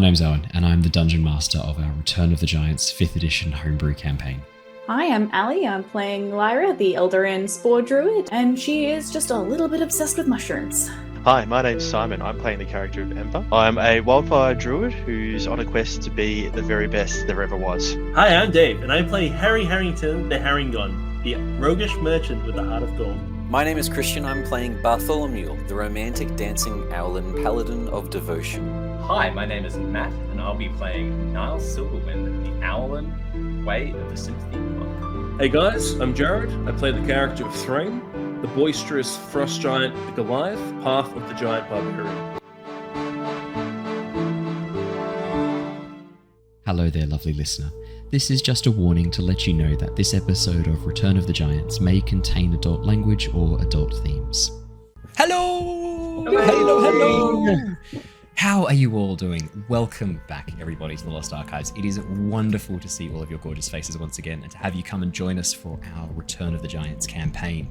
name's Owen, and I'm the Dungeon Master of our Return of the Giants 5th edition homebrew campaign. Hi, I'm Ali. I'm playing Lyra, the Eladrin Spore Druid, and she is just a little bit obsessed with mushrooms. Hi, my name's Simon. I'm playing the character of Ember. I'm a wildfire druid who's on a quest to be the very best there ever was. Hi, I'm Dave, and I play Harry Harrington, the Harrengon, the roguish merchant with the heart of gold. My name is Christian. I'm playing Bartholomew, the romantic dancing Owlin, Paladin of devotion. Hi, my name is Matt, and I'll be playing Niles Silverwind, the Owlin, Way of the Sympathy Monk. Hey guys, I'm Jared. I play the character of Threign, the boisterous frost giant, the Goliath, path of the giant Barbarian. Hello there, lovely listener. This is just a warning to let you know that this episode of Return of the Giants may contain adult language or adult themes. Hello! Hello! How are you all doing? Welcome back, everybody, to the Lost Archives. It is wonderful to see all of your gorgeous faces once again and to have you come and join us for our Return of the Giants campaign.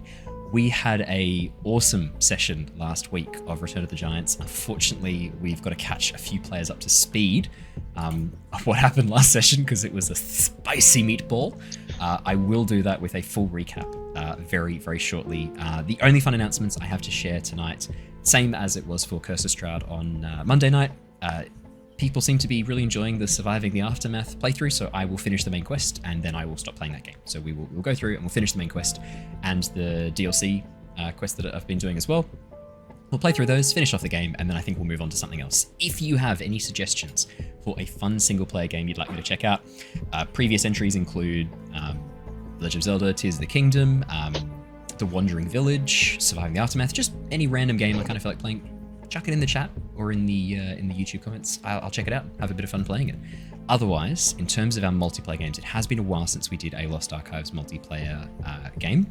We had a awesome session last week of Return of the Giants. Unfortunately, we've got to catch a few players up to speed of what happened last session because it was a spicy meatball. I will do that with a full recap very, very shortly. The only fun announcements I have to share tonight, same as it was for Curse of Stroud on Monday night. People seem to be really enjoying the Surviving the Aftermath playthrough, so I will finish the main quest and then I will stop playing that game. So we'll go through and we'll finish the main quest and the DLC quest that I've been doing as well. We'll play through those, finish off the game, and then I think we'll move on to something else. If you have any suggestions for a fun single-player game you'd like me to check out, previous entries include Legend of Zelda, Tears of the Kingdom, The Wandering Village, Surviving the Aftermath, just any random game I kind of feel like playing. Chuck it in the chat or in the YouTube comments. I'll check it out, have a bit of fun playing it. Otherwise, in terms of our multiplayer games, it has been a while since we did a Lost Archives multiplayer game.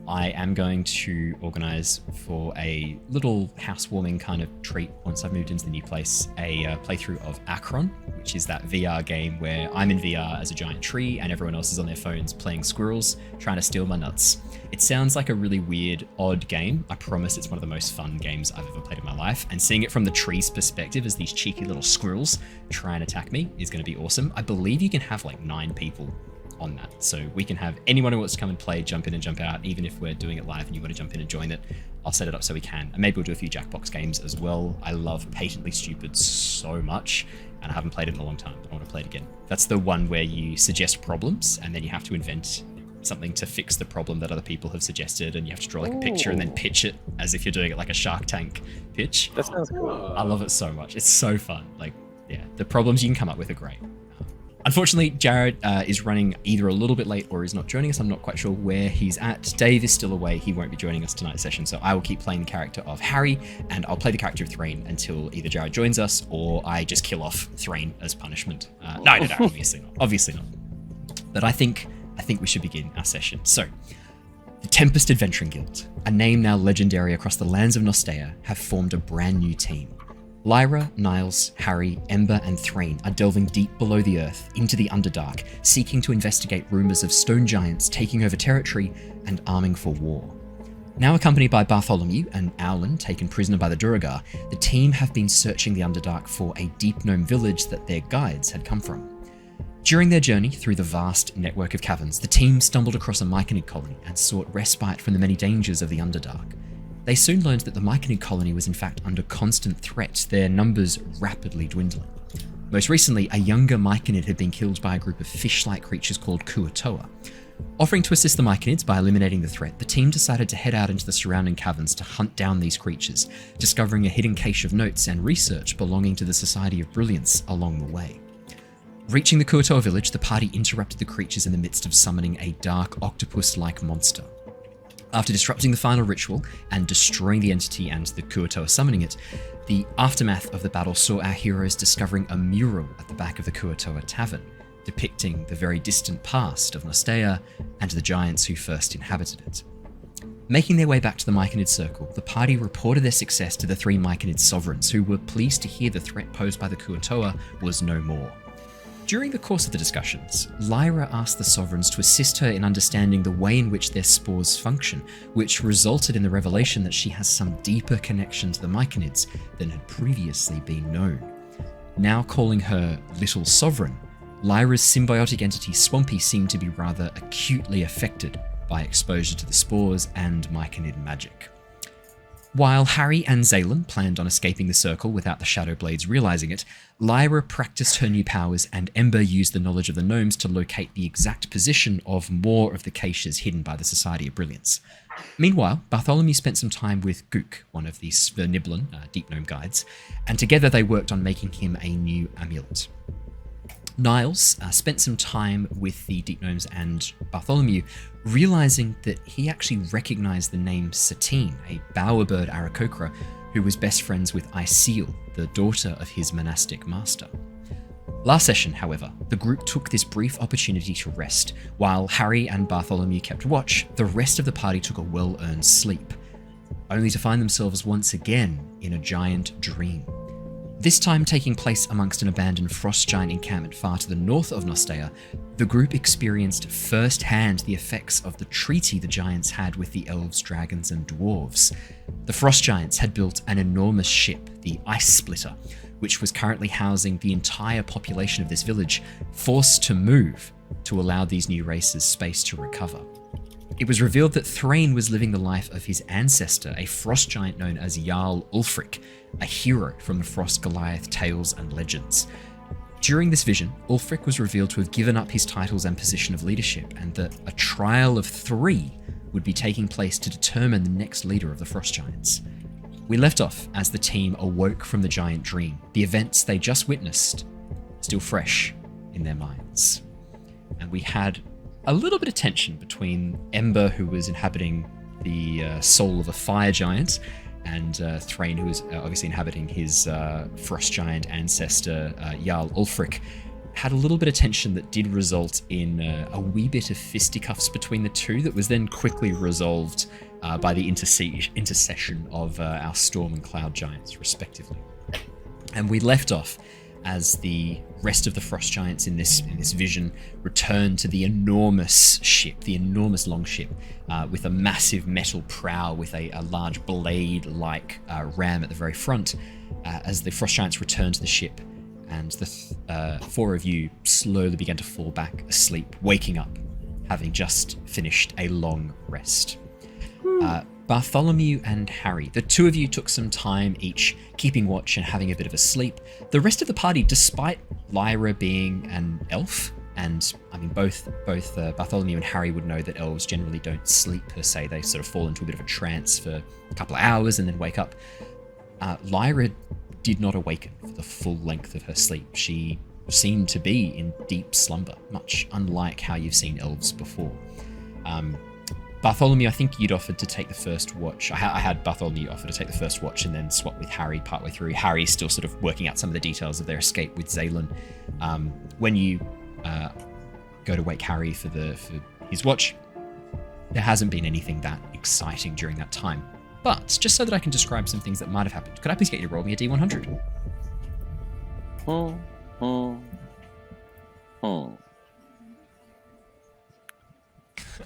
I am going to organise for a little housewarming kind of treat once I've moved into the new place, a playthrough of Akron, which is that VR game where I'm in VR as a giant tree and everyone else is on their phones playing squirrels, trying to steal my nuts. It sounds like a really weird, odd game. I promise it's one of the most fun games I've ever played in my life, and seeing it from the tree's perspective as these cheeky little squirrels try and attack me is going to be awesome. I believe you can have like 9 people on that, so we can have anyone who wants to come and play jump in and jump out. Even if we're doing it live and you want to jump in and join it, I'll set it up so we can, and maybe we'll do a few Jackbox games as well. I love Patently Stupid so much, and I haven't played it in a long time, but I want to play it again. That's the one where you suggest problems and then you have to invent something to fix the problem that other people have suggested, and you have to draw like a picture and then pitch it as if you're doing it like a Shark Tank pitch. That sounds cool. I love it so much. It's so fun. Like, yeah, the problems you can come up with are great. Unfortunately, Jared is running either a little bit late or is not joining us. I'm not quite sure where he's at. Dave is still away. He won't be joining us tonight's session, so I will keep playing the character of Harry, and I'll play the character of Threign until either Jared joins us or I just kill off Threign as punishment. No, obviously not. Obviously not. But I think we should begin our session. So, the Tempest Adventuring Guild, a name now legendary across the lands of Nostea, have formed a brand new team. Lyra, Niles, Harry, Ember, and Threign are delving deep below the earth into the Underdark, seeking to investigate rumours of stone giants taking over territory and arming for war. Now accompanied by Bartholomew and Owlin, taken prisoner by the Duergar, the team have been searching the Underdark for a deep-known village that their guides had come from. During their journey through the vast network of caverns, the team stumbled across a Myconid colony and sought respite from the many dangers of the Underdark. They soon learned that the Myconid colony was in fact under constant threat, their numbers rapidly dwindling. Most recently, a younger Myconid had been killed by a group of fish-like creatures called Kuatoa. Offering to assist the Myconids by eliminating the threat, the team decided to head out into the surrounding caverns to hunt down these creatures, discovering a hidden cache of notes and research belonging to the Society of Brilliance along the way. Reaching the Kuatoa village, the party interrupted the creatures in the midst of summoning a dark octopus-like monster. After disrupting the final ritual and destroying the entity and the Kuatoa summoning it, the aftermath of the battle saw our heroes discovering a mural at the back of the Kuatoa tavern, depicting the very distant past of Nostea and the giants who first inhabited it. Making their way back to the Myconid Circle, the party reported their success to the 3 Myconid sovereigns, who were pleased to hear the threat posed by the Kuatoa was no more. During the course of the discussions, Lyra asked the sovereigns to assist her in understanding the way in which their spores function, which resulted in the revelation that she has some deeper connection to the Myconids than had previously been known. Now calling her Little Sovereign, Lyra's symbiotic entity Swampy seemed to be rather acutely affected by exposure to the spores and Myconid magic. While Harry and Zaylin planned on escaping the circle without the Shadowblades realizing it, Lyra practiced her new powers and Ember used the knowledge of the gnomes to locate the exact position of more of the caches hidden by the Society of Brilliance. Meanwhile, Bartholomew spent some time with Gook, one of the Sverniblin Deep Gnome guides, and together they worked on making him a new amulet. Niles spent some time with the Deep Gnomes and Bartholomew, realizing that he actually recognized the name Satine, a bowerbird Aarakocra who was best friends with Iseal, the daughter of his monastic master. Last session, however, the group took this brief opportunity to rest. While Harry and Bartholomew kept watch, the rest of the party took a well-earned sleep, only to find themselves once again in a giant dream. This time taking place amongst an abandoned frost giant encampment far to the north of Nostea, the group experienced firsthand the effects of the treaty the giants had with the elves, dragons, and dwarves. The frost giants had built an enormous ship, the Ice Splitter, which was currently housing the entire population of this village, forced to move to allow these new races space to recover. It was revealed that Threign was living the life of his ancestor, a frost giant known as Jarl Ulfric, a hero from the Frost Goliath tales and legends. During this vision, Ulfric was revealed to have given up his titles and position of leadership, and that a trial of 3 would be taking place to determine the next leader of the Frost Giants. We left off as the team awoke from the giant dream, the events they just witnessed still fresh in their minds. And we had a little bit of tension between Ember, who was inhabiting the soul of a fire giant, and Threign, who was obviously inhabiting his frost giant ancestor, Jarl Ulfric. Had a little bit of tension that did result in a wee bit of fisticuffs between the two that was then quickly resolved by the intercession of our Storm and Cloud giants, respectively. And we left off as the rest of the frost giants in this vision returned to the enormous ship, the enormous longship, with a massive metal prow with a large blade-like ram at the very front. As the frost giants returned to the ship, and the 4 of you slowly began to fall back asleep, waking up, having just finished a long rest. Bartholomew and Harry, the 2 of you took some time each keeping watch and having a bit of a sleep. The rest of the party, despite Lyra being an elf, and I mean both Bartholomew and Harry would know that elves generally don't sleep per se, they sort of fall into a bit of a trance for a couple of hours and then wake up. Lyra did not awaken for the full length of her sleep. She seemed to be in deep slumber, much unlike how you've seen elves before. Bartholomew, I think you'd offered to take the first watch. I had Bartholomew offer to take the first watch and then swap with Harry partway through. Harry's still sort of working out some of the details of their escape with Zaylin. When you go to wake Harry for his watch, there hasn't been anything that exciting during that time. But just so that I can describe some things that might have happened, could I please get you to roll me a D100?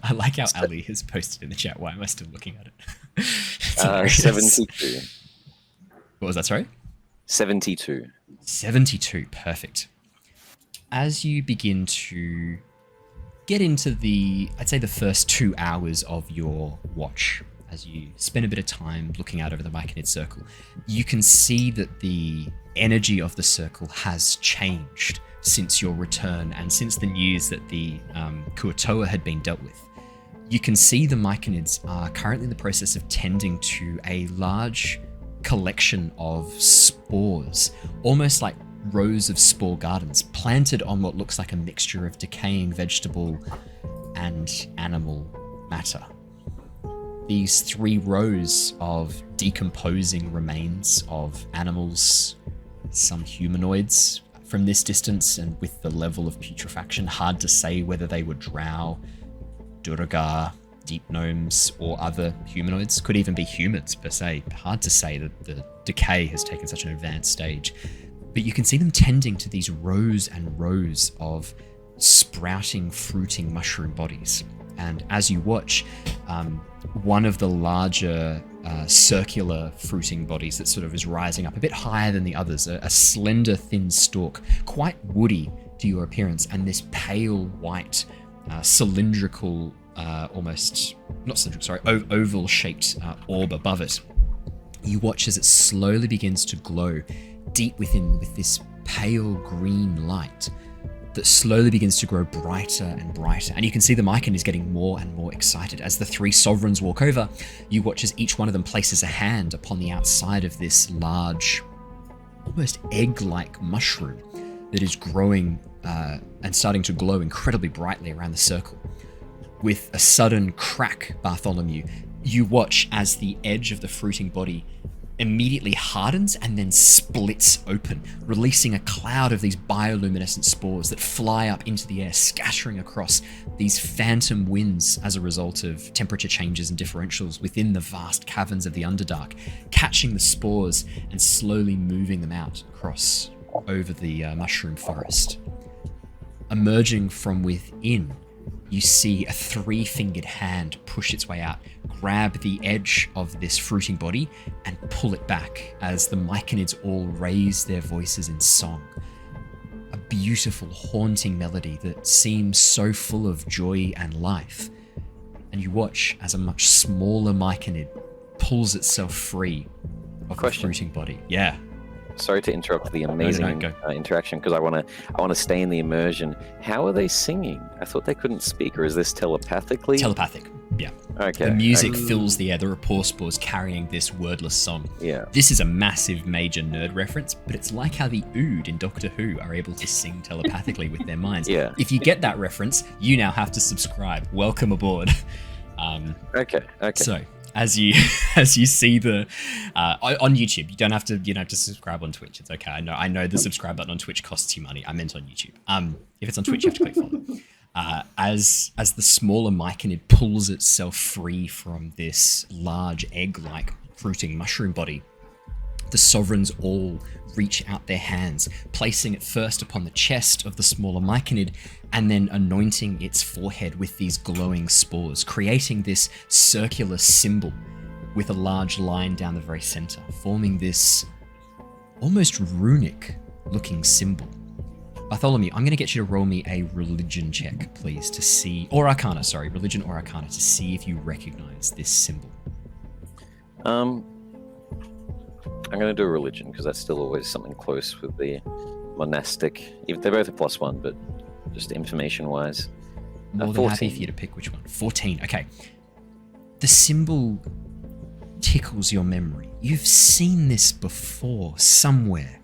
I like how Ali has posted in the chat. Why am I still looking at it? 72. What was that, sorry? 72. 72, perfect. As you begin to get into I'd say the first 2 hours of your watch, as you spend a bit of time looking out over the Myconid Circle, you can see that the energy of the circle has changed since your return and since the news that the Kuatoa had been dealt with. You can see the Myconids are currently in the process of tending to a large collection of spores, almost like rows of spore gardens, planted on what looks like a mixture of decaying vegetable and animal matter. These 3 rows of decomposing remains of animals, some humanoids. From this distance and with the level of putrefaction, hard to say whether they were drow, Durgar, deep gnomes, or other humanoids. Could even be humans per se. Hard to say that the decay has taken such an advanced stage. But you can see them tending to these rows and rows of sprouting, fruiting mushroom bodies. And as you watch, one of the larger circular fruiting bodies that sort of is rising up a bit higher than the others. A slender, thin stalk, quite woody to your appearance, and this pale white, cylindrical, oval-shaped orb above it. You watch as it slowly begins to glow deep within with this pale green light that slowly begins to grow brighter and brighter. And you can see the Myconid is getting more and more excited. As the three sovereigns walk over, you watch as each one of them places a hand upon the outside of this large, almost egg-like mushroom that is growing and starting to glow incredibly brightly around the circle. With a sudden crack, Bartholomew, you watch as the edge of the fruiting body immediately hardens and then splits open, releasing a cloud of these bioluminescent spores that fly up into the air, scattering across these phantom winds as a result of temperature changes and differentials within the vast caverns of the Underdark, catching the spores and slowly moving them out across over the mushroom forest. Emerging from within, you see a three-fingered hand push its way out, grab the edge of this fruiting body, and pull it back as the Myconids all raise their voices in song. A beautiful, haunting melody that seems so full of joy and life. And you watch as a much smaller Myconid pulls itself free of the fruiting body. Yeah. Sorry to interrupt the amazing interaction, because I want to stay in the immersion. How are they singing? I thought they couldn't speak, or is this telepathically? Telepathic, yeah. Okay. The music fills the air, the rapport spores carrying this wordless song. Yeah. This is a massive major nerd reference, but it's like how the Ood in Doctor Who are able to sing telepathically with their minds. Yeah. If you get that reference, you now have to subscribe. Welcome aboard. Okay. So, as you see the on YouTube, you don't have to subscribe on Twitch. It's okay. I know the subscribe button on Twitch costs you money. I meant on YouTube. If it's on Twitch, you have to click follow. As the smaller Myconid pulls itself free from this large egg-like fruiting mushroom body, the sovereigns all reach out their hands, placing it first upon the chest of the smaller Myconid, and then anointing its forehead with these glowing spores, creating this circular symbol with a large line down the very center, forming this almost runic-looking symbol. Bartholomew, I'm going to get you to roll me a religion check, please, to see... religion or arcana, to see if you recognize this symbol. I'm going to do a religion, because that's still always something close with the monastic. They're both a +1, but just information-wise. More than happy for you to pick which one. 14, okay. The symbol tickles your memory. You've seen this before, somewhere.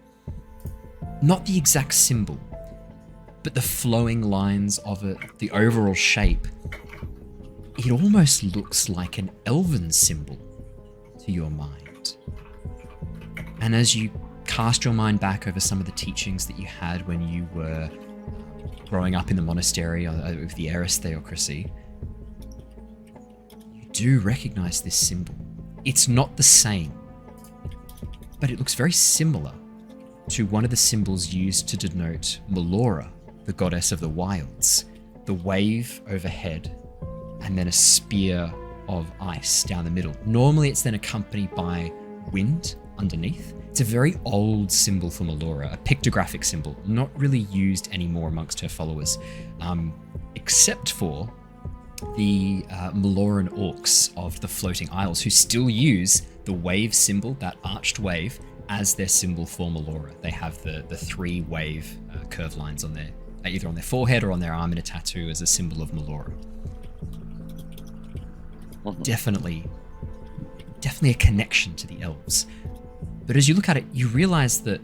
Not the exact symbol, but the flowing lines of it, the overall shape. It almost looks like an elven symbol to your mind. And as you cast your mind back over some of the teachings that you had when you were growing up in the monastery with the Eris theocracy, you do recognize this symbol. It's not the same, but it looks very similar to one of the symbols used to denote Melora, the goddess of the wilds. The wave overhead, and then a spear of ice down the middle. Normally it's then accompanied by wind underneath. It's a very old symbol for Melora, a pictographic symbol, not really used anymore amongst her followers, except for the Meloran orcs of the Floating Isles, who still use the wave symbol, that arched wave, as their symbol for Melora. They have the three wave curve lines on either on their forehead or on their arm in a tattoo as a symbol of Melora. Definitely a connection to the elves. But as you look at it, you realize that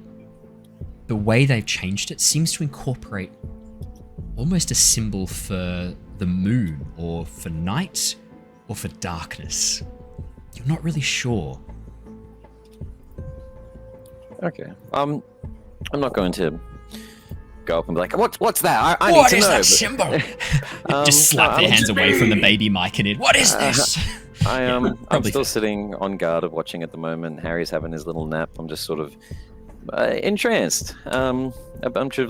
the way they've changed it seems to incorporate almost a symbol for the moon, or for night, or for darkness. You're not really sure. Okay. I'm not going to go up and be like, what's that? I need to know. What is that symbol? Just slap their hands away from the baby Myconid. What is this? I'm still sitting on guard of watching at the moment. Harry's having his little nap. I'm just sort of entranced. A bunch of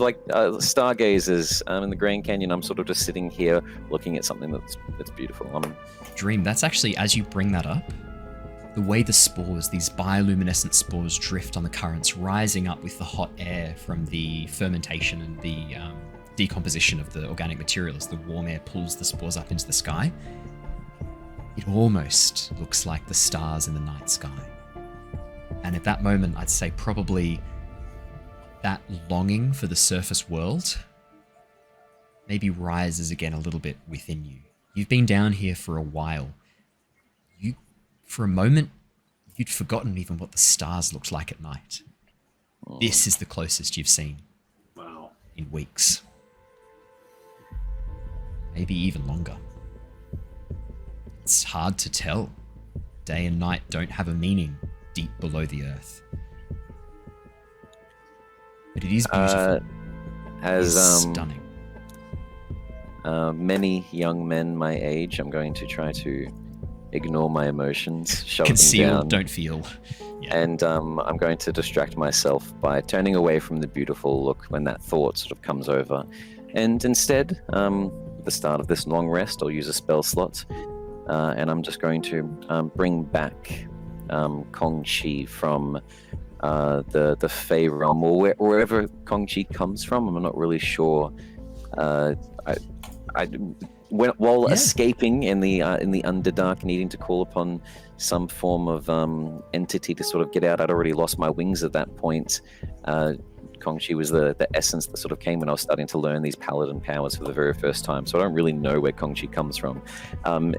stargazers in the Grand Canyon. I'm sort of just sitting here looking at something that's beautiful. Dream, that's actually, as you bring that up, the way the spores, these bioluminescent spores, drift on the currents, rising up with the hot air from the fermentation and the decomposition of the organic material as the warm air pulls the spores up into the sky, it almost looks like the stars in the night sky. And at that moment, I'd say probably that longing for the surface world maybe rises again a little bit within you. You've been down here for a while. For a moment, you'd forgotten even what the stars looked like at night. This is the closest you've seen. Wow. In weeks. Maybe even longer. It's hard to tell. Day and night don't have a meaning deep below the earth. But it is beautiful. It's stunning. Many young men my age, I'm going to try to ignore my emotions, shove Conceal, them down. don't feel. Yeah. And I'm going to distract myself by turning away from the beautiful look when that thought sort of comes over. And instead, at the start of this long rest, I'll use a spell slot. And I'm just going to bring back Kong Chi from the Fey realm, or wherever Kong Chi comes from. I'm not really sure. While escaping in the Underdark, needing to call upon some form of entity to sort of get out, I'd already lost my wings at that point. Kong Chi was the essence that sort of came when I was starting to learn these paladin powers for the very first time. So I don't really know where Kong Chi comes from.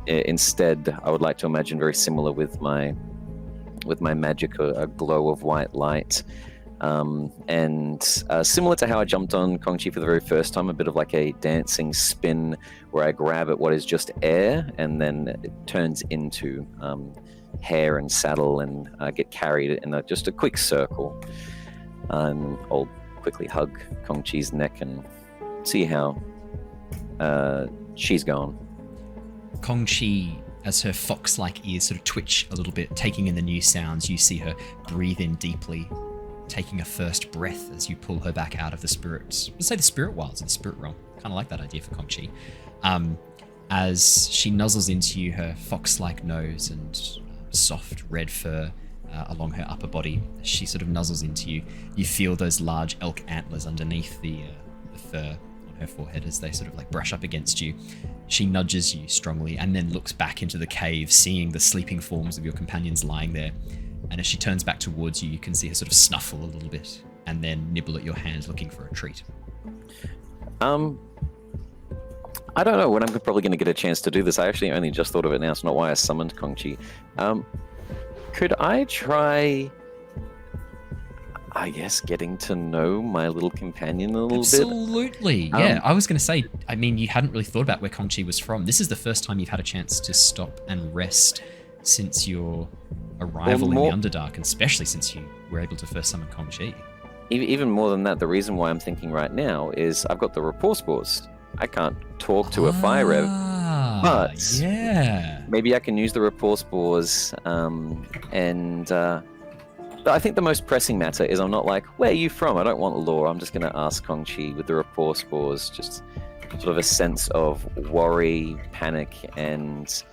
Instead, I would like to imagine very similar with my magic, a glow of white light. And similar to how I jumped on Kong Chi for the very first time, a bit of like a dancing spin where I grab at what is just air and then it turns into hair and saddle and get carried in just a quick circle. And I'll quickly hug Kong Chi's neck and see how she's gone. Kong Chi, as her fox-like ears sort of twitch a little bit, taking in the new sounds, you see her breathe in deeply, taking a first breath as you pull her back out of the spirits. Let's say the spirit wilds, or the spirit realm. Kind of like that idea for Kong Chi. As she nuzzles into you, her fox-like nose and soft red fur along her upper body, as she sort of nuzzles into you, you feel those large elk antlers underneath the fur on her forehead as they sort of like brush up against you. She nudges you strongly and then looks back into the cave, seeing the sleeping forms of your companions lying there. And as she turns back towards you, you can see her sort of snuffle a little bit and then nibble at your hand looking for a treat. I don't know when I'm probably going to get a chance to do this. I actually only just thought of it now. It's not why I summoned Kong Chi. Could I try, I guess, getting to know my little companion a little bit? Absolutely. Yeah, I was going to say, I mean, you hadn't really thought about where Kong Chi was from. This is the first time you've had a chance to stop and rest since your arrival in the Underdark, and especially since you were able to first summon Kong Chi. Even more than that, the reason why I'm thinking right now is I've got the rapport spores. I can't talk to a fire rev, but yeah, maybe I can use the rapport spores. But I think the most pressing matter is I'm not like, where are you from? I don't want lore. I'm just going to ask Kong Chi with the rapport spores, just sort of a sense of worry, panic, and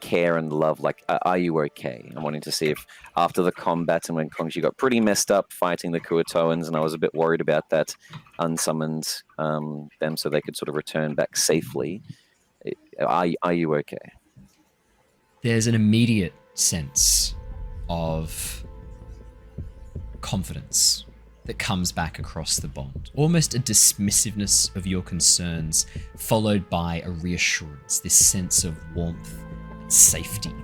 care and love. Like, are you okay? I'm wanting to see if after the combat and when Kong Chi got pretty messed up fighting the Kuatoans, and I was a bit worried about that, unsummoned them so they could sort of return back safely. Are you okay? There's an immediate sense of confidence that comes back across the bond. Almost a dismissiveness of your concerns, followed by a reassurance, this sense of warmth, safety,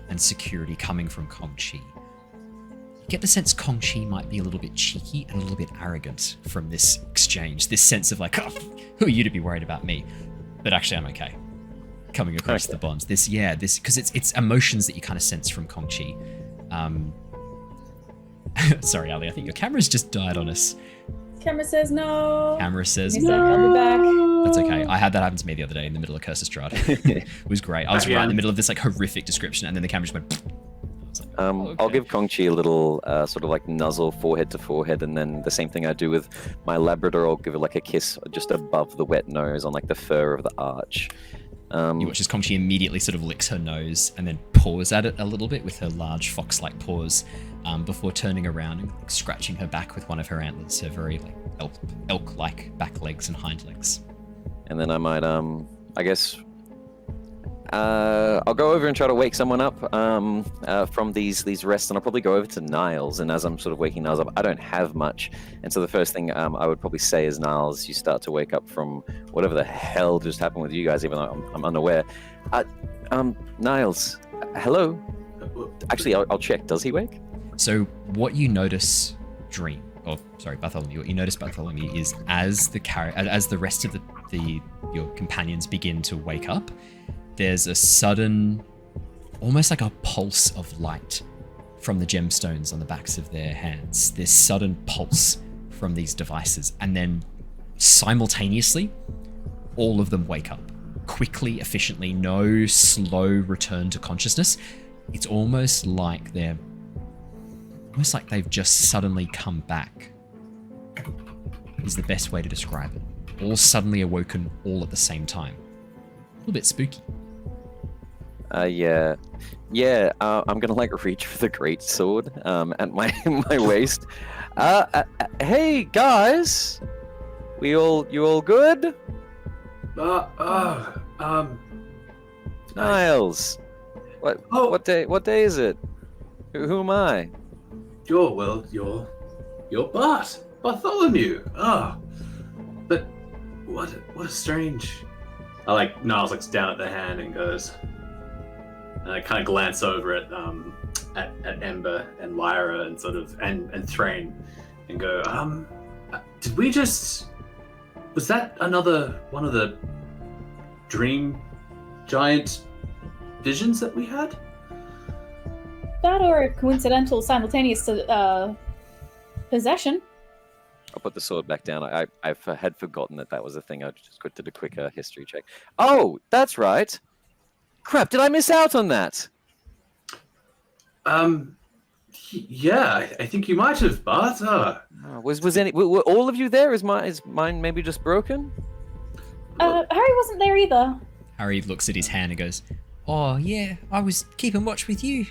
and security coming from Kong Chi. You get the sense Kong Chi might be a little bit cheeky and a little bit arrogant from this exchange. This sense of like, oh, who are you to be worried about me? But actually, I'm okay. Coming across the bonds. This because it's emotions that you kind of sense from Kong Chi. Sorry, Ali, I think your camera's just died on us. Camera says no. Camera says no. I'll be back. That's okay. I had that happen to me the other day in the middle of Curse of Strahd. It was great. I was right in the middle of this like horrific description, and then the camera just went. Like, okay. I'll give Kong Chi a little sort of like nuzzle forehead to forehead, and then the same thing I do with my Labrador. I'll give it like a kiss just above the wet nose on like the fur of the arch. You watch as Kongchi immediately sort of licks her nose and then paws at it a little bit with her large fox-like paws before turning around and scratching her back with one of her antlers, her very elk-like back legs and hind legs. And then I might, I guess, I'll go over and try to wake someone up from these rests, and I'll probably go over to Niles. And as I'm sort of waking Niles up, I don't have much, and so the first thing I would probably say is, Niles, you start to wake up from whatever the hell just happened with you guys, even though I'm unaware. Niles, hello. Actually, I'll check. Does he wake? So what you notice, Bartholomew. What you notice, Bartholomew, is as the rest of your companions begin to wake up, there's a sudden, almost like a pulse of light from the gemstones on the backs of their hands. This sudden pulse from these devices, and then simultaneously, all of them wake up quickly, efficiently. No slow return to consciousness. It's almost like they've just suddenly come back. Is the best way to describe it. All suddenly awoken, all at the same time. A little bit spooky. I'm gonna reach for the great sword at my waist. Hey guys, you all good? Niles, what day is it? Who am I? You're Bartholomew. But what a strange. Niles looks down at the hand and goes, and I kind of glance over at Ember and Lyra and and Threign and go, did we just, was that another one of the dream giant visions that we had? That or a coincidental simultaneous possession. I'll put the sword back down. I had forgotten that was a thing. I just did a quick history check. Oh, that's right. Crap, did I miss out on that? Yeah, I think you might have, Bart. Were all of you there? Is mine maybe just broken? Harry wasn't there either. Harry looks at his hand and goes, "Oh yeah, I was keeping watch with you.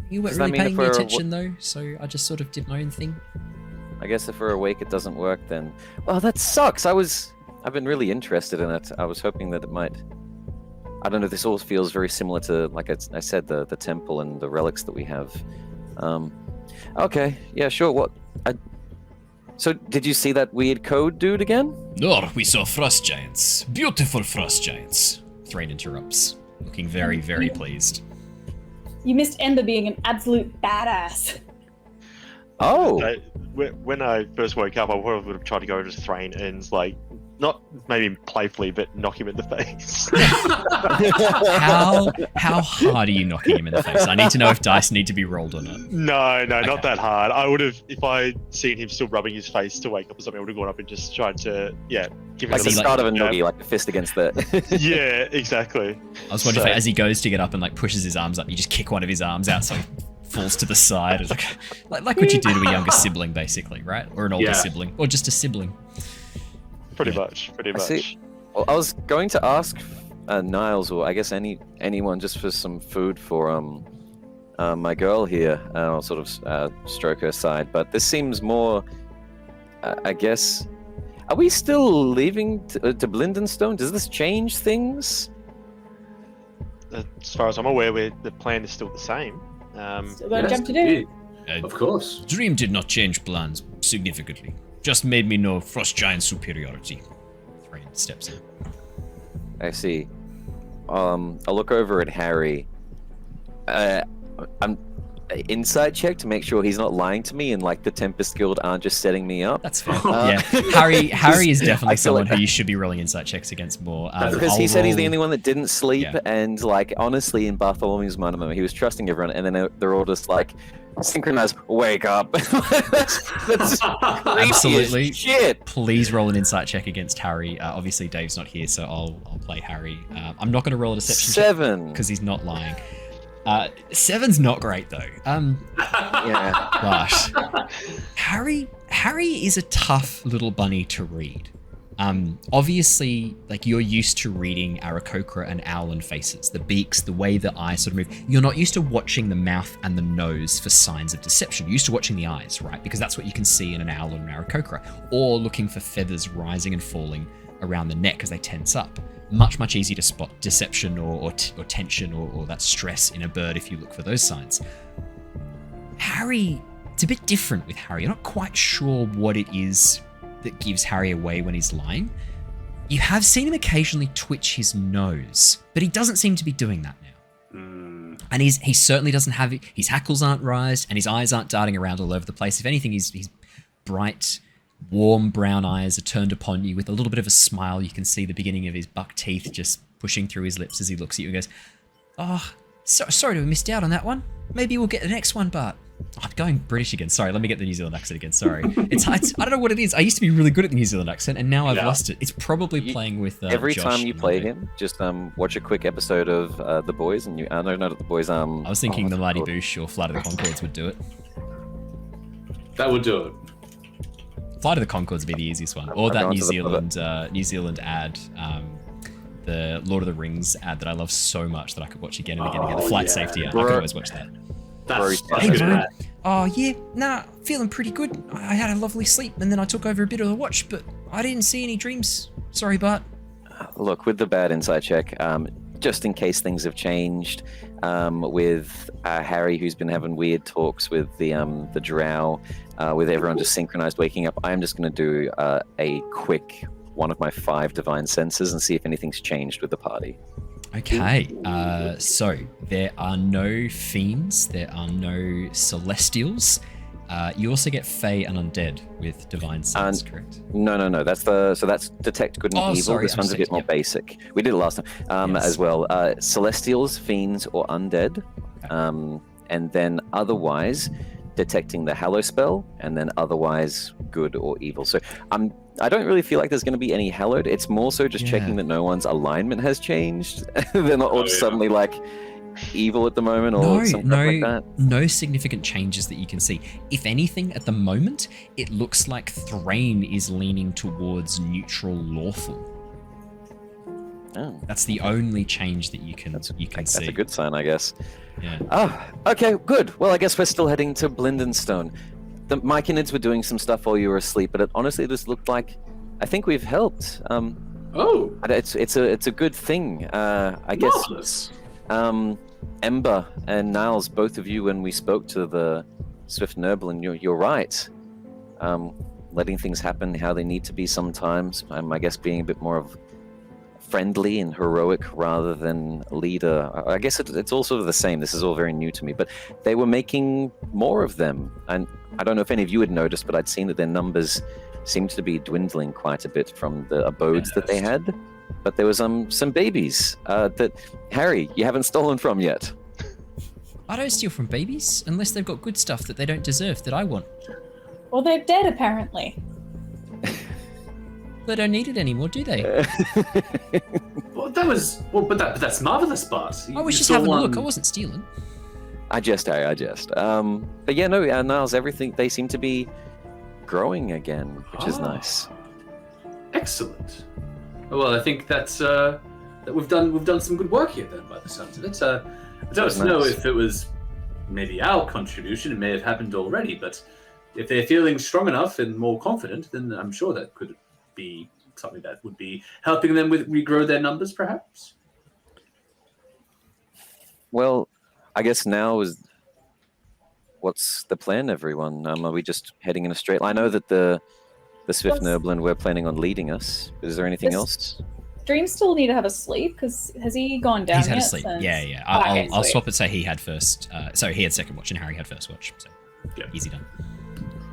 You weren't really paying me attention though, so I just sort of did my own thing." I guess if we're awake, it doesn't work then. Well, that sucks. I've been really interested in it. I was hoping that it might. I don't know. This all feels very similar to, like I said, the temple and the relics that we have. Okay, yeah, sure. So did you see that weird code dude again? No, we saw frost giants. Beautiful frost giants. Threign interrupts, looking very, very pleased. You missed Ember being an absolute badass. Oh. When I first woke up, I probably would have tried to go over to Threign and not maybe playfully, but knock him in the face. How hard are you knocking him in the face? I need to know if dice need to be rolled or not. No, okay. Not that hard. I would have, if I'd seen him still rubbing his face to wake up or something, I would have gone up and just tried to, give him the start of a noogie, like a fist against the... Yeah, exactly. I was wondering if as he goes to get up and pushes his arms up, you just kick one of his arms out so he falls to the side. It's like what you do to a younger sibling, basically, right? Or an older sibling, or just a sibling. Pretty much. Well, I was going to ask Niles, or I guess anyone, just for some food for my girl here. I'll sort of stroke her side, but this seems more. I guess. Are we still leaving to Blindenstone? Does this change things? As far as I'm aware, the plan is still the same. Still got a job to do. Of course. Dream did not change plans significantly. Just made me know frost giant superiority. Threign steps in. I see. I'll look over at Harry. I'm insight check to make sure he's not lying to me and the Tempest Guild aren't just setting me up. That's fair. Yeah, Harry is definitely someone who you should be rolling insight checks against more. Because he said he's the only one that didn't sleep, and honestly, in Bartholomew's mind, he was trusting everyone, and then they're all just synchronized, wake up. that's absolutely shit. Please roll an insight check against Harry. Obviously, Dave's not here, so I'll play Harry. I'm not going to roll a deception 7 because he's not lying. 7's not great though. Yeah. Gosh. Harry is a tough little bunny to read. Obviously, like, you're used to reading Aarakocra and Owlin faces, the beaks, the way the eyes sort of move. You're not used to watching the mouth and the nose for signs of deception. You're used to watching the eyes, right? Because that's what you can see in an Owlin and Aarakocra. Or looking for feathers rising and falling around the neck as they tense up. Much easier to spot deception or tension or that stress in a bird if you look for those signs. Harry, it's a bit different with Harry. You're not quite sure what it is that gives Harry away when he's lying. You have seen him occasionally twitch his nose, but he doesn't seem to be doing that now. And he certainly doesn't have it. His hackles aren't raised, and his eyes aren't darting around all over the place. If anything, his bright, warm brown eyes are turned upon you with a little bit of a smile. You can see the beginning of his buck teeth just pushing through his lips as he looks at you and goes, "Oh, sorry to have missed out on that one. Maybe we'll get the next one, Bart." Oh, I'm going British again. Sorry, let me get the New Zealand accent again. Sorry. It's I don't know what it is. I used to be really good at the New Zealand accent, and now I've lost it. It's probably playing with every Josh time you play him, just watch a quick episode of The Boys, and no, not The Boys. I was thinking the Mighty Boosh or Flight of the Conchords would do it. That would do it. Flight of the Conchords would be the easiest one, or that New Zealand ad. The Lord of the Rings ad that I love so much that I could watch again and again and again. The flight safety ad. I could always watch that. That's hey, good. Oh yeah, nah, feeling pretty good. I had a lovely sleep and then I took over a bit of the watch, but I didn't see any dreams. Sorry, Bart. Look, with the bad insight check, just in case things have changed, with Harry, who's been having weird talks with the drow, with everyone just synchronized waking up, I'm just going to do a quick one of my 5 divine senses and see if anything's changed with the party. Okay, so there are no fiends, there are no celestials. You also get Fae and Undead with divine sense, correct? No. That's detect good and evil. Sorry, this one's a bit more basic. We did it last time as well. Celestials, fiends, or undead, and then otherwise detecting the Hallow spell, and then otherwise good or evil. So I don't really feel like there's going to be any hallowed. It's more so just checking that no one's alignment has changed. They're not all suddenly like evil at the moment or something like that. No significant changes that you can see. If anything, at the moment, it looks like Threign is leaning towards neutral lawful. Oh, that's the only change that you can see. That's a good sign, I guess. Yeah. Oh, okay, good. Well, I guess we're still heading to Blindenstone. The Myconids were doing some stuff while you were asleep, but it honestly just looked like I think we've helped. It's a good thing. I guess. Ember and Niles, both of you, when we spoke to the Swift Nerblin, you're right. Letting things happen how they need to be sometimes. I guess being a bit more of friendly and heroic rather than leader. I guess it's all sort of the same. This is all very new to me, but they were making more of them. And I don't know if any of you had noticed, but I'd seen that their numbers seemed to be dwindling quite a bit from the abodes that they had. But there was some babies that, Harry, you haven't stolen from yet. I don't steal from babies unless they've got good stuff that they don't deserve that I want. Well, they're dead, apparently. They don't need it anymore, do they? But that's marvelous, Bart. I was just having a look. I wasn't stealing. I jest, Harry. I jest. But yeah, no, Niles, everything, they seem to be growing again, which is nice. Excellent. Well, I think that we've done some good work here then, by the sounds of it. I don't know if it was maybe our contribution. It may have happened already, but if they're feeling strong enough and more confident, then I'm sure that could be something that would be helping them with regrow their numbers, perhaps. Well, I guess now is what's the plan, everyone? Are we just heading in a straight line? I know that the Swift Nerblin were planning on leading us. Is there anything else? Dream still need to have a sleep, because has he gone down He's had yet? a sleep. Since... Yeah. I'll swap it. Say he had first. So he had second watch and Harry had first watch. So easy done.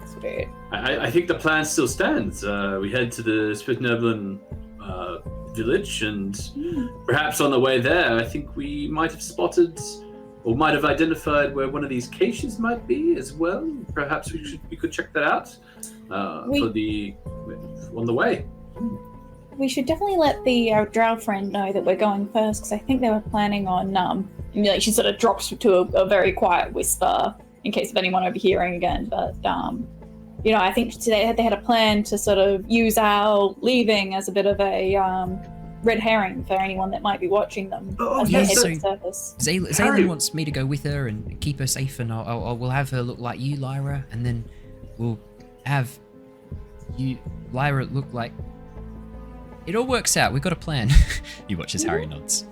Sweet. I think the plan still stands. We head to the Swift Nerblin village, and perhaps on the way there, I think we might have spotted or might have identified where one of these caches might be as well. Perhaps we could check that out on the way. We should definitely let our drow friend know that we're going first, because I think they were planning on she sort of drops to a very quiet whisper in case of anyone overhearing again. But I think today they had a plan to sort of use our leaving as a bit of a red herring for anyone that might be watching them as they head to the surface. Zaylin wants me to go with her and keep her safe, and we'll have her look like you, Lyra, and then we'll have you, Lyra, look like... It all works out. We've got a plan. You watch as Harry nods.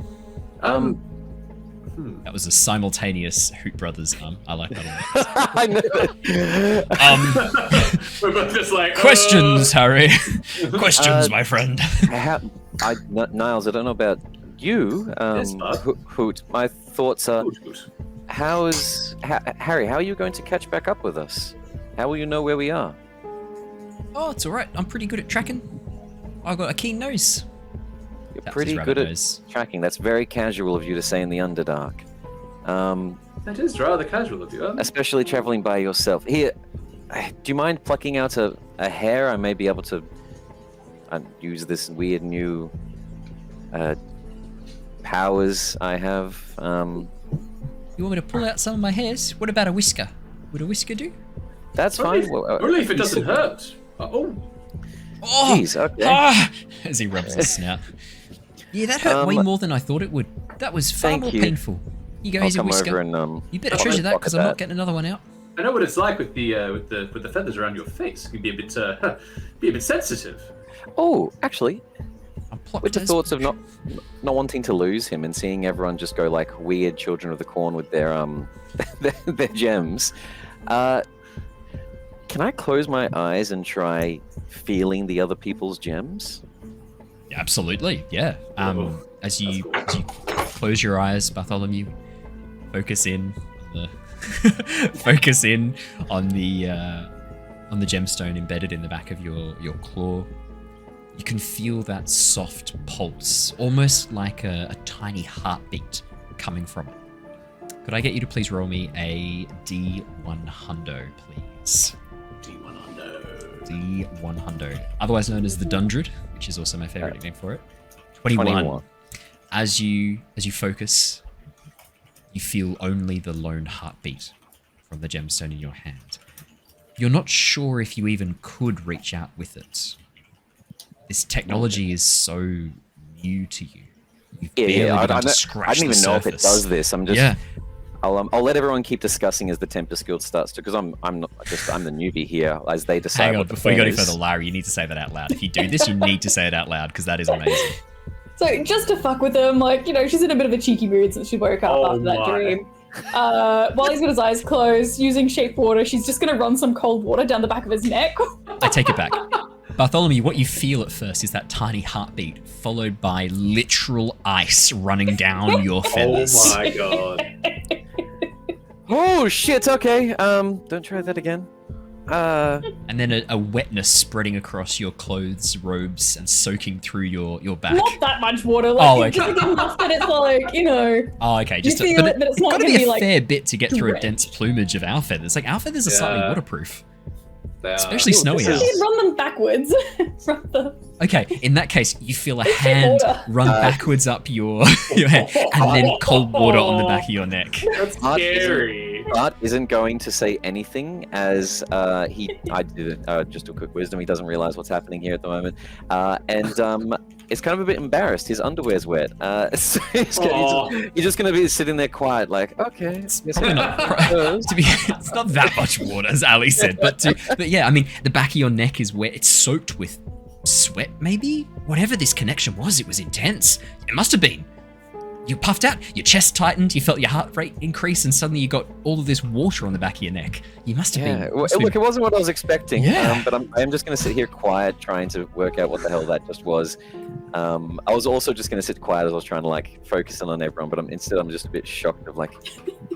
That was a simultaneous Hoot Brothers. I like that a lot. I know that. We're both just like Questions, Harry. Questions, my friend. Niles, I don't know about you, Hoot. My thoughts are, Harry? How are you going to catch back up with us? How will you know where we are? Oh, it's all right. I'm pretty good at tracking. I've got a keen nose. You're pretty good at tracking. That's very casual of you to say in the Underdark. That is rather casual of you. Especially traveling by yourself. Here, do you mind plucking out a hair? I may be able to use this weird new powers I have. You want me to pull out some of my hairs? What about a whisker? Would a whisker do? That's fine. Only if it doesn't hurt. Oh, jeez, okay. As he rubs his snout. Yeah, that hurt way more than I thought it would. That was far more painful. You go, here's a whisker. You better treasure that because I'm not getting another one out. I know what it's like with the feathers around your face. You can be a bit sensitive. Oh, actually, with the thoughts of not wanting to lose him and seeing everyone just go like weird Children of the Corn with their their gems. Can I close my eyes and try feeling the other people's gems? Absolutely, yeah. As you close your eyes, Bartholomew, focus in on the gemstone embedded in the back of your claw. You can feel that soft pulse, almost like a tiny heartbeat coming from it. Could I get you to please roll me a D100, please? D100, otherwise known as the Dundred, which is also my favorite nickname for it. 21. As you focus, you feel only the lone heartbeat from the gemstone in your hand. You're not sure if you even could reach out with it. This technology is so new to you. You've barely begun to scratch I don't even know if it does this. I'm just. Yeah. I'll let everyone keep discussing as the Tempest Guild starts to, because I'm the newbie here as they decide. Hang on, before you go any further, Lyra, you need to say that out loud. If you do this, you need to say it out loud because that is amazing. So just to fuck with him, she's in a bit of a cheeky mood since she woke up after that dream. While he's got his eyes closed, using shape water, she's just gonna run some cold water down the back of his neck. I take it back. Bartholomew, what you feel at first is that tiny heartbeat, followed by literal ice running down your feathers. Oh my god. Oh shit, okay. Don't try that again. And then a wetness spreading across your clothes, robes, and soaking through your back. Not that much water, okay. Just enough that it's Oh, okay. Just you feel but it's not got to be a fair bit to get through a dense plumage of our feathers. Our feathers are slightly waterproof. Especially snowy out. You run them backwards. Okay, in that case, you feel a hand run backwards up your head, and then cold water on the back of your neck. That's scary. Bart isn't going to say anything as I did just a quick wisdom. He doesn't realize what's happening here at the moment, and it's kind of a bit embarrassed. His underwear's wet, so he's just going to be sitting there quiet, like, okay. It's not that much water, as Ali said, but yeah, I mean, the back of your neck is wet. It's soaked with sweat, maybe? Whatever this connection was, it was intense. It must have been. You puffed out, your chest tightened, you felt your heart rate increase, and suddenly you got all of this water on the back of your neck. You must have been. Look, it wasn't what I was expecting. Yeah. But I'm just going to sit here quiet, trying to work out what the hell that just was. I was also just going to sit quiet as I was trying to focus in on everyone, but I'm just a bit shocked of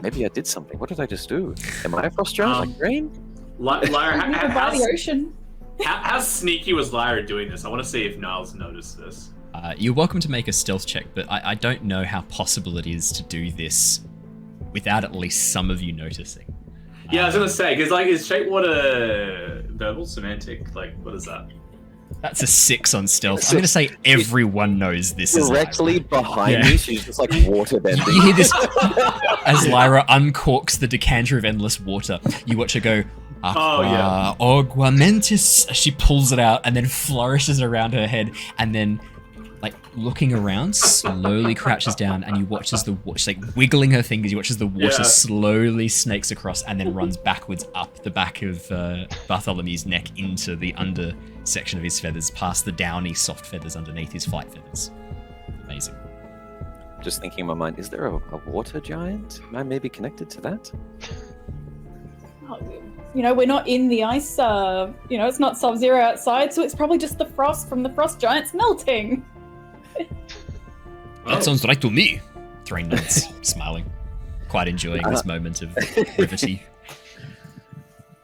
maybe I did something. What did I just do? Am I a frost giant like Threign? Lyra, by the ocean. How sneaky was Lyra doing this? I want to see if Niles noticed this. You're welcome to make a stealth check, but I don't know how possible it is to do this without at least some of you noticing. Yeah, I was gonna say, because is shape water verbal, semantic? What is that? That's a 6 on stealth. I'm gonna say everyone knows this is directly behind me. She's just water bending. You hear this as Lyra uncorks the decanter of endless water. You watch her go, Aqua Augmentis. She pulls it out and then flourishes around her head, and then, like, looking around, slowly crouches down, and you watch as she's like wiggling her fingers. You watch as the water slowly snakes across and then runs backwards up the back of Bartholomew's neck into the under section of his feathers, past the downy soft feathers underneath his flight feathers. Amazing. Just thinking in my mind, is there a water giant? Am I maybe connected to that? You know, we're not in the ice, it's not sub-zero outside, so it's probably just the frost from the frost giants melting. That sounds right to me. Threign nods, smiling, quite enjoying this moment of brevity.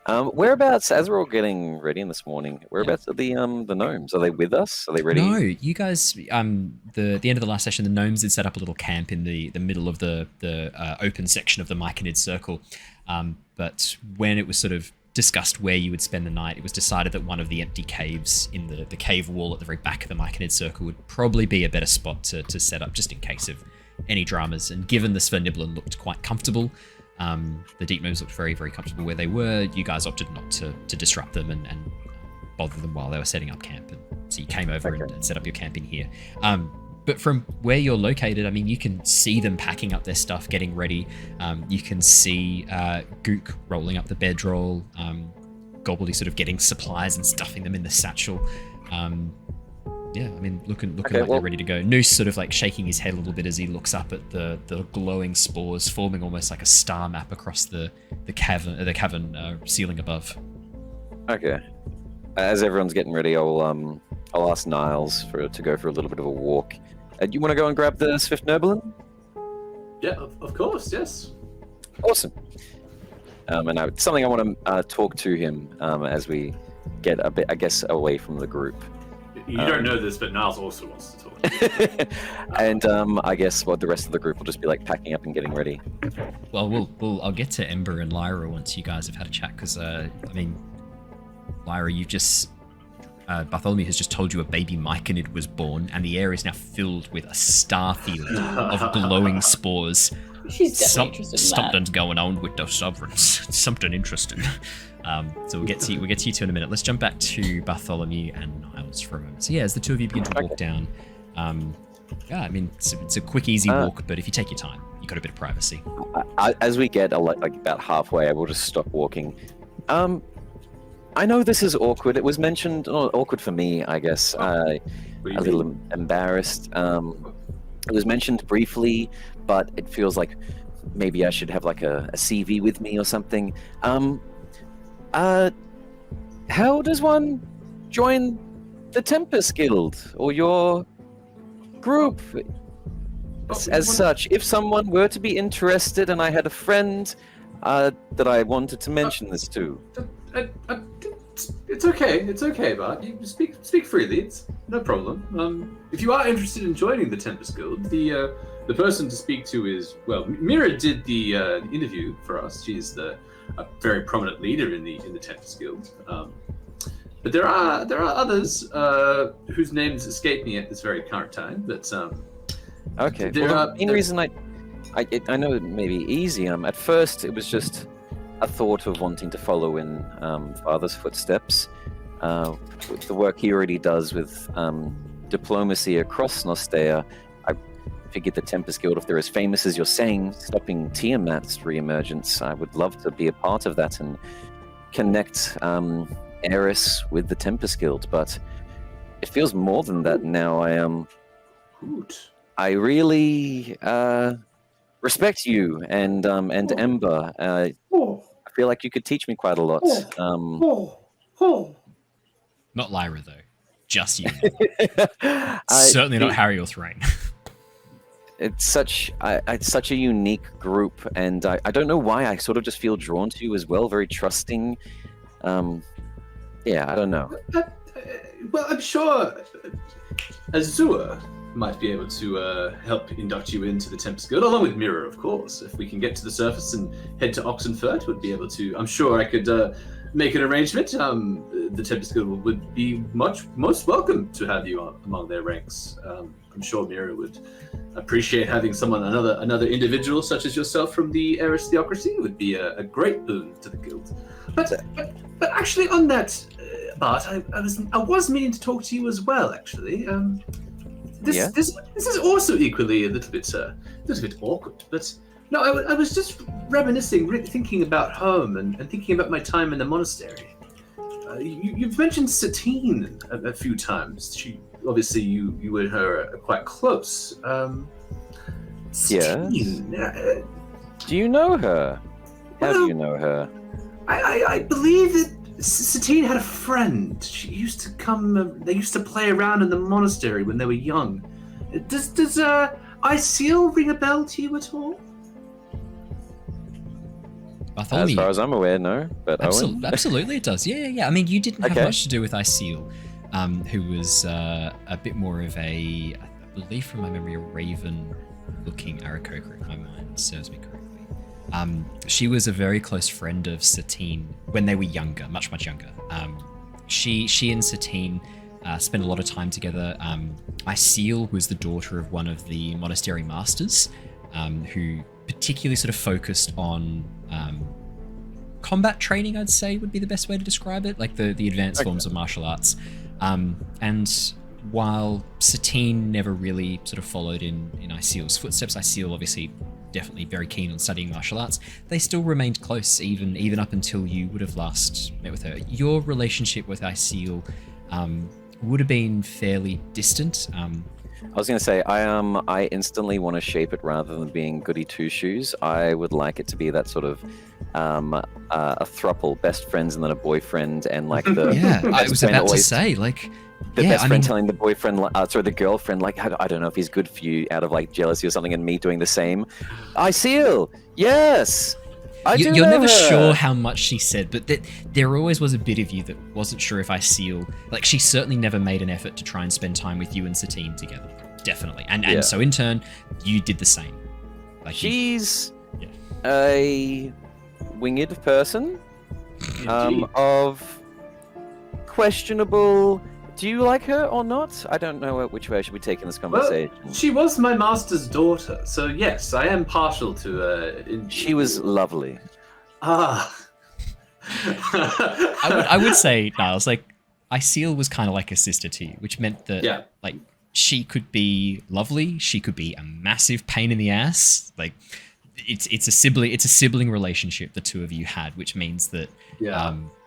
Whereabouts, as we're all getting ready in this morning, whereabouts are the gnomes? Are they with us? Are they ready? No, you guys. The end of the last session, the gnomes had set up a little camp in the middle of the open section of the Myconid Circle. But when it was sort of discussed where you would spend the night, it was decided that one of the empty caves in the cave wall at the very back of the Myconid Circle would probably be a better spot to set up, just in case of any dramas. And given the Sverniblin looked quite comfortable, the deep gnomes looked very, very comfortable where they were, you guys opted not to disrupt them and bother them while they were setting up camp. And so you came over and set up your camp in here. But from where you're located, I mean, you can see them packing up their stuff, getting ready. You can see Gook rolling up the bedroll, Gobbledy sort of getting supplies and stuffing them in the satchel. Yeah, I mean, looking like they're ready to go. Noose sort of like shaking his head a little bit as he looks up at the glowing spores, forming almost like a star map across the cavern ceiling above. Okay. As everyone's getting ready, I'll ask Niles to go for a little bit of a walk. Do you want to go and grab the Swift Noblin? Yeah, of course, yes. Awesome. And something I want to talk to him as we get a bit, I guess, away from the group. You don't know this, but Niles also wants to talk. And I guess the rest of the group will just be like packing up and getting ready. Well, I'll get to Ember and Lyra once you guys have had a chat, because I mean, Lyra, you've just Bartholomew has just told you a baby Myconid was born, and the air is now filled with a star field of glowing spores. She's definitely interested in that. Something's going on with those sovereigns. Something interesting. So we'll get to you two in a minute. Let's jump back to Bartholomew and Niles for a moment. So yeah, as the two of you begin to walk down, I mean, it's a quick, easy walk, but if you take your time, you got a bit of privacy. As we get like about halfway, I will just stop walking. I know this is awkward. It was mentioned, awkward for me, I guess. A little embarrassed. It was mentioned briefly, but it feels like maybe I should have like a CV with me or something. How does one join the Tempest Guild or your group? As such, if someone were to be interested and I had a friend that I wanted to mention this to. It's okay, Bart. You speak freely. It's no problem. If you are interested in joining the Tempest Guild, the person to speak to is, well, Mira did the interview for us. She's a very prominent leader in the Tempest Guild. But there are others whose names escape me at this very current time. But okay. The main reason I know it may be easy. At first, it was just a thought of wanting to follow in Father's footsteps. With the work he already does with diplomacy across Nostea, I figured the Tempest Guild, if they're as famous as you're saying, stopping Tiamat's re-emergence, I would love to be a part of that and connect Eris with the Tempest Guild. But it feels more than that now. I really respect you and Ember. I feel like you could teach me quite a lot. Not Lyra, though. Just you. Certainly not Harry or Threign. It's such a unique group, and I don't know why I sort of just feel drawn to you as well. Very trusting. Yeah, I don't know. Well, I'm sure Azure might be able to help induct you into the Tempest Guild, along with Mira, of course. If we can get to the surface and head to Oxenfurt, would be able to. I'm sure I could make an arrangement. the Tempest Guild would be most welcome to have you among their ranks. I'm sure Mira would appreciate having another individual such as yourself from the Eris Theocracy. Would be a great boon to the guild. But actually, on that, Bart, I was meaning to talk to you as well. Actually, this is also equally a little bit awkward. But no, I was just reminiscing, thinking about home and thinking about my time in the monastery. You've mentioned Satine a few times. Obviously, you and her are quite close. Satine, do you know her? How do you know her? I believe that Satine had a friend. She used to come. They used to play around in the monastery when they were young. Does Iseal ring a bell to you at all? Bartholomew. As far as I'm aware, no. But Owen? Absolutely, it does. Yeah. I mean, you didn't have much to do with Iseal, who was a bit more of I believe from my memory, a raven-looking Aarakocra, if my mind serves me correctly. She was a very close friend of Satine when they were younger, much younger. She and Satine spent a lot of time together. Iseal was the daughter of one of the monastery masters, who particularly sort of focused on combat training, I'd say would be the best way to describe it, like the advanced forms of martial arts. And while Satine never really sort of followed in Iseal's footsteps, Iseal obviously definitely very keen on studying martial arts, they still remained close even up until you would have last met with her. Your relationship with Iseal would have been fairly distant. I was going to say, I instantly want to shape it rather than being goody two-shoes. I would like it to be that sort of a throuple, best friends and then a boyfriend, and like the I was about to say, like, the best friend telling the boyfriend, the girlfriend, like, I don't know if he's good for you, out of like jealousy or something, and me doing the same. Iseal, yes. You're never sure how much she said, but there always was a bit of you that wasn't sure if Iseal, like, she certainly never made an effort to try and spend time with you and Satine together, definitely, and so in turn, you did the same. Like, she's a winged person, of questionable. Do you like her or not? I don't know which way I should be taking this conversation. Well, she was my master's daughter, so yes, I am partial to her. She was lovely. I would say, Niles, like, Iseal was kind of like a sister to you, which meant that, like, she could be lovely, she could be a massive pain in the ass. Like, it's a sibling relationship the two of you had, which means that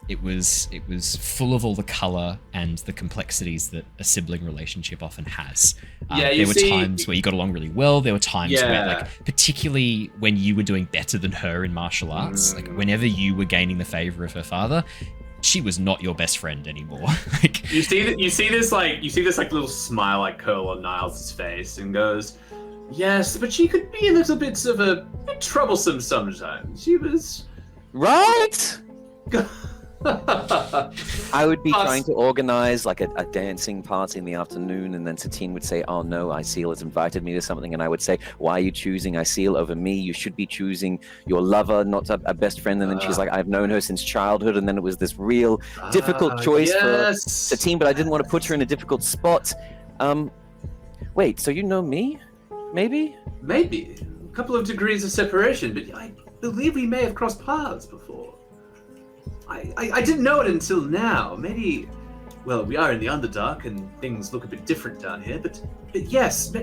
it was full of all the color and the complexities that a sibling relationship often has. There were times where you got along really well. There were times where, like, particularly when you were doing better than her in martial arts, like whenever you were gaining the favor of her father, she was not your best friend anymore. Like, you see this little smile like curl on Niles' face, and goes, yes, but she could be a little bit of a bit troublesome sometimes. She was right. I would be trying to organize like a dancing party in the afternoon, and then Satine would say, oh no, Iseal has invited me to something, and I would say, why are you choosing Iseal over me? You should be choosing your lover, not a best friend. And then she's like, I've known her since childhood, and then it was this real difficult choice for Satine, but I didn't want to put her in a difficult spot. Wait, so you know me? Maybe a couple of degrees of separation, but I believe we may have crossed paths before. I didn't know it until now. Maybe, well, we are in the Underdark and things look a bit different down here, but yes,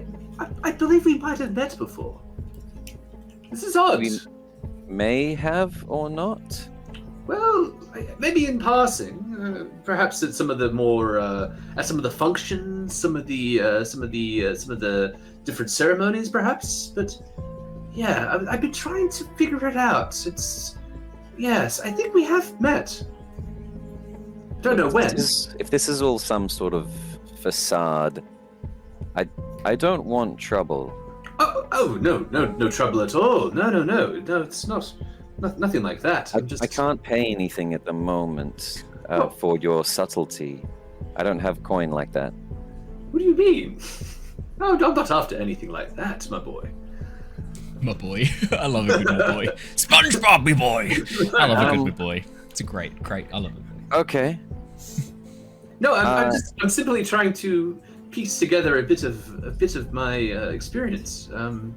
I believe we might have met before. This is odd. We may have or not. Well, maybe in passing, perhaps at some of the more, at some of the functions, some of the different ceremonies, perhaps. But yeah, I've been trying to figure it out. Yes, I think we have met. Don't know when. If this is all some sort of facade, I don't want trouble. Oh, no trouble at all. No, it's not. Nothing like that. I can't pay anything at the moment for your subtlety. I don't have coin like that. What do you mean? No, I'm not after anything like that, my boy. My boy. I love a good my boy. SpongeBob, my boy. I love a good my boy. It's a great. I love it. Okay. No, I'm simply trying to piece together a bit of my experience.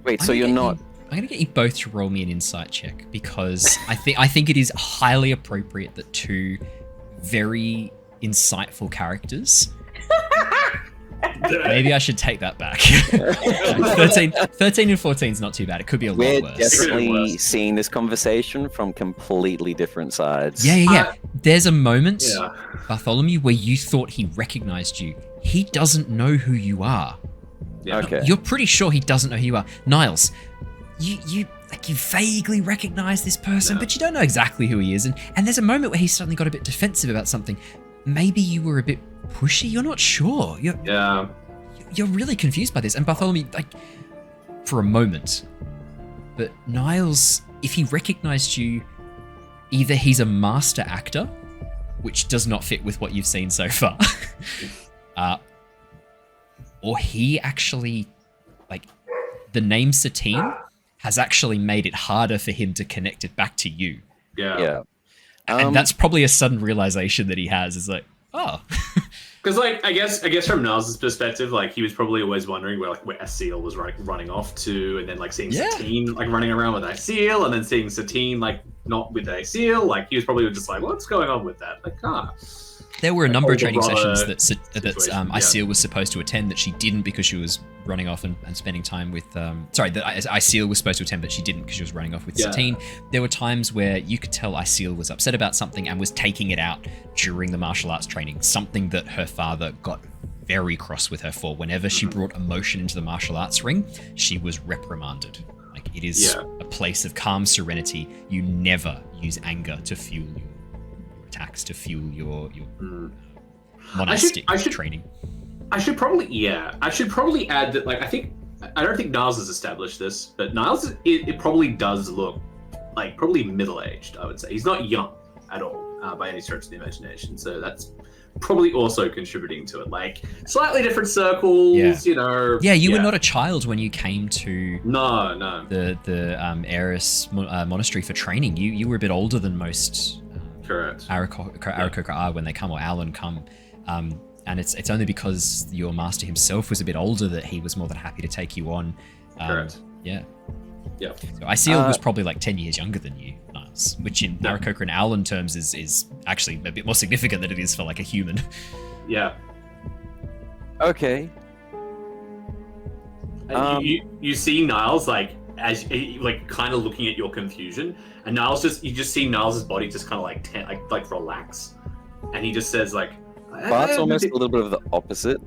Wait, so you're not? I'm gonna get you both to roll me an insight check because I think it is highly appropriate that two very insightful characters. Maybe I should take that back. 13 and 14 is not too bad. It could be a lot We're worse. definitely seeing this conversation from completely different sides. Yeah. There's a moment, Bartholomew, where you thought he recognized you. He doesn't know who you are. Yeah. Okay. You're pretty sure he doesn't know who you are. Niles, you vaguely recognize this person, but you don't know exactly who he is. And there's a moment where he suddenly got a bit defensive about something. Maybe you were a bit pushy. You're not sure. You're really confused by this. And Bartholomew, for a moment. But Niles, if he recognized you, either he's a master actor, which does not fit with what you've seen so far, or he actually, the name Satine has actually made it harder for him to connect it back to you. Yeah. And that's probably a sudden realization that he has, is oh. Because I guess from Niles' perspective, he was probably always wondering where Asil was running off to, and then seeing Satine running around with Asil, and then seeing Satine not with Asil. He was probably just what's going on with that? There were a number of training sessions that Asil was supposed to attend that she didn't because she was running off and spending time with... that Asil was supposed to attend but she didn't because she was running off with Satine. There were times where you could tell Asil was upset about something and was taking it out during the martial arts training, something that her father got very cross with her for. Whenever she brought emotion into the martial arts ring, she was reprimanded. It is a place of calm serenity. You never use anger to fuel your attacks, to fuel your monastic training. I should probably add that I don't think Niles has established this, but Niles it probably does look probably middle-aged, I would say. He's not young at all by any stretch of the imagination, so that's probably also contributing to it. Slightly different circles, you were not a child when you came to the Eris monastery for training. You were a bit older than most. Correct. Aarakocra are when they come, or Owlin come. And it's only because your master himself was a bit older that he was more than happy to take you on. Correct. Yeah. Yeah. So Asil was probably 10 years younger than you, Niles, which in Aarakocra and Owlin terms is actually a bit more significant than it is for a human. Yeah. Okay. And you see Niles as kind of looking at your confusion, and Niles you just see Niles' body just kind of relax, and he just says Bart's almost a little bit of the opposite,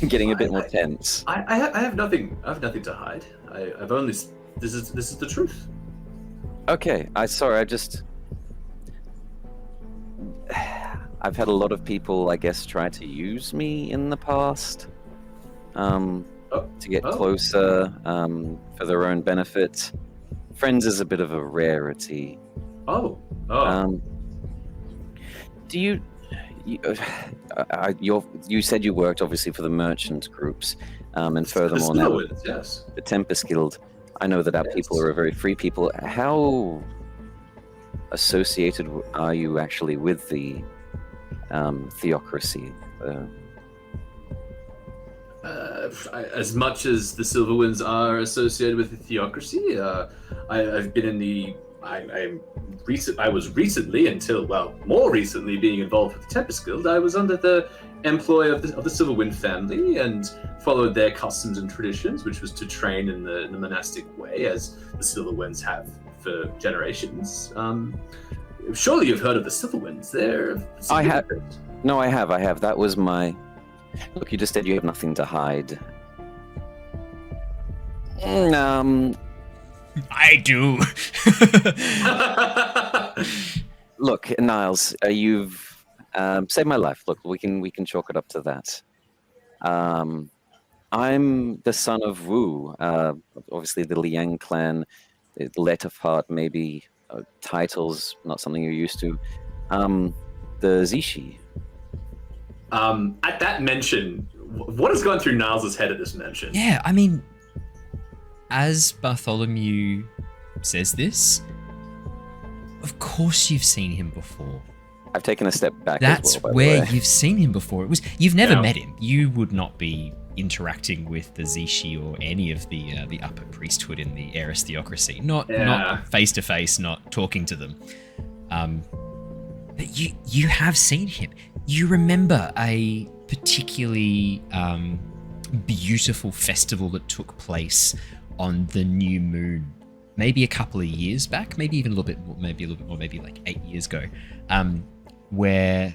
getting a bit more tense. I have nothing to hide. I've only this is the truth. Okay, I've had a lot of people, I guess, try to use me in the past. To get closer, for their own benefit. Friends is a bit of a rarity. Do you said you worked obviously for the merchant groups, and furthermore now the Tempest Guild. I know that our people are a very free people. How associated are you actually with the theocracy? As much as the Silverwinds are associated with the theocracy, I've been in the. I was recently, more recently, being involved with the Tempest Guild. I was under the employ of the Silverwind family and followed their customs and traditions, which was to train in the monastic way, as the Silverwinds have for generations. Surely you've heard of the Silverwinds. I have. No, I have. That was my. Look, you just said you have nothing to hide. I do. Look, Niles, you've saved my life. Look, we can chalk it up to that. I'm the son of Wu, obviously the Liang clan. The letter part, maybe titles, not something you're used to. The Zishi. At that mention, what has gone through Niles' head at this mention? Yeah, I mean, as Bartholomew says this, of course you've seen him before. I've taken a step back. That's as well, where by the way. you've seen him before. You've never Yeah. met him. You would not be interacting with the Zishi or any of the upper priesthood in the Eris theocracy. Not face to face, not talking to them. But you have seen him. You remember a particularly beautiful festival that took place on the new moon, maybe a couple of years back, maybe even a little bit more, maybe like 8 years ago, where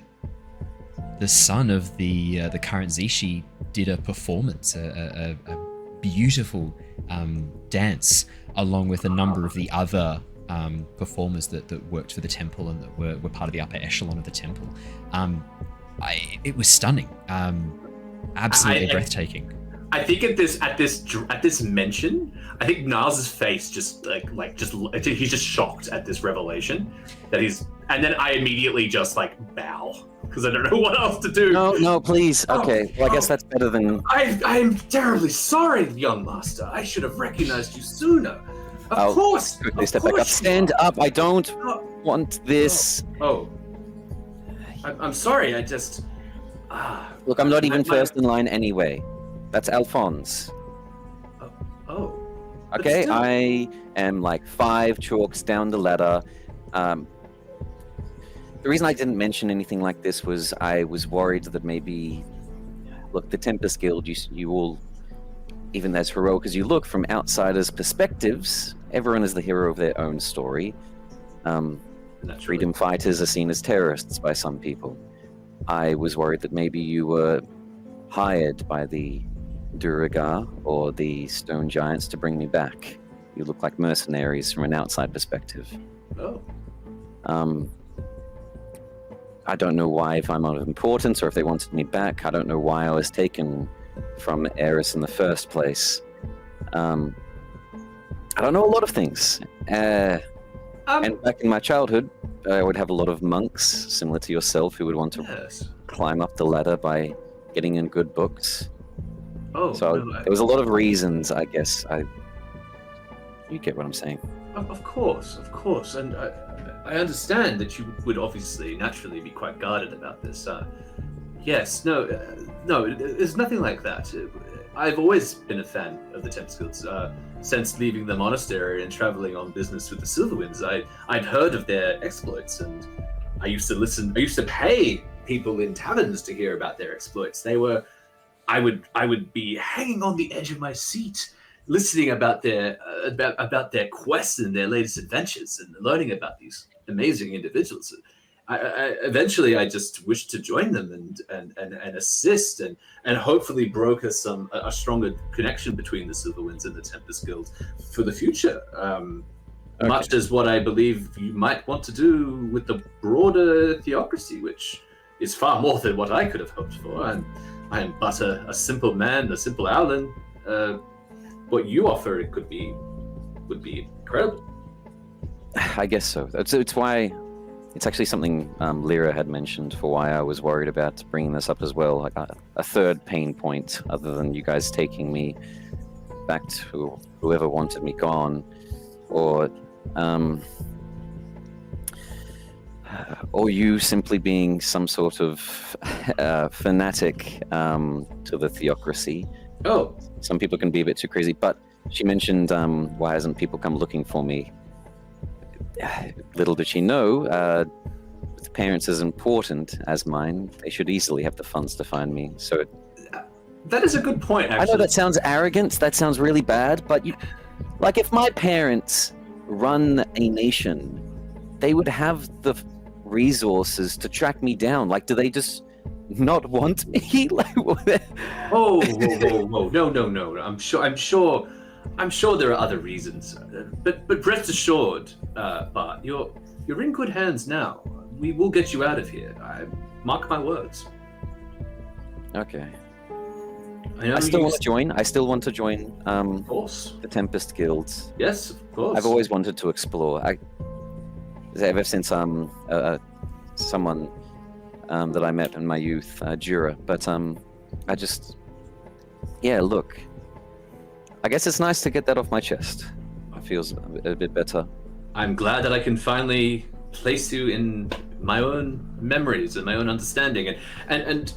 the son of the current Zishi did a performance, a beautiful dance, along with a number of the other performers that worked for the temple and that were part of the upper echelon of the temple. It was stunning, absolutely breathtaking. I think at this mention, I think Niles' face just he's just shocked at this revelation and then I immediately just bow because I don't know what else to do. No, please. Okay, well I guess that's better than. I'm terribly sorry, young master. I should have recognized you sooner. Of course. Quickly step back up. Stand up. I don't want this. I'm sorry. I just. Look, I'm not even first in line anyway. That's Alphonse. Okay, still... I am 5 chalks down the ladder. The reason I didn't mention anything like this was I was worried that maybe, look, the Tempest Guild, you all, even as heroic as you look from outsiders' perspectives, everyone is the hero of their own story. Freedom fighters are seen as terrorists by some people. I was worried that maybe you were hired by the Duragar or the Stone Giants to bring me back. You look like mercenaries from an outside perspective. I don't know why, if I'm of importance or if they wanted me back. I don't know why I was taken from Eris in the first place. I don't know a lot of things. And back in my childhood, I would have a lot of monks, similar to yourself, who would want to climb up the ladder by getting in good books. There was a lot of reasons, I guess. You get what I'm saying. Of course, and I understand that you would obviously naturally be quite guarded about this. Yes, no, there's nothing like that. I've always been a fan of the Tempest Guilds since leaving the monastery and traveling on business with the Silverwinds. I'd heard of their exploits, and I used to pay people in taverns to hear about their exploits. I would be hanging on the edge of my seat, listening about their quests and their latest adventures, and learning about these amazing individuals. Eventually, I just wished to join them and assist and hopefully broker a stronger connection between the Silverwinds and the Tempest Guild for the future. Much as what I believe you might want to do with the broader theocracy, which is far more than what I could have hoped for. I am but a simple man, a simple Owlin. What you offer would be incredible. I guess so. It's why. It's actually something Lyra had mentioned for why I was worried about bringing this up as well. Like a third pain point, other than you guys taking me back to whoever wanted me gone, or you simply being some sort of fanatic to the theocracy. Some people can be a bit too crazy, but she mentioned why hasn't people come looking for me? Little did she know, with parents as important as mine, they should easily have the funds to find me. So that is a good point, actually. I know that sounds arrogant, that sounds really bad, but if my parents run a nation, they would have the resources to track me down. Do they just not want me? Whoa. No. I'm sure there are other reasons, but rest assured, Bart, you're in good hands now. We will get you out of here. I mark my words. Okay. I still want to join. Of course. The Tempest Guilds. Yes, of course. I've always wanted to explore. Ever since someone that I met in my youth, Jura. But look. I guess it's nice to get that off my chest. It feels a bit better. I'm glad that I can finally place you in my own memories and my own understanding, and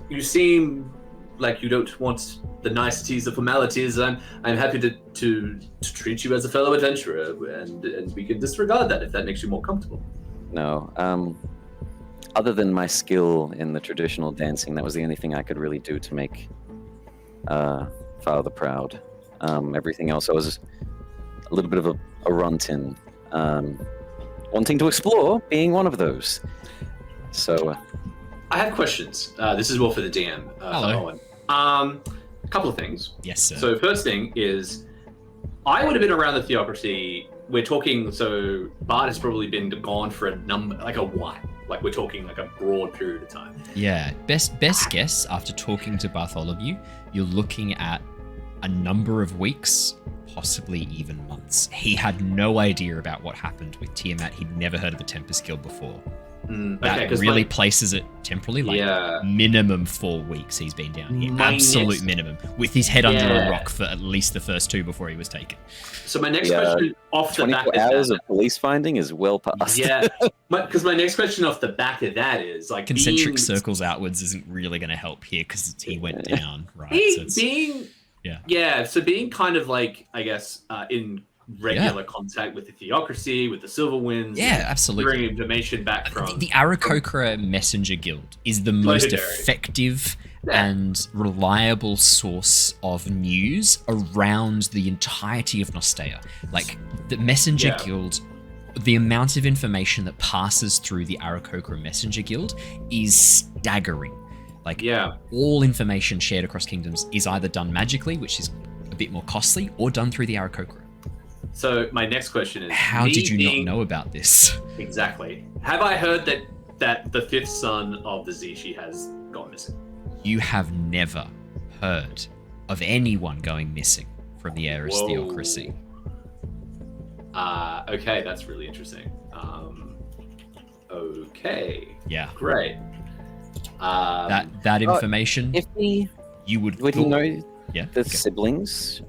you seem like you don't want the niceties, the formalities. I'm happy to treat you as a fellow adventurer, and we can disregard that if that makes you more comfortable. No, other than my skill in the traditional dancing, that was the only thing I could really do to make Father proud. Everything else, I was a little bit of a runt-in, wanting to explore, being one of those. So, I have questions. This is more for the DM. Hello. Owen. A couple of things. Yes, sir. So first thing is, I would have been around the theocracy. We're talking, so Bart has probably been gone for a number, like a while. Like we're talking like a broad period of time. Yeah, best guess after talking to Bartholomew, you're looking at a number of weeks, possibly even months. He had no idea about what happened with Tiamat. He'd never heard of the Tempest Guild before. That really places it temporally, minimum 4 weeks he's been down here. Absolute minimum. With his head under a rock for at least the first 2 before he was taken. So my next question off the back of 24 hours of police finding is well past. Yeah, because my next question off the back of that is like concentric circles outwards isn't really going to help here because he went down, right? So being kind of like, I guess, in regular contact with the theocracy, with the Silverwinds. Yeah, absolutely. Bringing information back from... The Aarakocra Messenger Guild is the most effective and reliable source of news around the entirety of Nostea. Like, the Messenger Guild, the amount of information that passes through the Aarakocra Messenger Guild is staggering. Like, all information shared across kingdoms is either done magically, which is a bit more costly, or done through the Aarakocra. So my next question is... How did you not know about this? Exactly. Have I heard that the 5th son of the Zishi has gone missing? You have never heard of anyone going missing from the Ares theocracy. Okay, that's really interesting. Okay. Yeah. Great. That information, you would know the siblings.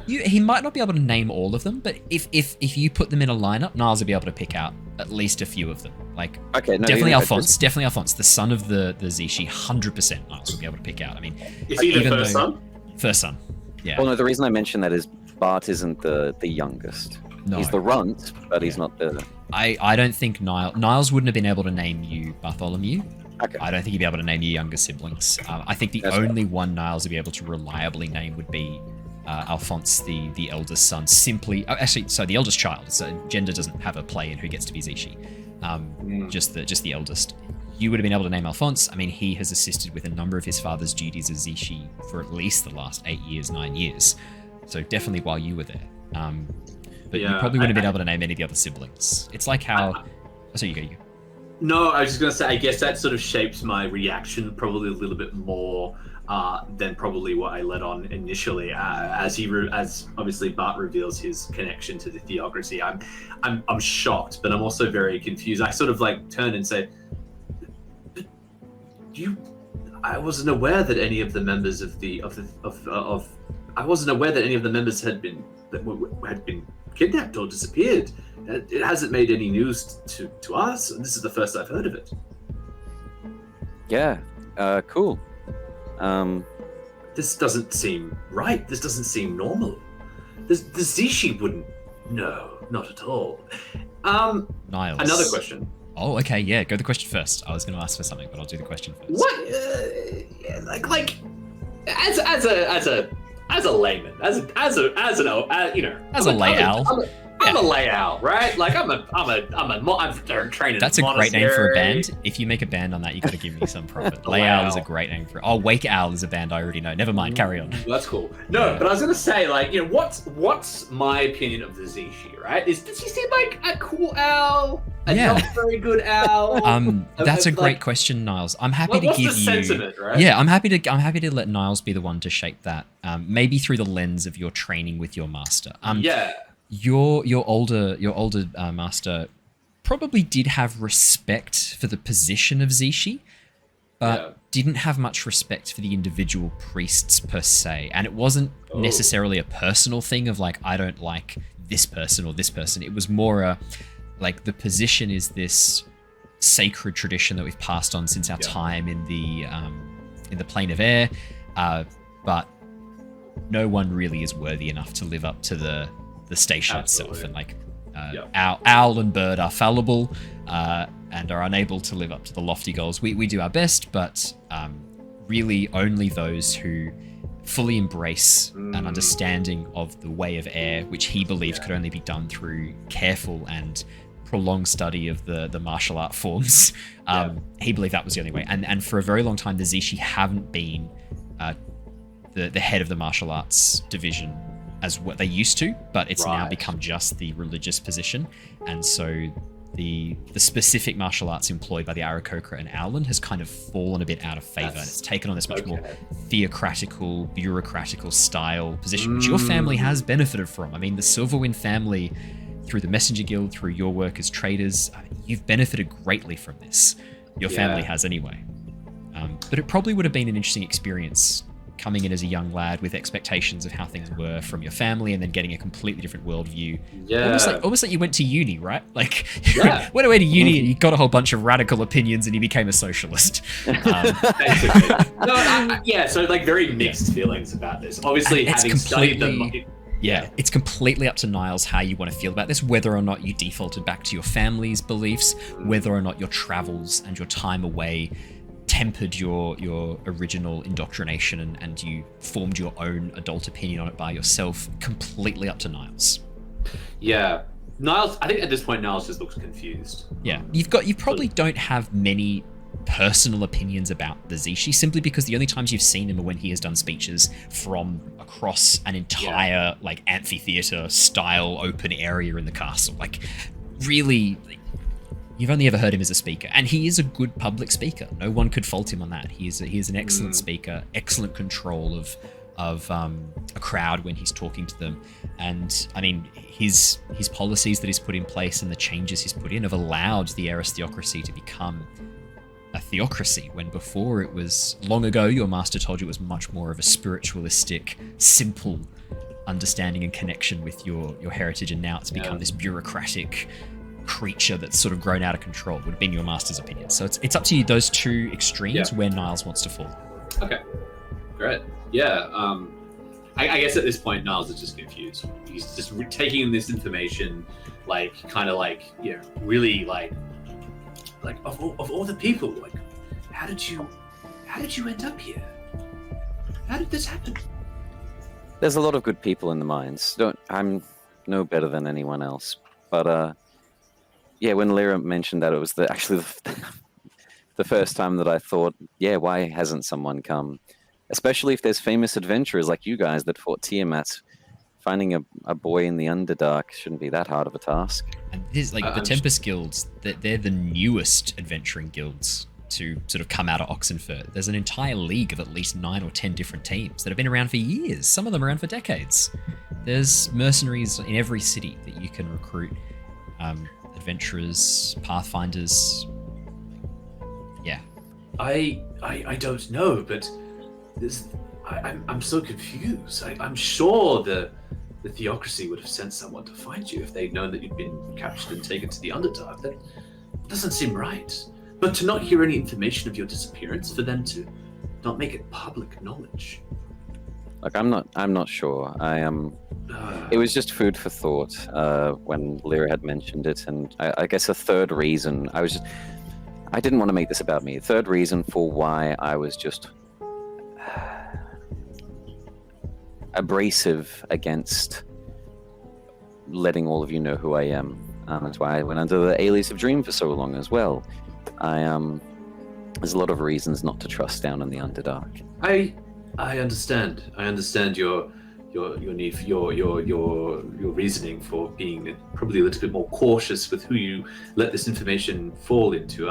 He might not be able to name all of them, but if you put them in a lineup, Niles will be able to pick out at least a few of them. Like, definitely Alphonse, the son of the Zishi, 100% Niles will be able to pick out. I mean, is he the first son? First son, yeah. Well, no, the reason I mention that is Bart isn't the youngest. No. He's the runt, but he's not the... I don't think Niles wouldn't have been able to name you Bartholomew. Okay. I don't think he'd be able to name your younger siblings. I think the only one Niles would be able to reliably name would be Alphonse, the eldest son. Simply, the eldest child. So gender doesn't have a play in who gets to be Zishi. Just the eldest. You would have been able to name Alphonse. I mean, he has assisted with a number of his father's duties as Zishi for at least the last 8 years, 9 years. So definitely while you were there. But you probably wouldn't have been able to name any of the other siblings. It's like how... so you go. No, I was just going to say, I guess that sort of shapes my reaction probably a little bit more than probably what I led on initially. As obviously Bart reveals his connection to the theocracy, I'm shocked, but I'm also very confused. I sort of like turn and say, I wasn't aware that any of the members I wasn't aware that any of the members had been kidnapped or disappeared. It hasn't made any news to us, and this is the first I've heard of it. Yeah, cool. This doesn't seem right. This doesn't seem normal. The Zishi wouldn't. No, not at all. Niles. Another question. Oh, okay, yeah. Go the question first. I was going to ask for something, but I'll do the question first. What? Like, as a layman, as a lay owl. I'm a lay owl, right? Like I'm trained. That's a great name for a band. If you make a band on that, you got to give me some profit. Lay owl is a great name for it. Oh, Wake Owl is a band I already know. Never mind, carry on. That's cool. No, but I was gonna say, like, what's my opinion of the Zishi, right? Does he seem like a cool owl? Not very good owl. That's a great question, Niles. I'm happy to give you. Sentiment, right? Yeah, I'm happy to let Niles be the one to shape that. Maybe through the lens of your training with your master. Your older master probably did have respect for the position of Zishi, but didn't have much respect for the individual priests per se. And it wasn't necessarily a personal thing of like, I don't like this person or this person. It was more like the position is this sacred tradition that we've passed on since our time in the plane of air, but no one really is worthy enough to live up to the station itself. And like our Owl and Bird are fallible and are unable to live up to the lofty goals. We do our best, but really only those who fully embrace an understanding of the way of air, which he believed could only be done through careful and prolonged study of the martial art forms. He believed that was the only way. And for a very long time, the Zishi haven't been the head of the martial arts division as what they used to, but it's now become just the religious position. And so the specific martial arts employed by the Aarakocra and Owlin has kind of fallen a bit out of favor, and it's taken on this much more theocratical, bureaucratical style position, which your family has benefited from. I mean, the Silverwind family, through the Messenger Guild, through your work as traders, you've benefited greatly from this. Your family has anyway. But it probably would have been an interesting experience coming in as a young lad with expectations of how things were from your family, and then getting a completely different worldview. Almost like you went to uni, right? Like you went away to uni and you got a whole bunch of radical opinions and you became a socialist. Basically. So like very mixed feelings about this. Obviously, having studied them. It's completely up to Niles how you want to feel about this, whether or not you defaulted back to your family's beliefs, whether or not your travels and your time away tempered your original indoctrination and you formed your own adult opinion on it by yourself. Completely up to Niles. Yeah. Niles, I think at this point Niles just looks confused. Yeah. You probably don't have many personal opinions about the Zishi, simply because the only times you've seen him are when he has done speeches from across an entire like amphitheater style open area in the castle. Like really, you've only ever heard him as a speaker, and he is a good public speaker. No one could fault him on that. He is an excellent speaker, excellent control of a crowd when he's talking to them. And I mean, his policies that he's put in place and the changes he's put in have allowed the Eris theocracy to become a theocracy, when before it was, long ago, your master told you it was much more of a spiritualistic, simple understanding and connection with your heritage, and now it's become this bureaucratic creature that's sort of grown out of control, would have been your master's opinion. So it's up to you, those two extremes, where Niles wants to fall. Okay, great. I guess at this point Niles is just confused. He's just taking this information, like kind of like really like of all the people, like how did you end up here? How did this happen? There's a lot of good people in the mines. I'm no better than anyone else, but when Lyra mentioned that, it was actually the first time that I thought, why hasn't someone come? Especially if there's famous adventurers like you guys that fought Tiamat. Finding a boy in the Underdark shouldn't be that hard of a task. And there's like the Tempest Guilds, they're the newest adventuring guilds to sort of come out of Oxenfurt. There's an entire league of at least 9 or 10 different teams that have been around for years. Some of them around for decades. There's mercenaries in every city that you can recruit. Adventurers, pathfinders. Yeah. I don't know, but I'm so confused. I'm sure the theocracy would have sent someone to find you if they'd known that you'd been captured and taken to the Underdark. That doesn't seem right. But to not hear any information of your disappearance, for them to not make it public knowledge. Like I'm not sure. It was just food for thought when Lyra had mentioned it, and I guess a third reason I didn't want to make this about me. Third reason for why I was just abrasive against letting all of you know who I am. That's why I went under the alias of Dream for so long as well. There's a lot of reasons not to trust down in the Underdark. I understand. I understand your need for your reasoning for being probably a little bit more cautious with who you let this information fall into.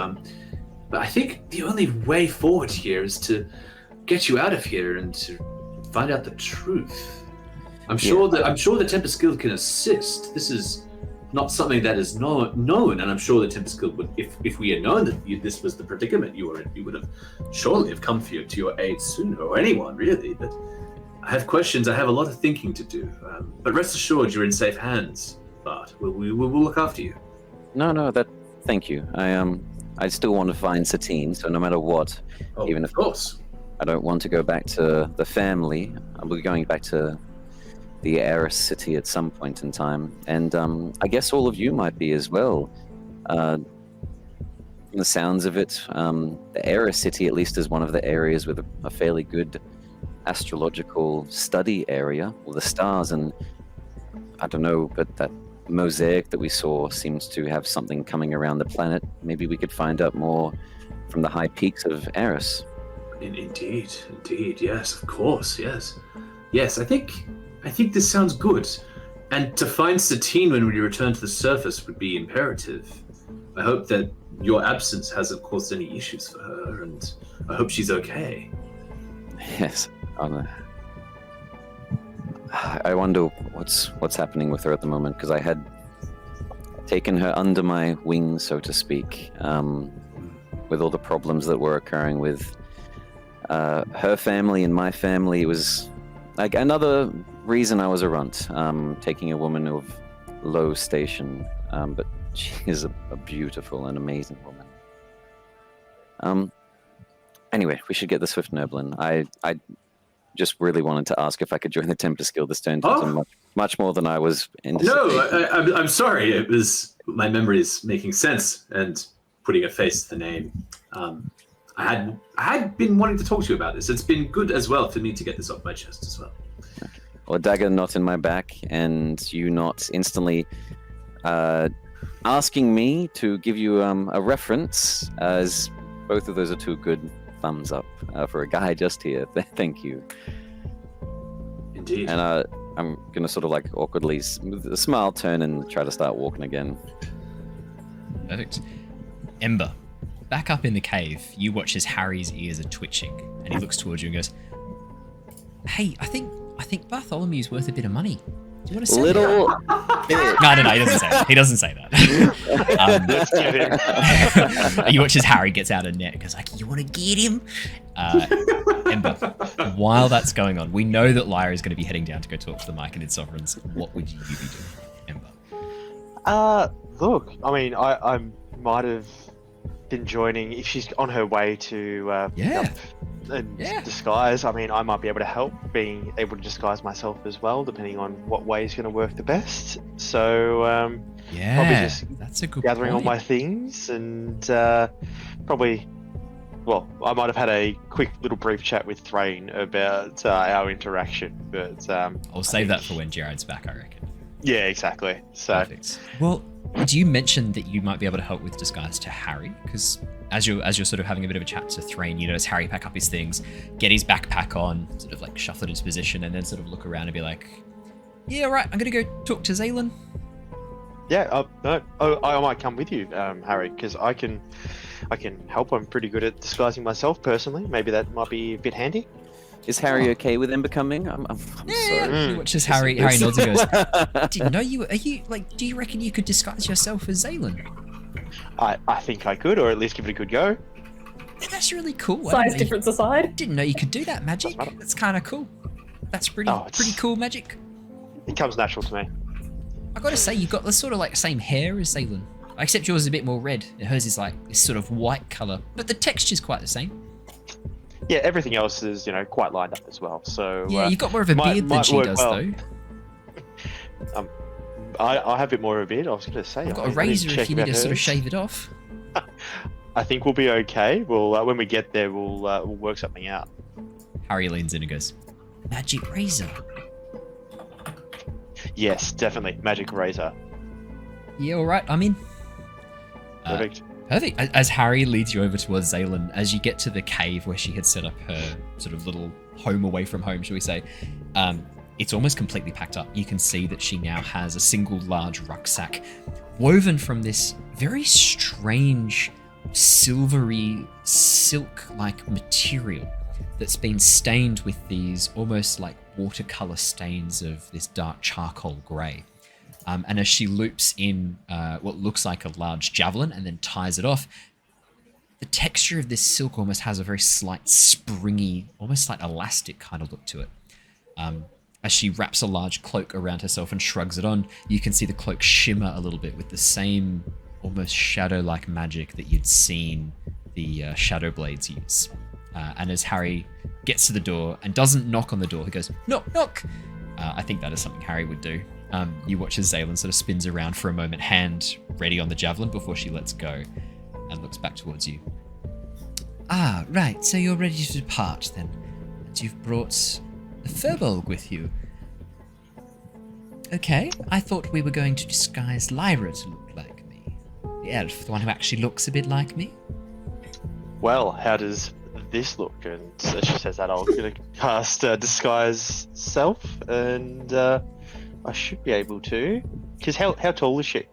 But I think the only way forward here is to get you out of here and to find out the truth. I'm sure the Tempest Guild can assist. This is not something that is known, and I'm sure the Tempest Guild would, if we had known that this was the predicament you were in, we would have surely have come to your aid sooner, or anyone really. But I have questions. I have a lot of thinking to do. But rest assured, you're in safe hands, Bart. We will look after you. No, thank you. I still want to find Satine, so no matter what, even if of course. I don't want to go back to the family, I'll be going back to the Heiress City at some point in time. And I guess all of you might be as well. From the sounds of it, the Heiress City at least is one of the areas with a fairly good astrological study area, or the stars, and I don't know, but that mosaic that we saw seems to have something coming around the planet. Maybe we could find out more from the high peaks of Eris. Indeed, yes, of course, yes. I think this sounds good. And to find Satine when we return to the surface would be imperative. I hope that your absence hasn't caused any issues for her, and I hope she's okay. Yes, I wonder what's happening with her at the moment, because I had taken her under my wing, so to speak, with all the problems that were occurring with her family and my family. It was like another reason I was a runt, taking a woman of low station, but she is a beautiful and amazing woman. Anyway, we should get the Swift Noblin. I just really wanted to ask if I could join the Tempest Guild. This turned into much more than I was anticipating. No, I'm sorry. It was my memory is making sense and putting a face to the name. I had been wanting to talk to you about this. It's been good as well for me to get this off my chest as well. Okay. Well, a dagger not in my back, and you not instantly asking me to give you a reference, as both of those are two good thumbs up for a guy just here. Thank you. Indeed. And I'm gonna sort of like awkwardly, with a smile, turn and try to start walking again. Perfect. Ember, back up in the cave, you watch as Harry's ears are twitching, and he looks towards you and goes, "Hey, I think Bartholomew's worth a bit of money. Do you want to sell Little bit?" No, he doesn't say that. He doesn't say that. Let's get him. You watch as Harry gets out a net and goes like, "You want to get him?" Ember, while that's going on, we know that Lyra is going to be heading down to go talk to the Myconid sovereigns. What would you be doing, Ember? Look, I mean, I might have been joining if she's on her way to disguise. I mean, I might be able to help, being able to disguise myself as well, depending on what way is going to work the best. So probably just that's a good gathering point. all my things, and probably, well, I might have had a quick little brief chat with Threign about our interaction, but I'll save that for when Jared's back, I reckon. Yeah, exactly. So perfect. Well, do you mention that you might be able to help with disguise to Harry? Because as you're sort of having a bit of a chat to Threign, you notice Harry pack up his things, get his backpack on, sort of like shuffle it into position, and then sort of look around and be like, "Yeah, all right, I'm gonna go talk to Zaylin." Yeah, I might come with you, Harry, because I can help. I'm pretty good at disguising myself personally. Maybe that might be a bit handy. Is Harry okay with him becoming? I'm sorry. He watches Harry nods and goes, "Didn't know you. Are you like? Do you reckon you could disguise yourself as Zaylin?" I think I could, or at least give it a good go. That's really cool. Size difference aside. Didn't know you could do that, magic. That's kind of cool. That's pretty cool magic. It comes natural to me. I gotta say, you've got the sort of like same hair as Zaylin, except yours is a bit more red. And hers is like this sort of white color, but the texture's quite the same. Yeah, everything else is, quite lined up as well. So yeah, you've got more of a beard than she does, though. I have a bit more of a beard. I was going to say. I've got a razor if you need to sort of shave it off. I think we'll be okay. We'll when we get there, we'll work something out. Harry leans in and goes, "Magic razor." Yes, definitely magic razor. Yeah, all right. I'm in. Perfect. Perfect. As Harry leads you over towards Zaylin, as you get to the cave where she had set up her sort of little home away from home, shall we say, it's almost completely packed up. You can see that she now has a single large rucksack woven from this very strange silvery silk-like material that's been stained with these almost like watercolor stains of this dark charcoal grey. And as she loops in what looks like a large javelin and then ties it off, the texture of this silk almost has a very slight springy, almost like elastic kind of look to it. As she wraps a large cloak around herself and shrugs it on, you can see the cloak shimmer a little bit with the same almost shadow-like magic that you'd seen the Shadow Blades use. And as Harry gets to the door and doesn't knock on the door, he goes, knock, knock! I think that is something Harry would do. You watch as Zaylin sort of spins around for a moment, hand ready on the javelin before she lets go, and looks back towards you. Ah, right, so you're ready to depart then. And you've brought the Firbolg with you. Okay, I thought we were going to disguise Lyra to look like me. The elf, the one who actually looks a bit like me. Well, how does this look? And as she says that, I'll cast Disguise Self, and I should be able to. Because how tall is she?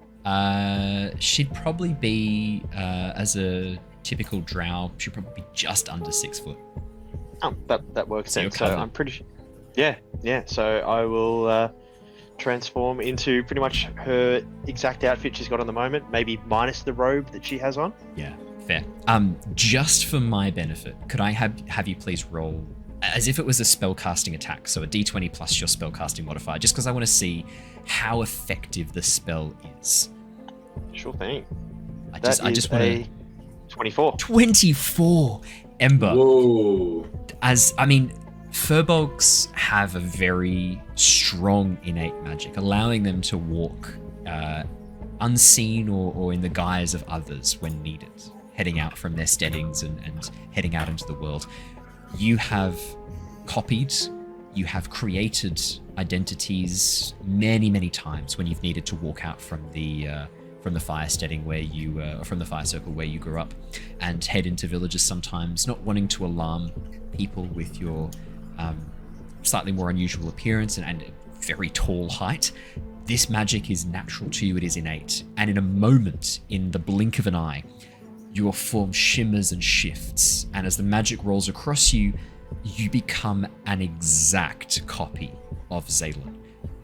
She'd probably be, as a typical drow, she'd probably be just under 6 foot. Oh, that works So then. you're So covered. I'm pretty sure. Yeah. So I will transform into pretty much her exact outfit she's got on the moment, maybe minus the robe that she has on. Yeah, fair. Just for my benefit, could I have you please roll as if it was a spellcasting attack, so a d20 plus your spellcasting modifier, just because I want to see how effective the spell is. Sure thing. I just want to. 24. 24, Ember. Whoa. Firbolgs have a very strong innate magic, allowing them to walk unseen or in the guise of others when needed, heading out from their steadings and heading out into the world. You have copied, you have created identities many, many times when you've needed to walk out from the fire steading where you, or from the fire circle where you grew up, and head into villages sometimes, not wanting to alarm people with your slightly more unusual appearance and very tall height. This magic is natural to you, it is innate, and in a moment, in the blink of an eye, your form shimmers and shifts, and as the magic rolls across you, you become an exact copy of Zaylin.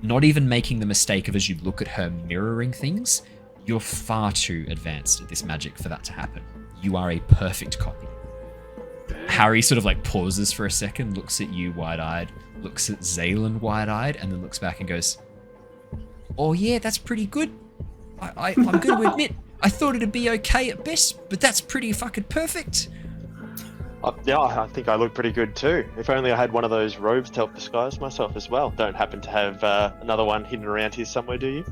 Not even making the mistake of, as you look at her, mirroring things. You're far too advanced at this magic for that to happen. You are a perfect copy. Harry sort of like pauses for a second, looks at you wide-eyed, looks at Zaylin wide-eyed, and then looks back and goes, oh yeah, that's pretty good. I'm going to admit, I thought it'd be okay at best, but that's pretty fucking perfect. Yeah, I think I look pretty good too. If only I had one of those robes to help disguise myself as well. Don't happen to have another one hidden around here somewhere, do you?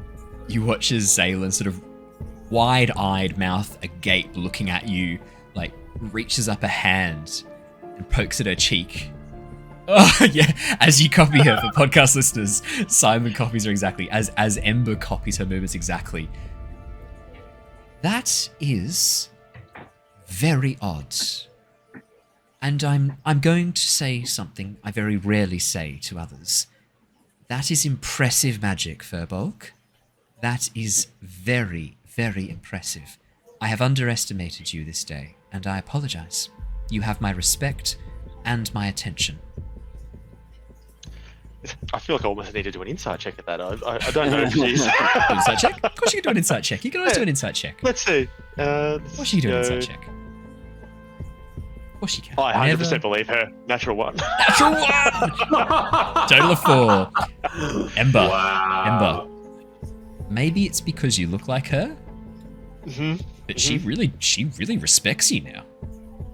You watch as Zaylin, sort of wide-eyed, mouth agape, looking at you, like reaches up a hand and pokes at her cheek. Oh yeah, as you copy her, for podcast listeners, Simon copies her exactly, as Ember copies her movements exactly. That is very odd. And I'm going to say something I very rarely say to others. That is impressive magic, Firbolg. That is very, very impressive. I have underestimated you this day, and I apologize. You have my respect and my attention. I feel like I almost need to do an insight check at that. I don't know if she's... Insight check? Of course you can do an insight check. You can always do an insight check. Let's see. Of course you can do an insight check. Of course you can. I 100% believe her. Natural 1. Natural 1! Total of 4. Ember. Wow. Ember. Maybe it's because you look like her, but she really respects you now.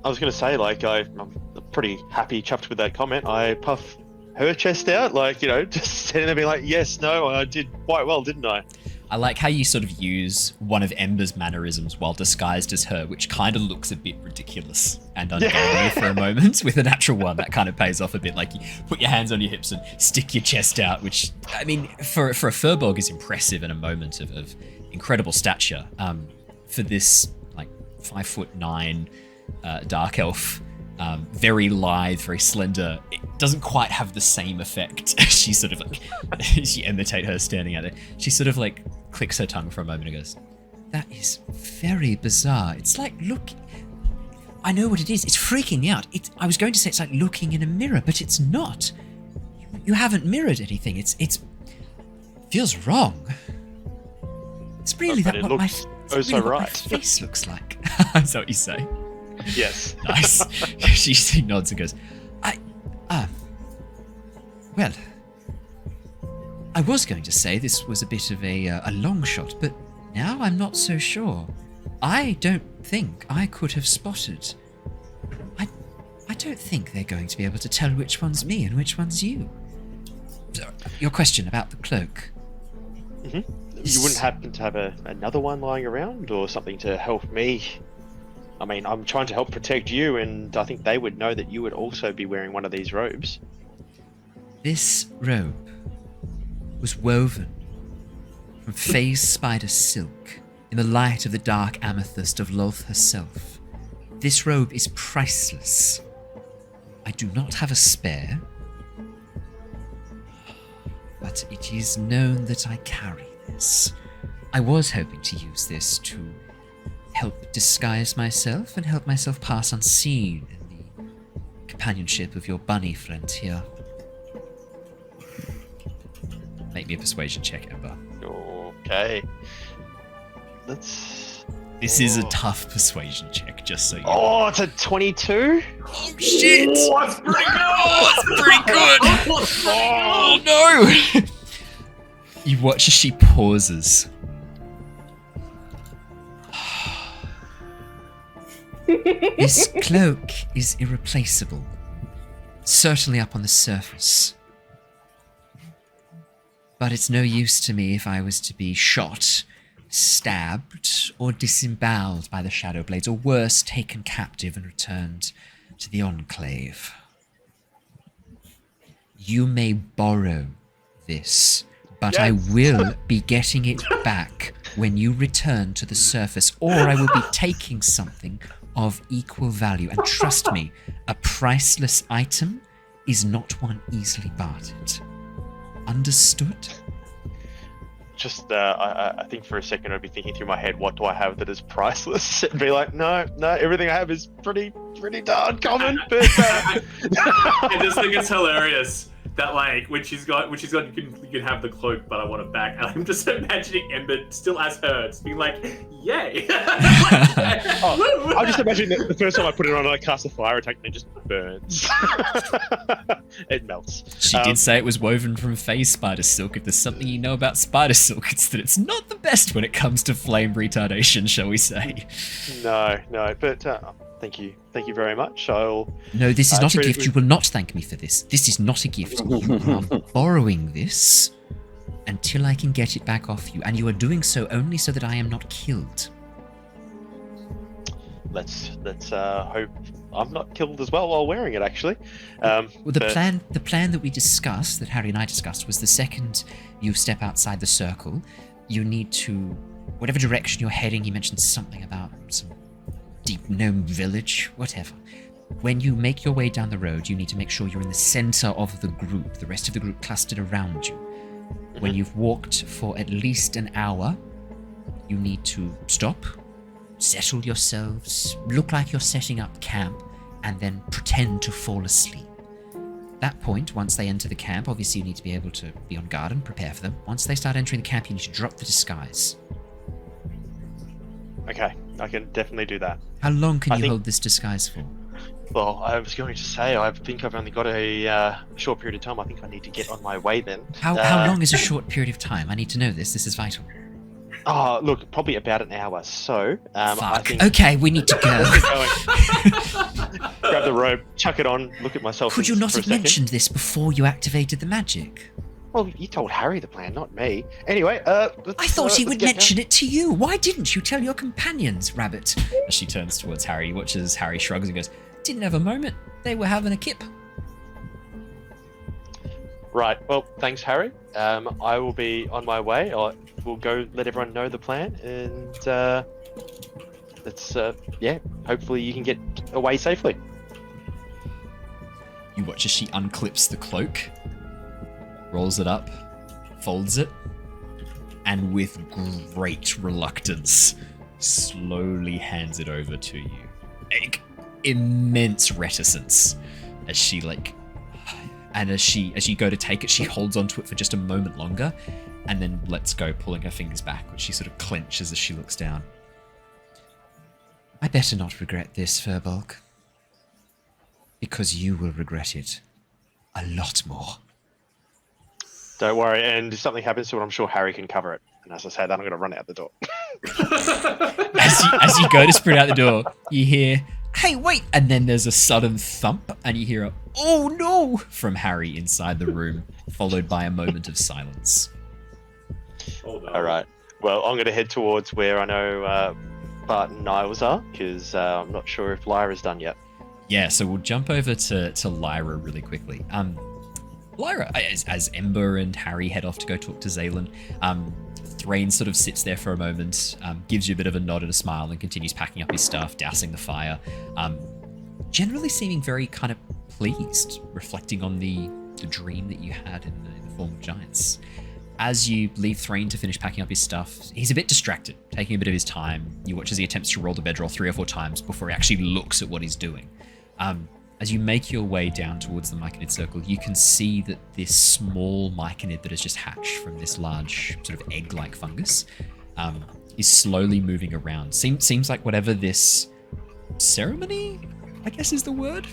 I was going to say, like, I'm pretty happy, chuffed with that comment. I puff her chest out, like, just sitting there being like, yes, no, I did quite well, didn't I? I like how you sort of use one of Ember's mannerisms while disguised as her, which kind of looks a bit ridiculous and ungainly for a moment. With a natural 1, that kind of pays off a bit. Like, you put your hands on your hips and stick your chest out, which, I mean, for a Firbolg is impressive in a moment of incredible stature. For this, like, 5'9" dark elf, very lithe, very slender, it doesn't quite have the same effect. She sort of like, you imitate her standing at it. She sort of like clicks her tongue for a moment and goes, that is very bizarre. It's like, look, I know what it is. It's freaking me out. I was going to say it's like looking in a mirror, but it's not. You haven't mirrored anything. It feels wrong. It's really But that it what my looks so what my right. face looks like. Is that what you say? Yes. Nice. She nods and goes, well, I was going to say this was a bit of a long shot, but Now I'm not so sure. I don't think I could have spotted. I don't think they're going to be able to tell which one's me and which one's you. So, your question about the cloak. Mm-hmm. You wouldn't happen to have another one lying around or something to help me? I mean, I'm trying to help protect you, and I think they would know that you would also be wearing one of these robes. This robe was woven from phase spider silk in the light of the dark amethyst of Loth herself. This robe is priceless. I do not have a spare, but it is known that I carry this. I was hoping to use this to help disguise myself and help myself pass unseen in the companionship of your bunny friend here. Make me a persuasion check, Ember. Okay. This is a tough persuasion check, just so you know. Oh, it's a 22? Oh, shit! Oh, that's pretty good! Oh, that's pretty good! Oh, no! You watch as she pauses. This cloak is irreplaceable. Certainly up on the surface. But it's no use to me if I was to be shot, stabbed, or disemboweled by the Shadow Blades, or worse, taken captive and returned to the Enclave. You may borrow this, but I will be getting it back when you return to the surface, or I will be taking something of equal value. And trust me, a priceless item is not one easily bartered. Understood? Just, I think for a second I'd be thinking through my head, what do I have that is priceless? And be like, no, everything I have is pretty darn common. But I just think it's hilarious that like when she's got you can have the cloak, but I want it back. And I'm just imagining Ember still as her, just being like, yay! I'm just imagining that the first time I put it on, I cast a fire attack and it just burns. It melts. She did say it was woven from phase spider silk. If there's something you know about spider silk, it's that it's not the best when it comes to flame retardation, shall we say. No, but thank you very much. No, this is not a gift. You will not thank me for this. This is not a gift. You are borrowing this until I can get it back off you, and you are doing so only so that I am not killed. Let's hope I'm not killed as well while wearing it, actually. Well, the plan that we discussed, that Harry and I discussed, was the second you step outside the circle, you need to, whatever direction you're heading, you mentioned something about some deep gnome village, whatever. When you make your way down the road, you need to make sure you're in the center of the group, the rest of the group clustered around you. Mm-hmm. When you've walked for at least an hour, you need to stop, settle yourselves, look like you're setting up camp, and then pretend to fall asleep. At that point, once they enter the camp, obviously you need to be able to be on guard and prepare for them. Once they start entering the camp, you need to drop the disguise. Okay, I can definitely do that. How long can you hold this disguise for? Well, I was going to say, I think I've only got a short period of time. I think I need to get on my way then. How long is a short period of time? I need to know this. This is vital. Oh, look, probably about an hour. So, I think... Okay, we need to go. Grab the robe, chuck it on, look at myself. Could you not have mentioned this before you activated the magic? Well, you told Harry the plan, not me. Anyway, I thought he would mention it to you. Why didn't you tell your companions, Rabbit? As she turns towards Harry, watches Harry shrugs and goes, didn't have a moment. They were having a kip. Right, well, thanks, Harry. I will be on my way. We'll go let everyone know the plan, and hopefully you can get away safely. You watch as she unclips the cloak, rolls it up, folds it, and with great reluctance, slowly hands it over to you. Immense reticence as she as you go to take it, she holds onto it for just a moment longer and then lets go, pulling her fingers back, which she sort of clenches as she looks down. I better not regret this, Firbolg, because you will regret it a lot more. Don't worry, and if something happens to it, I'm sure Harry can cover it. And as I say that, I'm going to run out the door. As you go to sprint out the door, you hear, "Hey, wait!" And then there's a sudden thump, and you hear a "Oh no!" from Harry inside the room, followed by a moment of silence. Oh, no. All right. Well, I'm going to head towards where I know Bart and Niles are, because I'm not sure if Lyra's done yet. Yeah, so we'll jump over to Lyra really quickly. Lyra, as Ember and Harry head off to go talk to Zaylin, Threign sort of sits there for a moment, gives you a bit of a nod and a smile, and continues packing up his stuff, dousing the fire, generally seeming very kind of pleased, reflecting on the dream that you had in the form of giants. As you leave Threign to finish packing up his stuff, he's a bit distracted, taking a bit of his time. You watch as he attempts to roll the bedroll 3 or 4 times before he actually looks at what he's doing. As you make your way down towards the Myconid Circle, you can see that this small Myconid that has just hatched from this large sort of egg-like fungus is slowly moving around. Seems like whatever this ceremony, I guess is the word,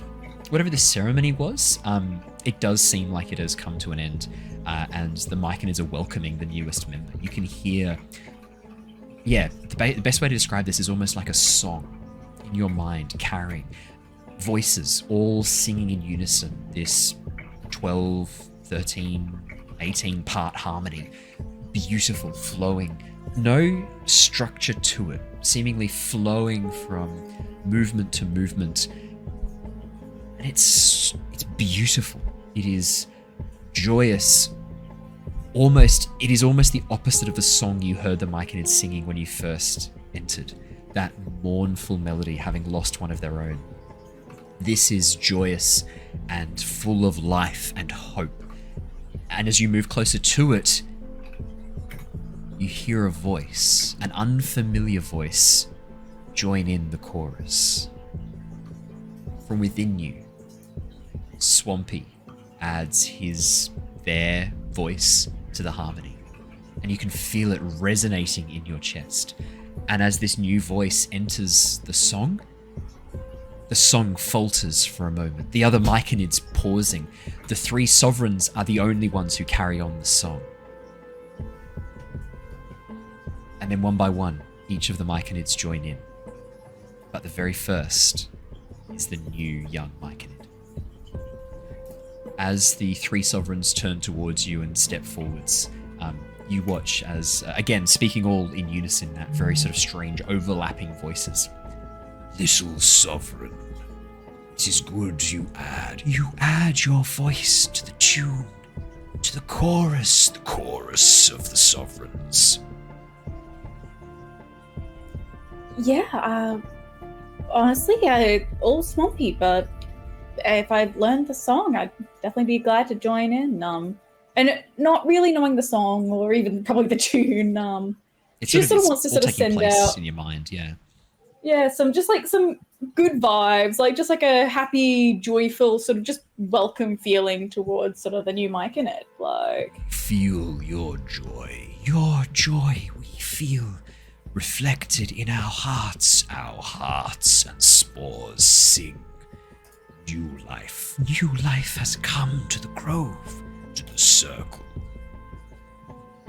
whatever this ceremony was, it does seem like it has come to an end, and the Myconids are welcoming the newest member. You can hear, the best way to describe this is almost like a song in your mind, carrying voices all singing in unison, this 12, 13, 18 part harmony, beautiful, flowing, no structure to it, seemingly flowing from movement to movement, and it's beautiful. It is joyous. It is almost the opposite of the song you heard the Myconids singing when you first entered, that mournful melody, having lost one of their own. This is joyous and full of life and hope. And as you move closer to it, you hear a voice, an unfamiliar voice, join in the chorus. From within you, Swampy adds their voice to the harmony, and you can feel it resonating in your chest. And as this new voice enters the song falters for a moment, the other Myconids pausing. The 3 sovereigns are the only ones who carry on the song. And then one by one, each of the Myconids join in. But the very first is the new young Myconid. As the 3 sovereigns turn towards you and step forwards, you watch as, again, speaking all in unison, that very sort of strange overlapping voices. Little sovereign, it is good you add your voice to the tune, to the chorus of the sovereigns. Yeah, honestly, all Swampy, but if I'd learned the song, I'd definitely be glad to join in. And not really knowing the song or even probably the tune, It she sort of wants to all sort of taking send place out, in your mind, yeah. yeah, some good vibes, like just like a happy, joyful, sort of just welcome feeling towards sort of the new Myconid. Like, Feel your joy we feel reflected in our hearts and spores sing. New life has come to the grove, to the circle.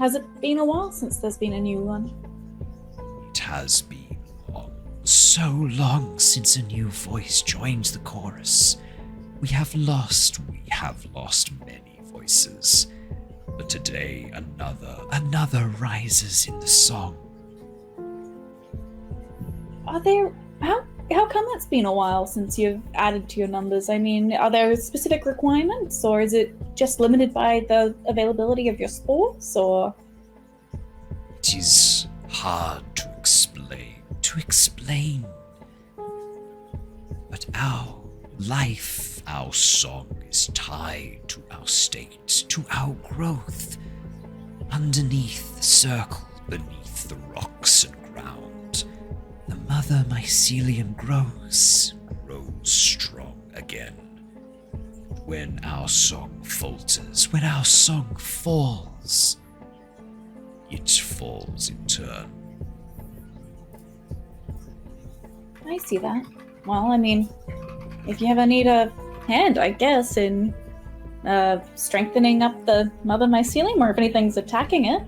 has it been a while since there's been a new one? It has been long, so long since a new voice joins the chorus. We have lost many voices, but today another rises in the song. How come it's been a while since you've added to your numbers? I mean, are there specific requirements, or is it just limited by the availability of your sports, or? It is hard to explain. But our life, our song is tied to our state, to our growth. Underneath the circle, beneath the rocks and ground, the mother mycelium grows strong again. When our song falters, when our song falls, it falls in turn. I see that. Well, I mean, if you ever need a hand, I guess, in strengthening up the mother mycelium, or if anything's attacking it,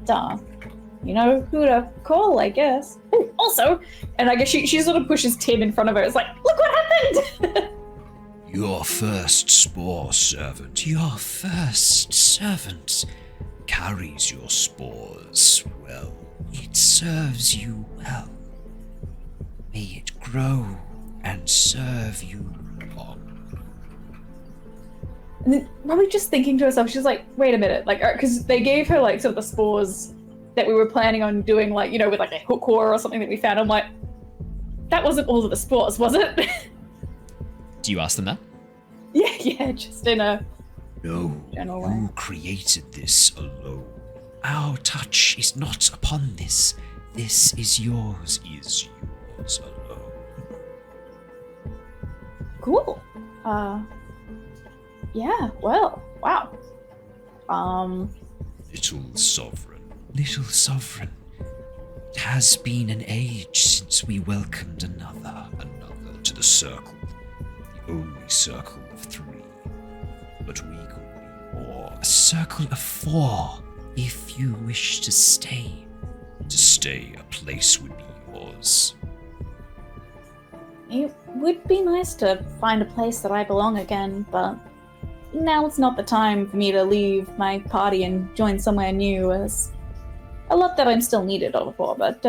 you know who to call, I guess. Ooh, also, and I guess she sort of pushes Tim in front of her. It's like, look what happened! Your first spore servant, carries your spores well. It serves you well. May it grow and serve you long. And then probably just thinking to herself, she's like, wait a minute, like, because they gave her like sort of the spores that we were planning on doing, like, you know, with like a hook core or something that we found. I'm like, that wasn't all of the spores, was it? Do you ask them that? Yeah, just in a general way. You created this alone. Our touch is not upon this. This is yours alone. Cool. Yeah, well, wow. Little sovereign. It has been an age since we welcomed another to the circle. The only circle of 3. But we could be more. A circle of 4, if you wish to stay. To stay, a place would be yours. It would be nice to find a place that I belong again, but now it's not the time for me to leave my party and join somewhere new, as I love that I'm still needed over for, but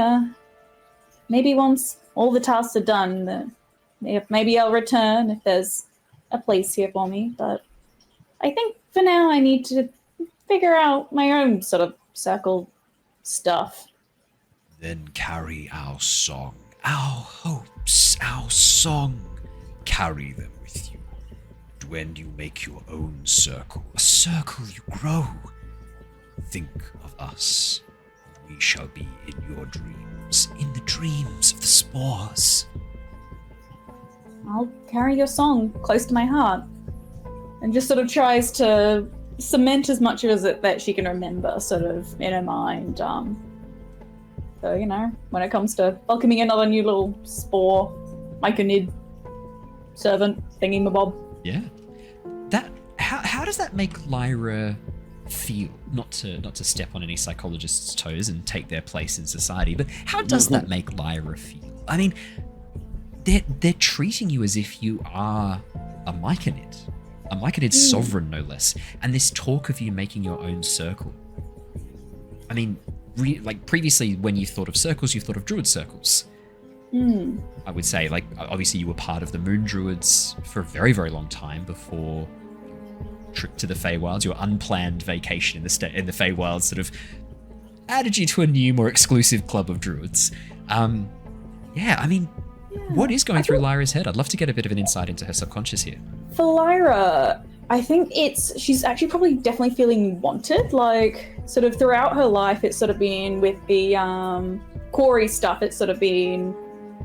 maybe once all the tasks are done, maybe I'll return if there's a place here for me, but I think for now I need to figure out my own sort of circle stuff. Then carry our song, our hopes, our song. Carry them with you. And when you make your own circle, a circle you grow, think of us. We shall be in your dreams, in the dreams of the spores. I'll carry your song close to my heart. And just sort of tries to cement as much as it that she can remember sort of in her mind. So, you know, when it comes to welcoming another new little spore, Myconid servant thingy-mabob. Yeah. How does that make Lyra feel? Not to step on any psychologist's toes and take their place in society, but how does that make Lyra feel? I mean, they're treating you as if you are a Myconid sovereign, no less. And this talk of you making your own circle. I mean, like previously when you thought of circles, you thought of Druid circles. I would say, like, obviously you were part of the Moon Druids for a very, very long time before your trip to the Feywilds. Your unplanned vacation in the Feywilds sort of added you to a new, more exclusive club of Druids. What is going through Lyra's head? I'd love to get a bit of an insight into her subconscious here. For Lyra, I think she's actually probably definitely feeling wanted. Like, sort of throughout her life, it's sort of been with the Corey stuff, it's sort of been,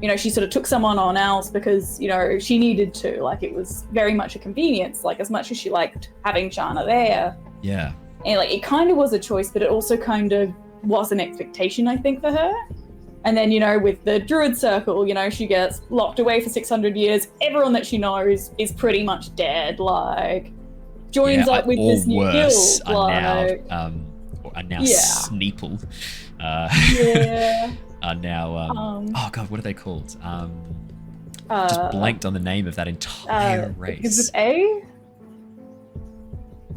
you know, she sort of took someone on else because, you know, she needed to. Like, it was very much a convenience, like, as much as she liked having Shana there. Yeah. And, like, it kind of was a choice, but it also kind of was an expectation, I think, for her. And then, you know, with the Druid Circle, you know, she gets locked away for 600 years. Everyone that she knows is pretty much dead. Like, joins up with this new guild. Are now Sneeple. Are now, oh god, what are they called? Just blanked on the name of that entire race. Is it A?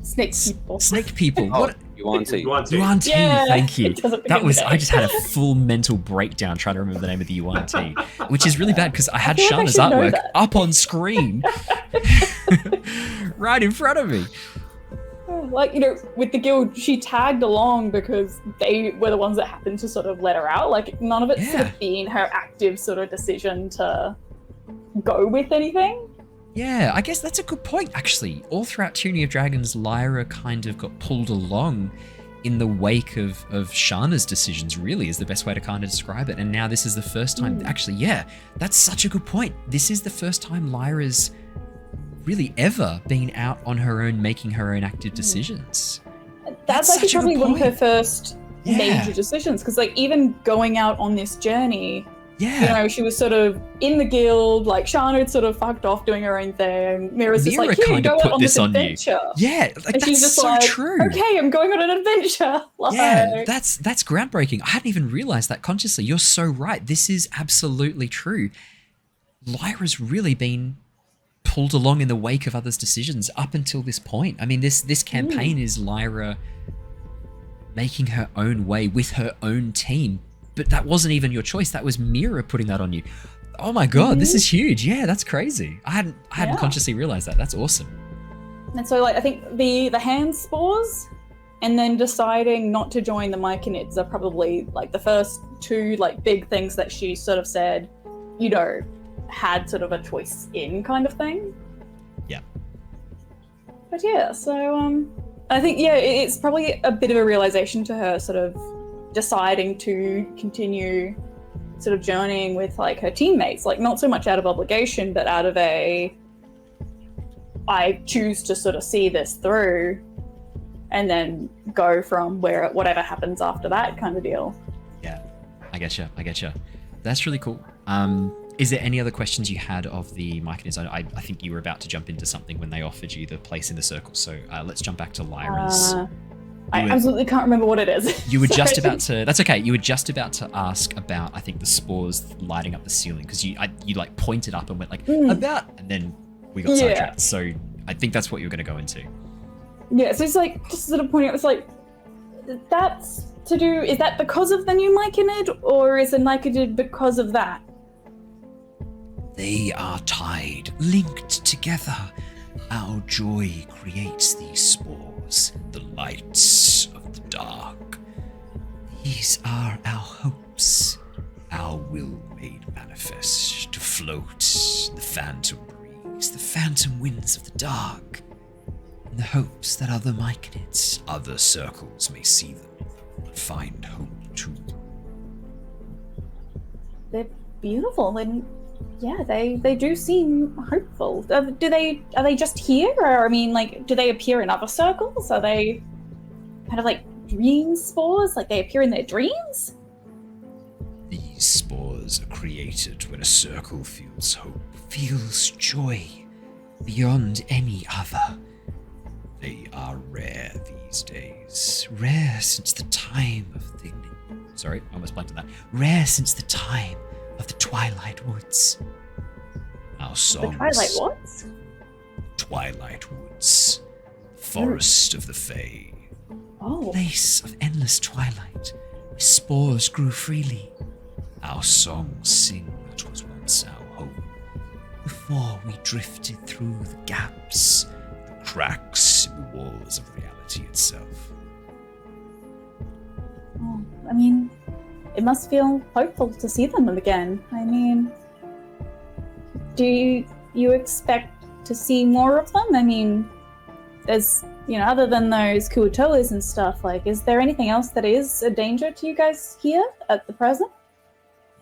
Snake people. Snake people. What? Yuan-Ti. Yuan-Ti, Yeah, thank you. I just had a name. full mental breakdown trying to remember the name of the Yuan-Ti, which is really bad because I had Shana's artwork up on screen right in front of me. Like, you know, with the guild, she tagged along because they were the ones that happened to sort of let her out. Like, none of it's sort of been her active sort of decision to go with anything. Yeah, I guess that's a good point, actually. All throughout Tyranny of Dragons, Lyra kind of got pulled along in the wake of Shana's decisions, really, is the best way to kind of describe it. And now this is the first time... Actually, yeah, that's such a good point. This is the first time Lyra's really ever been out on her own, making her own active decisions. That's actually probably one of her first major decisions, because, like, even going out on this journey, Yeah. You know, she was sort of in the guild, like Shana had sort of fucked off doing her own thing. Mira's just like, here, go out on this adventure. Yeah, like, and that's she's just so like, true. okay, I'm going on an adventure. Like, yeah, that's groundbreaking. I hadn't even realized that consciously. You're so right. This is absolutely true. Lyra's really been pulled along in the wake of others' decisions up until this point. I mean, this campaign is Lyra making her own way with her own team. But that wasn't even your choice. That was Mira putting that on you. Oh my god, this is huge. Yeah, that's crazy. I hadn't consciously realized that. That's awesome. And so, like, I think the hand spores and then deciding not to join the Myconids are probably like the first two like big things that she sort of said, you know, had sort of a choice in kind of thing. Yeah. But yeah, so I think it's probably a bit of a realization to her, sort of deciding to continue sort of journeying with like her teammates, like not so much out of obligation, but out of I choose to sort of see this through and then go from whatever happens after that kind of deal. Yeah, I getcha. That's really cool. Is there any other questions you had of the Myconids? I think you were about to jump into something when they offered you the place in the circle, so let's jump back to Lyra's. I absolutely can't remember what it is. You were just about to. That's okay. You were just about to ask about, I think, the spores lighting up the ceiling, because you like pointed up and went like about, and then we got sidetracked. So I think that's what you were going to go into. Yeah. So it's like just sort of pointing out. It's like that's to do. Is that because of the new Myconid, or is the Myconid because of that? They are tied, linked together. Our joy creates these spores, the lights of the dark. These are our hopes, our will made manifest, to float in the phantom breeze, the phantom winds of the dark, in the hopes that other Myconids, other circles may see them and find hope too. They're beautiful, and yeah, they do seem hopeful. Are they just here, or I mean, like, do they appear in other circles? Are they kind of like dream spores? Like they appear in their dreams? These spores are created when a circle feels hope, feels joy beyond any other. They are rare these days. Rare since the time of the... Sorry, I almost blanked on that. Rare since the time of the Twilight Woods. Our songs... The Twilight Woods? Twilight Woods. Forest of the Fae. Oh. Place of endless twilight, where spores grew freely. Our songs sing that was once our home, before we drifted through the gaps, the cracks in the walls of reality itself. Oh, I mean, it must feel hopeful to see them again. I mean, do you expect to see more of them? I mean, there's, you know, other than those Kuatolas and stuff, like, is there anything else that is a danger to you guys here at the present?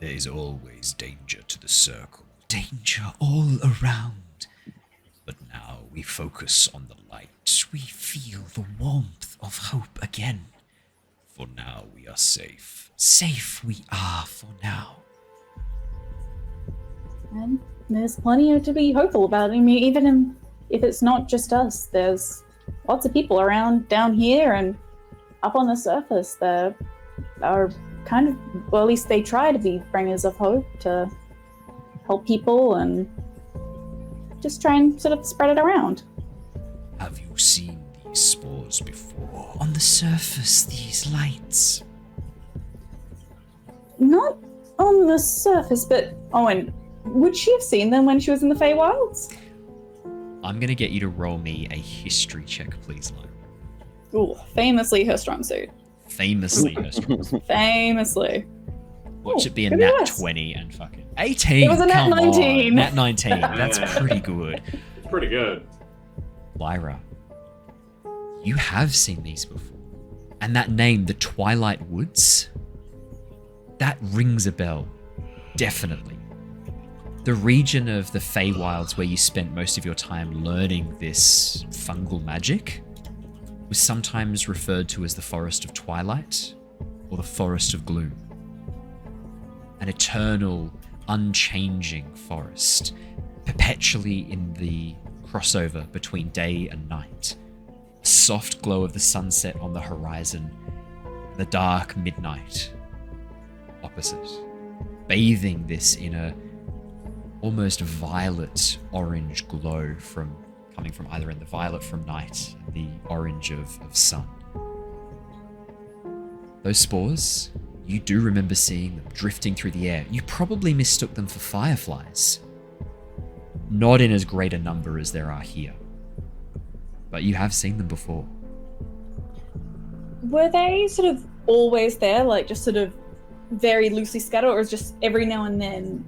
There's always danger to the circle. Danger all around. But now we focus on the light. We feel the warmth of hope again. For now we are safe. Safe we are for now. And there's plenty to be hopeful about. I mean, even if it's not just us, there's lots of people around down here and up on the surface that are kind of, well, at least they try to be bringers of hope, to help people and just try and sort of spread it around. Have you seen these spores before? On the surface, these lights? Not on the surface, but Owen, would she have seen them when she was in the Feywilds? I'm going to get you to roll me a history check, please, Lyra. Ooh, famously her strong suit. Famously her strong suit. Famously. Watch it be a nat 20 and fucking 18. It was a nat 19. On. Nat 19. That's pretty good. It's pretty good. Lyra, you have seen these before. And that name, the Twilight Woods, that rings a bell. Definitely. The region of the Feywilds where you spent most of your time learning this fungal magic was sometimes referred to as the Forest of Twilight or the Forest of Gloom. an eternal, unchanging forest, perpetually in the crossover between day and night. The soft glow of the sunset on the horizon, the dark midnight opposite, bathing this in a almost violet orange glow coming from either end, the violet from night and the orange of sun. Those spores, you do remember seeing them drifting through the air. You probably mistook them for fireflies. Not in as great a number as there are here, but you have seen them before. Were they sort of always there, like just sort of very loosely scattered, or is just every now and then,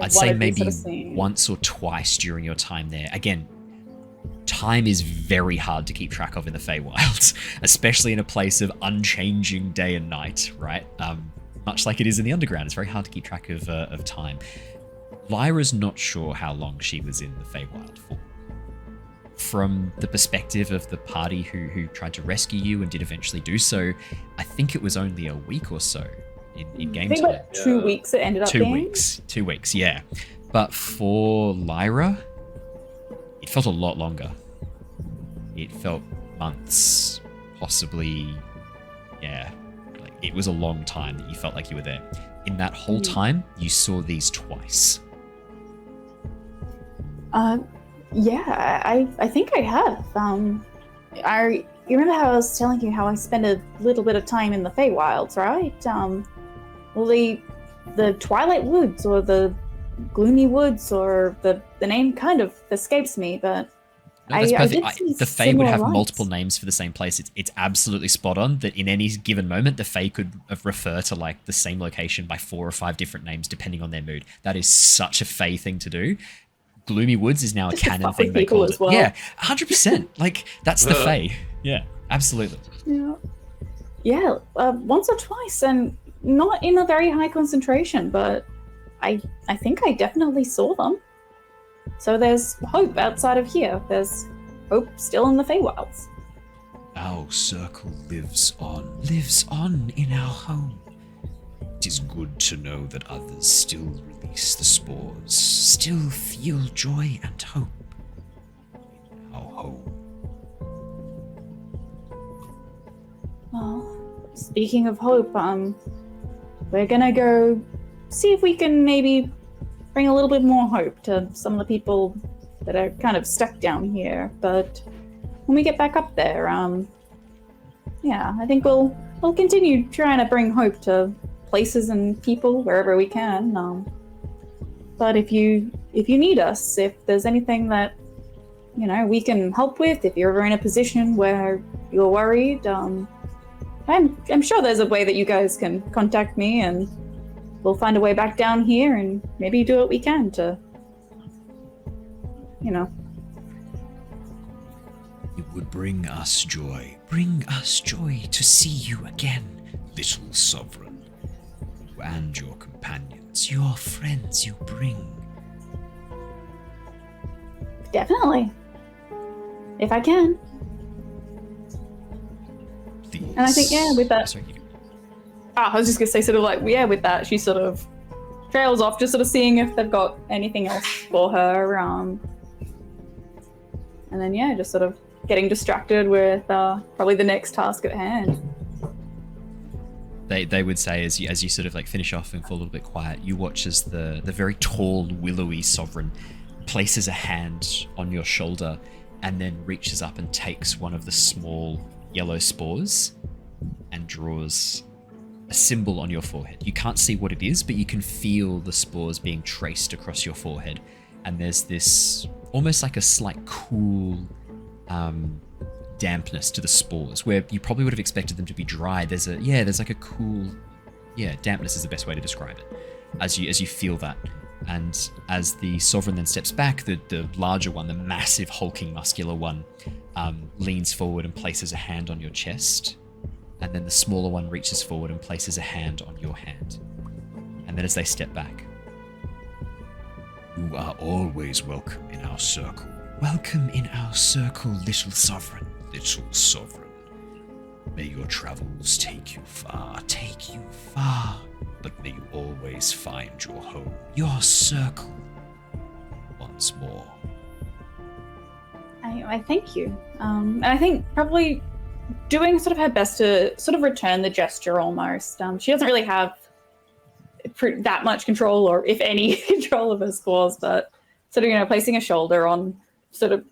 I'd say maybe once or twice during your time there. Again, time is very hard to keep track of in the Feywilds, especially in a place of unchanging day and night, right? Much like it is in the Underground, it's very hard to keep track of time. Lyra's not sure how long she was in the Feywild for. From the perspective of the party who tried to rescue you and did eventually do so, I think it was only a week or so in game time. I think like 2 weeks it ended up being. 2 weeks, yeah. But for Lyra, it felt a lot longer. It felt months, possibly, yeah. Like it was a long time that you felt like you were there. In that whole time, you saw these twice. Yeah, I think I have. You remember how I was telling you how I spent a little bit of time in the Feywilds, right? Well, the Twilight Woods or the Gloomy Woods, or the name kind of escapes me, but no, that's perfect. I did see the Fae would have lights. multiple names for the same place. It's absolutely spot on that in any given moment, the Fae could refer to like the same location by 4 or 5 different names depending on their mood. That is such a Fae thing to do. Gloomy Woods is now Just a canon thing they call it. Well. Yeah, 100%. Like that's the Fae. Yeah, absolutely. Yeah, once or twice, and not in a very high concentration, but I think I definitely saw them. So there's hope outside of here. There's hope still in the Feywilds. Our circle lives on in our home. It is good to know that others still release the spores, still feel joy and hope in our home. Well, speaking of hope, we're gonna go see if we can maybe bring a little bit more hope to some of the people that are kind of stuck down here. But when we get back up there, yeah, I think we'll continue trying to bring hope to places and people wherever we can. But if you need us, if there's anything that we can help with, if you're ever in a position where you're worried, I'm sure there's a way that you guys can contact me, and we'll find a way back down here and maybe do what we can to, It would bring us joy to see you again, little sovereign. You and your companions, your friends you bring. Definitely. If I can. Please. And I think, yeah, with that... Sorry, I was just going to say sort of like, yeah, with that, she sort of trails off, just sort of seeing if they've got anything else for her. And then, yeah, just sort of getting distracted with probably the next task at hand. They would say as you sort of like finish off and fall a little bit quiet, you watch as the very tall, willowy sovereign places a hand on your shoulder and then reaches up and takes one of the small yellow spores and draws a symbol on your forehead. You can't see what it is, but you can feel the spores being traced across your forehead. And there's this almost like a slight cool dampness to the spores, where you probably would have expected them to be dry. There's like a cool, dampness is the best way to describe it. As you feel that, and as the sovereign then steps back, the larger one, the massive hulking muscular one, leans forward and places a hand on your chest, and then the smaller one reaches forward and places a hand on your hand. And then as they step back, you are always welcome in our circle. Welcome in our circle, little sovereign. Little sovereign. May your travels take you far, but may you always find your home, your circle, once more. I thank you. And I think probably doing sort of her best to sort of return the gesture almost. She doesn't really have that much control, or if any control of her spores, but sort of, placing a shoulder on, sort of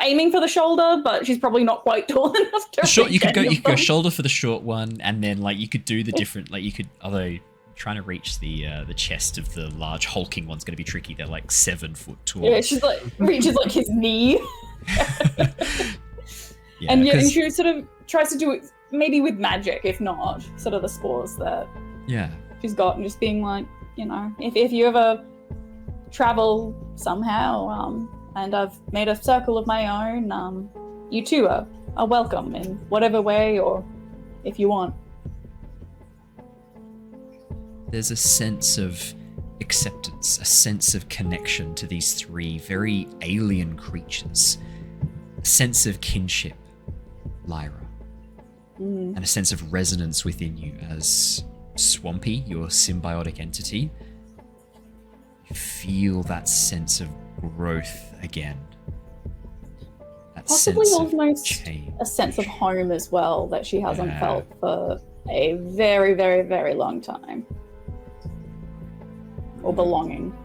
aiming for the shoulder, but she's probably not quite tall enough to you could go shoulder for the short one, and then like you could do the different, like you could, although trying to reach the chest of the large hulking one's going to be tricky. They're like 7 foot tall. Yeah, she's like reaches like his knee. Yeah, and and she sort of tries to do it maybe with magic, if not sort of the spores that she's got, and just being like, if you ever travel somehow, and I've made a circle of my own, you too are welcome in whatever way, or if you want. There's a sense of acceptance, a sense of connection to these 3 very alien creatures, a sense of kinship, Lyra, and a sense of resonance within you as Swampy, your symbiotic entity. You feel that sense of growth again. That possibly sense almost change. A sense of home as well that she hasn't felt for a very, very, very long time. Or belonging.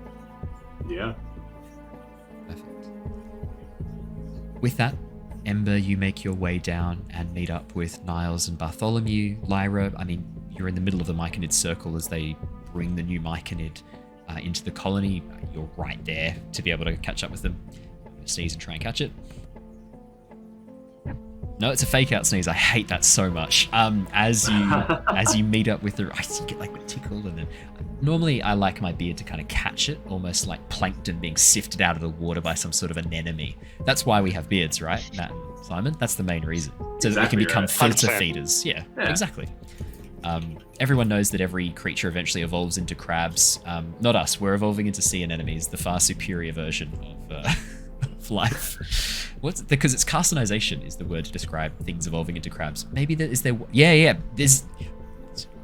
Yeah. Perfect. With that, Ember, you make your way down and meet up with Niles and Bartholomew. Lyra, you're in the middle of the Myconid Circle as they bring the new Myconid into the colony. You're right there to be able to catch up with them. I'm going to sneeze and try and catch it. No, it's a fake out sneeze. I hate that so much. As you meet up with her, I see you get like a tickle, and then normally I like my beard to kind of catch it, almost like plankton being sifted out of the water by some sort of anemone. That's why we have beards, right, Matt and Simon? That's the main reason, so that we can become filter feeders. Yeah, exactly. Everyone knows that every creature eventually evolves into crabs. Not us. We're evolving into sea anemones, the far superior version of life. Because it's carcinization is the word to describe things evolving into crabs. Maybe there is there. Yeah. There's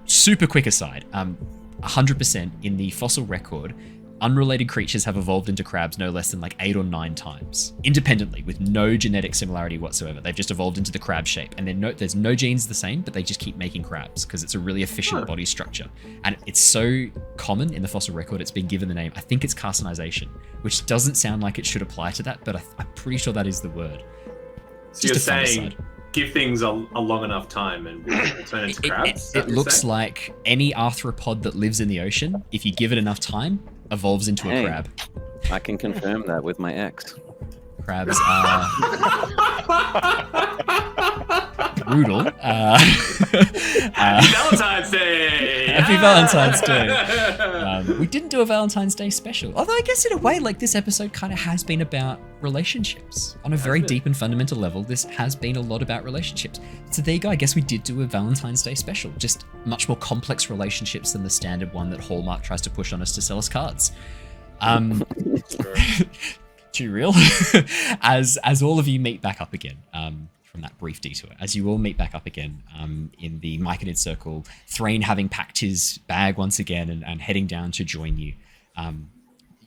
super quick aside. 100% in the fossil record, unrelated creatures have evolved into crabs no less than like 8 or 9 times, independently, with no genetic similarity whatsoever. They've just evolved into the crab shape, and there's no genes the same, but they just keep making crabs because it's a really efficient body structure. And it's so common in the fossil record, it's been given the name, I think it's carcinization, which doesn't sound like it should apply to that, but I'm pretty sure that is the word. So you're saying give things a long enough time and we'll turn into crabs? It looks like any arthropod that lives in the ocean, if you give it enough time, evolves into a crab. I can confirm that with my ex. Crabs are brutal. Happy Valentine's Day! Happy Valentine's Day. We didn't do a Valentine's Day special. Although I guess in a way, like this episode kind of has been about relationships. On a very deep and fundamental level, this has been a lot about relationships. So there you go. I guess we did do a Valentine's Day special. Just much more complex relationships than the standard one that Hallmark tries to push on us to sell us cards. Too real. As all of you meet back up again from that brief detour, as you all meet back up again in the Myconid Circle, Threign having packed his bag once again and heading down to join you,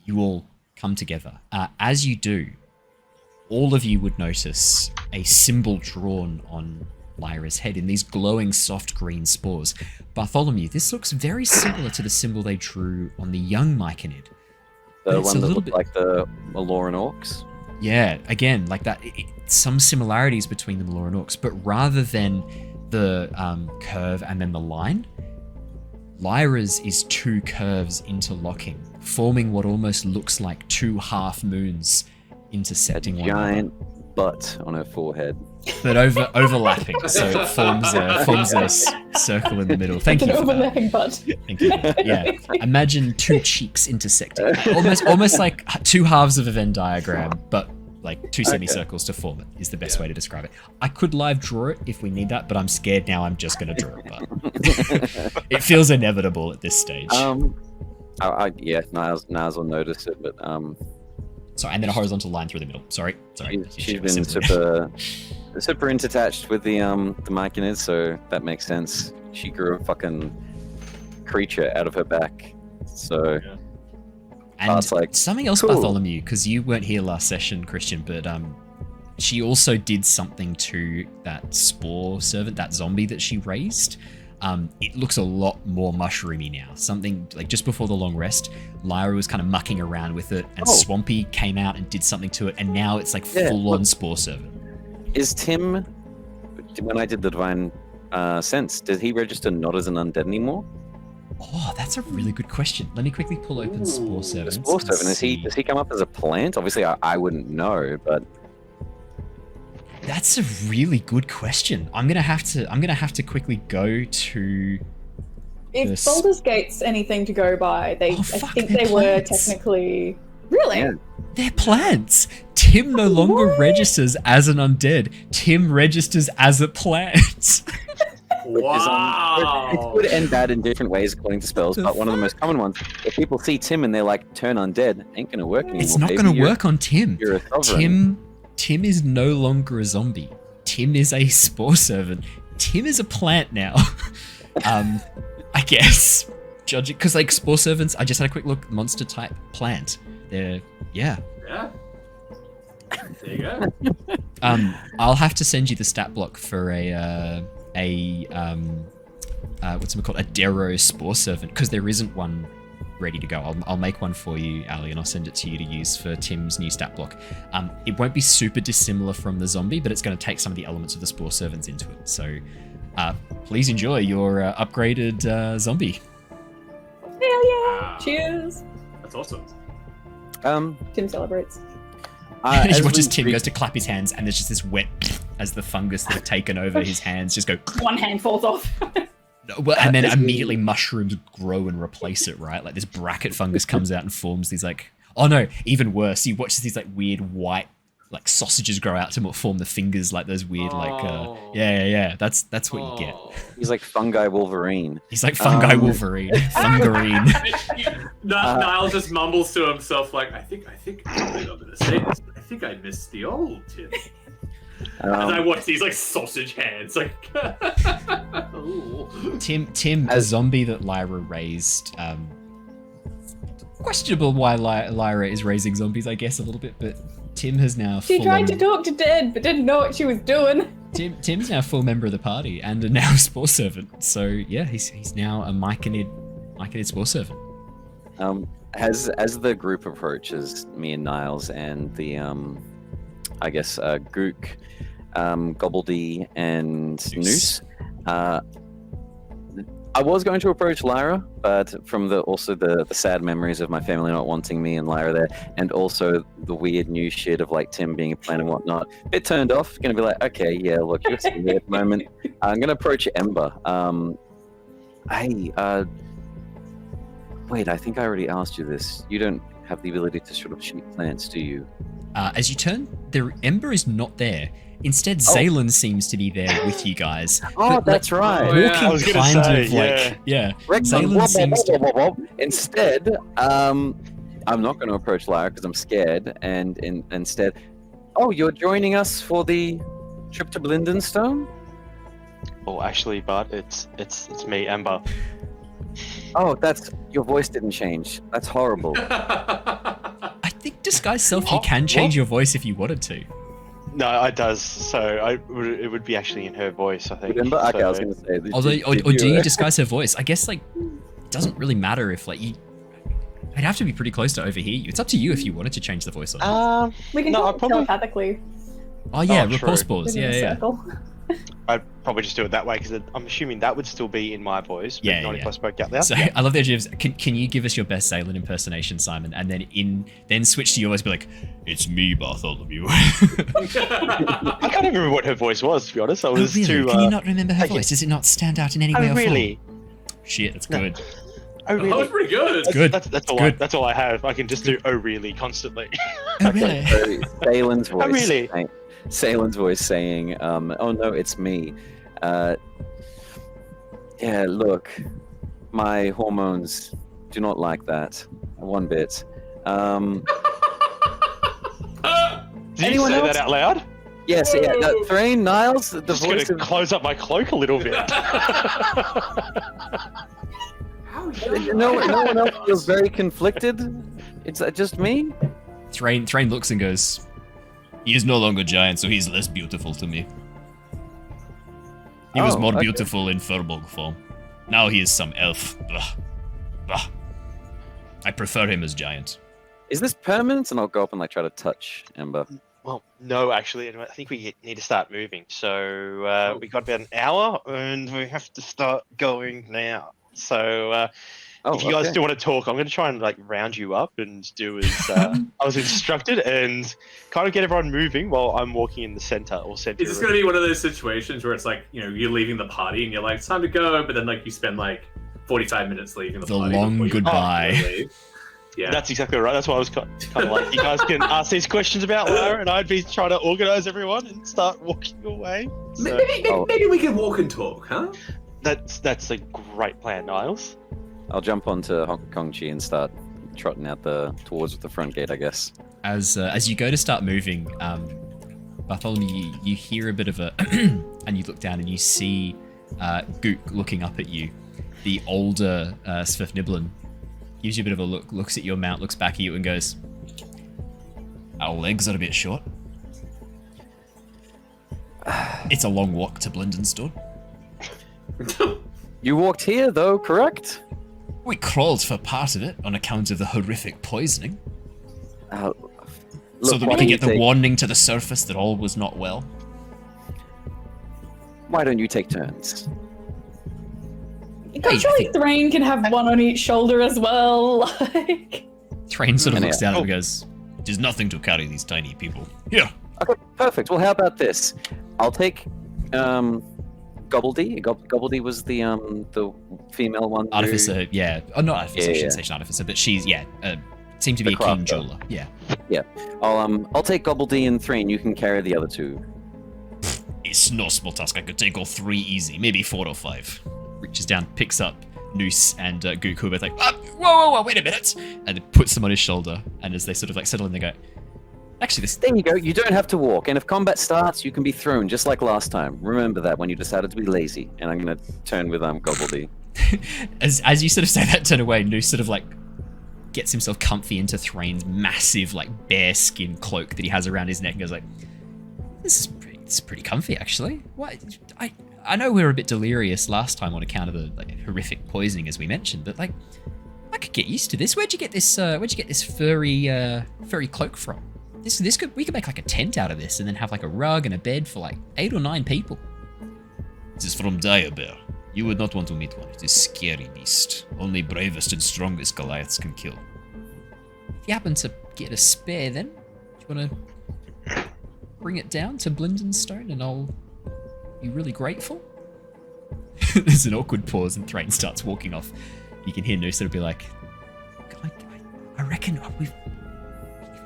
you all come together. As you do, all of you would notice a symbol drawn on Lyra's head in these glowing soft green spores. Bartholomew, this looks very similar to the symbol they drew on the young Myconid. The one that looked like the Maloran Orcs? Yeah, again, like that. Some similarities between the Maloran Orcs, but rather than the curve and then the line, Lyra's is 2 curves interlocking, forming what almost looks like 2 half moons intersecting one another. Giant butt on her forehead. But overlapping, so it forms a circle in the middle. Thank you. An overlapping butt. Thank you. Yeah. Imagine 2 cheeks intersecting, almost like 2 halves of a Venn diagram, but like 2 semicircles to form it is the best way to describe it. I could live draw it if we need that, but I'm scared now. I'm just going to draw it. But it feels inevitable at this stage. Niles will notice it, but sorry, and then a horizontal line through the middle. Sorry. She's been super super intertached with the Myconid, so that makes sense. She grew a fucking creature out of her back. So and like, something else, cool. Bartholomew, because you weren't here last session, Christian, but she also did something to that spore servant, that zombie that she raised. It looks a lot more mushroomy now. Something like just before the long rest, Lyra was kind of mucking around with it, and Swampy came out and did something to it, and now it's like full-on spore servant. Is Tim, when I did the Divine Sense, did he register not as an undead anymore? Oh, that's a really good question. Let me quickly pull open Spore Servant. Spore Servant, does he come up as a plant? Obviously, I wouldn't know, but that's a really good question. I'm gonna have to quickly go to. If Baldur's Gate's anything to go by, I think they were technically really. Yeah. They're plants. Tim no longer registers as an undead. Tim registers as a plant. Wow. It's good and bad in different ways according to spells, but one of the most common ones, if people see Tim and they're like, turn undead, ain't gonna work anymore. It's not gonna work on Tim. You're a sovereign. Tim is no longer a zombie. Tim is a spore servant. Tim is a plant now. I guess. Judging, because like spore servants, I just had a quick look, monster type plant. They're, yeah. Yeah. There you go. I'll have to send you the stat block for what's it called? A Darrow spore servant, because there isn't one ready to go. I'll make one for you, Ali, and I'll send it to you to use for Tim's new stat block. It won't be super dissimilar from the zombie, but it's going to take some of the elements of the spore servants into it. So please enjoy your upgraded zombie. Hell yeah! Wow. Cheers! That's awesome. Tim celebrates. He watches Tim goes to clap his hands, and there's just this wet as the fungus that have taken over his hands just go. One hand falls off. Well, and then immediately mushrooms grow and replace it, right? Like this bracket fungus comes out and forms these like, oh no, even worse. He watches these like weird white like sausages grow out to form the fingers, like those weird yeah. That's what you get. He's like fungi Wolverine. He's like fungi Wolverine. Fungarine. Niles just mumbles to himself like, I think I'm gonna say this. I think I missed the old Tim. As I watch these like sausage hands, like Tim, a zombie that Lyra raised. Questionable why Lyra is raising zombies, I guess, a little bit, but Tim has now. She tried to talk to Dead, but didn't know what she was doing. Tim's now a full member of the party and now a spore servant. So yeah, he's now a Myconid spore servant. As the group approaches me and Niles and the I guess Gook, Gobbledy, and Noose. I was going to approach Lyra, but from the sad memories of my family not wanting me and Lyra there, and also the weird new shit of like Tim being a plant and whatnot, it turned off. Gonna be like, okay, yeah, look, you're sitting there at the moment. I'm gonna approach Ember. Wait, I think I already asked you this. You don't have the ability to sort of shoot plants, do you? As you turn, Ember is not there. Instead, Zaylin seems to be there with you guys. Oh, but, that's right. Walking I was gonna say, Zaylin seems to... Instead, I'm not going to approach Lyra because I'm scared. And instead, you're joining us for the trip to Blindenstone? Oh, actually, Bart, it's me, Ember. Oh, your voice didn't change. That's horrible. I think disguise self, you can change your voice if you wanted to. No, it does. So it would be actually in her voice, I think. Remember? Okay, I was going to say. Or do you disguise her voice? I guess like it doesn't really matter if like you. I'd have to be pretty close to overhear you. It's up to you if you wanted to change the voice or not. We can talk telepathically. Oh yeah, rapport spores. Yeah. I'd probably just do it that way because I'm assuming that would still be in my voice. But not if I spoke out loud. So I love the idea of can you give us your best Zaylin impersonation, Simon, and then switch to yours, be like, it's me, Bartholomew. I can't even remember what her voice was, to be honest. I was too. Can you not remember her voice? Does it not stand out in any way? Oh really? Shit, that's good. Oh really? That was pretty good. Good. That's all I have. I can just do oh really constantly. Oh really? Zaylin's voice. Oh really? Saylin's voice saying, oh no, it's me. Yeah, look, my hormones do not like that one bit. Did you say that out loud? Yes, yeah. Threign, Niles, the Just voice gonna of... close up my cloak a little bit. No one else feels very conflicted? It's just me? Threign looks and goes, he is no longer giant, so he's less beautiful to me. He was more beautiful in Firbolg form. Now he is some elf. Blah. Blah. I prefer him as giant. Is this permanent? And I'll go up and try to touch Ember. Well, no, actually, I think we need to start moving. So we got about an hour, and we have to start going now. So if you guys do want to talk, I'm going to try and round you up and do as I was instructed, and kind of get everyone moving while I'm walking in the center or center. Is this going to be one of those situations where it's you're leaving the party and you're like, it's time to go, but then you spend 45 minutes leaving the party. The long goodbye. Yeah, that's exactly right. That's why I was kind of like, you guys can ask these questions about Lyra, and I'd be trying to organize everyone and start walking away. So, maybe we can walk and talk, huh? That's a great plan, Niles. I'll jump onto Hong Kong Chi and start trotting out towards the front gate, I guess. As you go to start moving, Bartholomew, you hear a bit of a, and you look down and you see Gook looking up at you. The older Svefniblin gives you a bit of a look, looks at your mount, looks back at you and goes, our legs are a bit short. It's a long walk to Blindenstone. You walked here, though, correct? We crawled for part of it on account of the horrific poisoning. So that we can get the warning to the surface that all was not well. Why don't you take turns? Surely Threign can have one on each shoulder as well. Threign sort of looks down and goes, it is nothing to carry these tiny people. Here. Okay, perfect. Well, how about this? I'll take Gobbledy. Gobbledy was the female one. Artificer, yeah. Oh, not artificer. I shouldn't say she's an artificer, but she's seemed to be a keen jeweler. Yeah. Yeah. I'll take Gobbledy and Threign. You can carry the other two. It's no small task. I could take all 3 easy, maybe 4 or 5. Reaches down, picks up Noose and Gook, who are both like, whoa, wait a minute, and puts them on his shoulder. And as they sort of settle in, they go, actually, this. There you go. You don't have to walk, and if combat starts, you can be thrown just like last time. Remember that when you decided to be lazy. And I'm gonna turn with Gobbledy. as you sort of say that, turn away. Noose sort of gets himself comfy into Threin's massive bear skin cloak that he has around his neck, and goes like, this is pretty comfy actually. What? I know we were a bit delirious last time on account of the horrific poisoning, as we mentioned, but I could get used to this. Where'd you get this furry cloak from? We could make a tent out of this, and then have a rug and a bed for 8 or 9 people. This is from Dire Bear. You would not want to meet one. It is a scary beast. Only bravest and strongest Goliaths can kill. If you happen to get a spare, then do you want to bring it down to Blindenstone, and I'll be really grateful. There's an awkward pause, and Threign starts walking off. You can hear Noosa be like, I reckon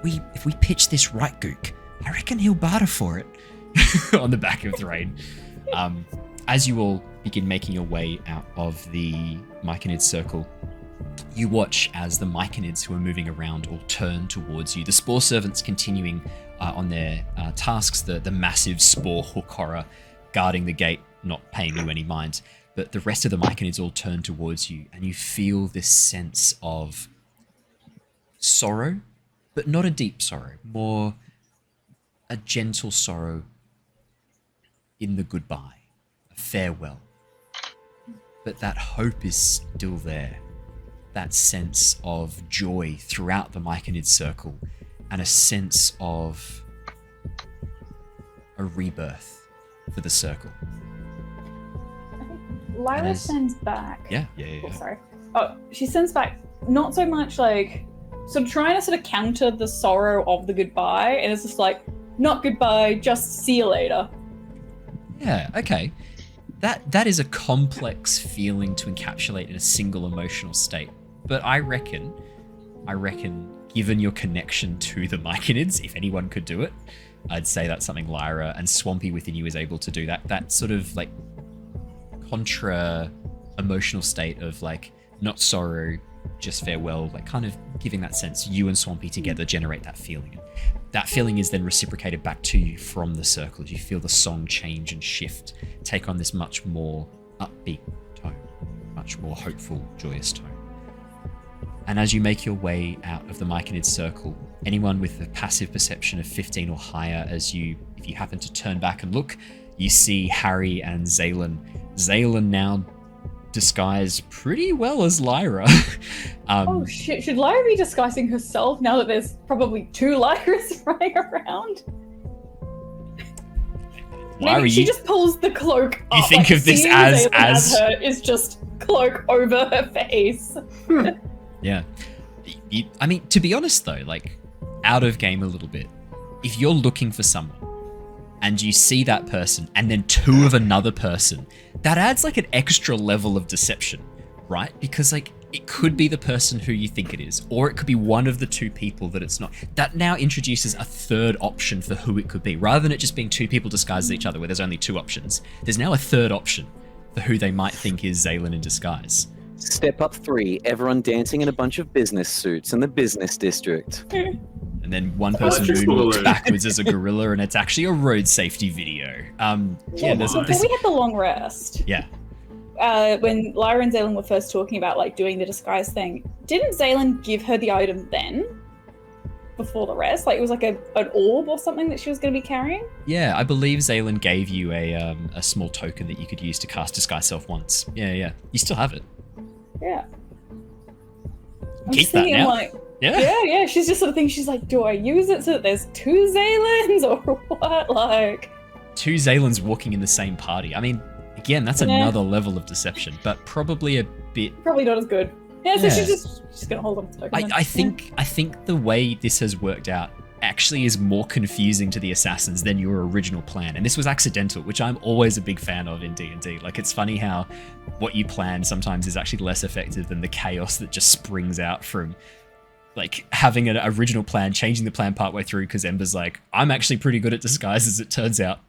if we pitch this right, Gook, I reckon he'll barter for it. On the back of Threign. As you all begin making your way out of the Myconid Circle, you watch as the Myconids who are moving around all turn towards you. The Spore Servants continuing on their tasks, the massive Spore Hook Horror guarding the gate, not paying you any mind. But the rest of the Myconids all turn towards you, and you feel this sense of sorrow, but not a deep sorrow, more a gentle sorrow in the goodbye, a farewell. But that hope is still there. That sense of joy throughout the Myconid Circle, and a sense of a rebirth for the circle. Lyra sends back. Yeah. Oh, sorry. Oh, she sends back not so much sort of trying to counter the sorrow of the goodbye, and it's just not goodbye, just see you later. Yeah, okay. That is a complex feeling to encapsulate in a single emotional state. But I reckon, given your connection to the Myconids, if anyone could do it, I'd say that's something Lyra and Swampy within you is able to do. That sort of contra emotional state of not sorrow, just farewell, like kind of giving that sense you and Swampy together generate that feeling. That feeling is then reciprocated back to you from the circle as you feel the song change and shift, take on this much more upbeat tone, much more hopeful, joyous tone. And as you make your way out of the Myconid Circle, anyone with a passive perception of 15 or higher, if you happen to turn back and look, you see Harry and Zaylin. Zaylin now disguised pretty well as Lyra. Oh shit, should Lyra be disguising herself now that there's probably 2 Lyras running around? Lyra, maybe she just pulls the cloak up. You think of this as her is just cloak over her face. Yeah. I mean, to be honest though, like, out of game a little bit, if you're looking for someone and you see that person and then 2 of another person, that adds like an extra level of deception, right? Because like, it could be the person who you think it is, or it could be one of the 2 people that it's not. That now introduces a third option for who it could be. Rather than it just being 2 people disguised as each other where there's only 2 options, there's now a third option for who they might think is Zaylin in disguise. Step up 3, everyone dancing in a bunch of business suits in the business district. And then one person moonwalks backwards as a gorilla, and it's actually a road safety video. Before we had the long rest. Yeah. When Lyra and Zaylin were first talking about like doing the disguise thing, didn't Zaylin give her the item then? Before the rest? Like it was like an orb or something that she was going to be carrying? Yeah, I believe Zaylin gave you a small token that you could use to cast Disguise Self once. Yeah. You still have it. Yeah. Keep that now. Like, yeah. She's just sort of thinking, she's like, do I use it so that there's 2 Zaylins or what? Like 2 Zaylins walking in the same party. I mean, again, that's another level of deception, but probably a bit. Probably not as good. Yeah, so she's gonna hold on to the token. I think the way this has worked out actually is more confusing to the assassins than your original plan, and this was accidental, which I'm always a big fan of in D&D. Like, it's funny how what you plan sometimes is actually less effective than the chaos that just springs out from like having an original plan, changing the plan partway through because Ember's like, I'm actually pretty good at disguise as it turns out.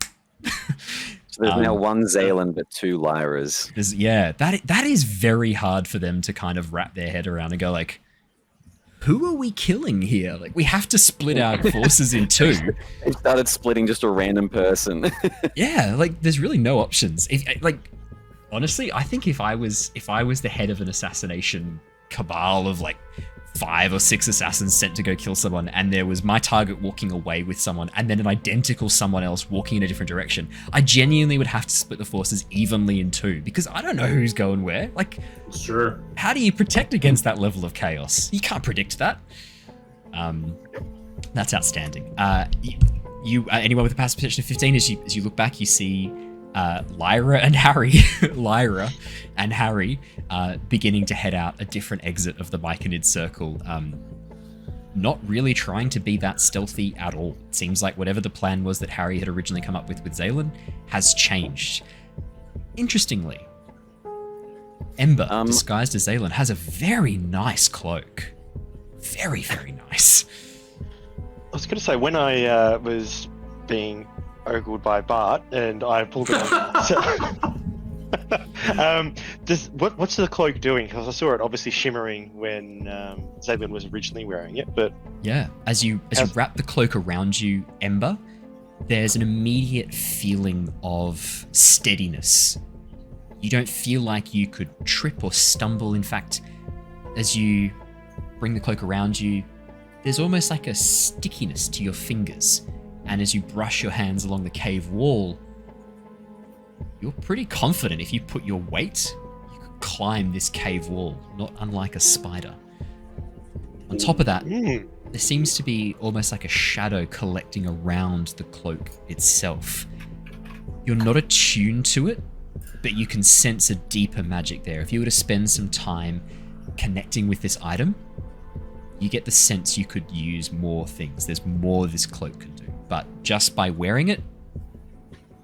So there's now 1 Zaylin but 2 Lyras. That is very hard for them to kind of wrap their head around and go like, who are we killing here? Like, we have to split our forces in 2. They started splitting just a random person. Yeah, like there's really no options. Honestly, I think if I was the head of an assassination cabal of like 5 or 6 assassins sent to go kill someone, and there was my target walking away with someone and then an identical someone else walking in a different direction, I genuinely would have to split the forces evenly in 2 because I don't know who's going where. Like, sure, how do you protect against that level of chaos? You can't predict that. That's outstanding. Anyone with a passive perception of 15, as you look back, you see Lyra and Harry beginning to head out a different exit of the Myconid Circle, not really trying to be that stealthy at all. It seems like whatever the plan was that Harry had originally come up with Zaylin has changed. Interestingly, Ember, disguised as Zaylin, has a very nice cloak. Very, very nice. I was going to say, when I was being ogled by Bart and I pulled it on. What's the cloak doing? Because I saw it obviously shimmering when Zaylin was originally wearing it, but yeah, as you wrap the cloak around you, Ember, there's an immediate feeling of steadiness. You don't feel like you could trip or stumble. In fact, as you bring the cloak around you, there's almost like a stickiness to your fingers. And as you brush your hands along the cave wall, you're pretty confident if you put your weight, you could climb this cave wall, not unlike a spider. On top of that, there seems to be almost like a shadow collecting around the cloak itself. You're not attuned to it, but you can sense a deeper magic there. If you were to spend some time connecting with this item, you get the sense you could use more things. There's more this cloak can do. But just by wearing it,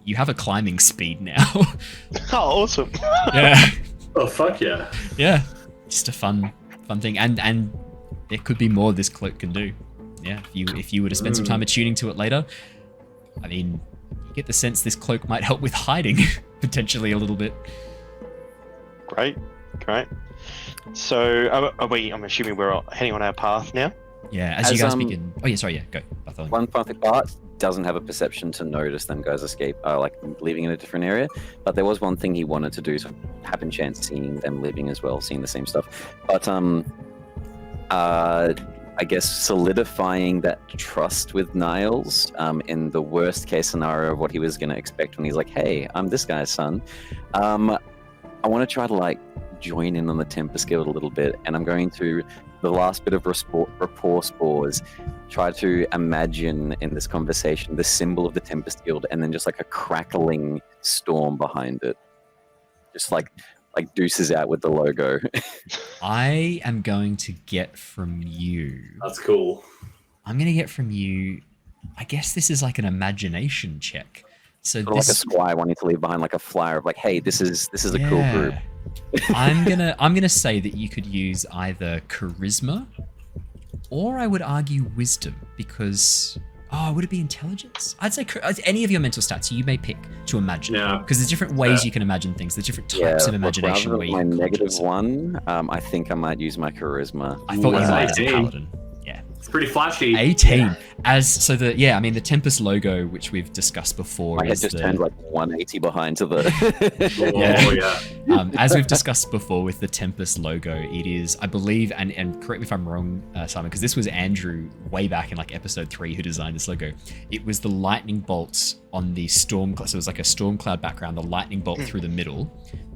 you have a climbing speed now. Oh, awesome. Yeah. Oh, fuck yeah. Yeah. Just a fun thing. And there could be more this cloak can do. Yeah. If you were to spend some time attuning to it later, I mean, you get the sense this cloak might help with hiding, potentially a little bit. Great. So, I'm assuming we're heading on our path now? Yeah, as you guys begin. Oh, yeah, sorry, yeah, go. Bartholomew. One part of Bart doesn't have a perception to notice them guys escape, like leaving in a different area. But there was one thing he wanted to do, so happen chance seeing them leaving as well, seeing the same stuff. But I guess solidifying that trust with Niles in the worst case scenario of what he was going to expect when he's like, hey, I'm this guy's son. I want to try to like join in on the Tempest Guild a little bit, and I'm going to, the last bit of rapport spores, try to imagine in this conversation the symbol of the Tempest Guild and then just like a crackling storm behind it. Just like Deuces out with the logo. I am going to get from you. That's cool. I'm going to get from you. I guess this is like an imagination check. So sort of like a squire wanting to leave behind like a flyer of like, hey, this is a cool group. I'm gonna say that you could use either charisma, or I would argue wisdom, because would it be intelligence? I'd say any of your mental stats you may pick to imagine. Yeah. Because there's different ways you can imagine things. There's different types of imagination. Rather than my negative one, I think I might use my charisma. I thought you might as a paladin. Yeah. It's pretty flashy. 18. Yeah. The Tempest logo, which we've discussed before. My head just turned like 180 behind to the. As we've discussed before with the Tempest logo, it is, I believe, and correct me if I'm wrong, Simon, because this was Andrew way back in like episode 3 who designed this logo. It was the lightning bolts on the storm cloud. So it was like a storm cloud background, the lightning bolt through the middle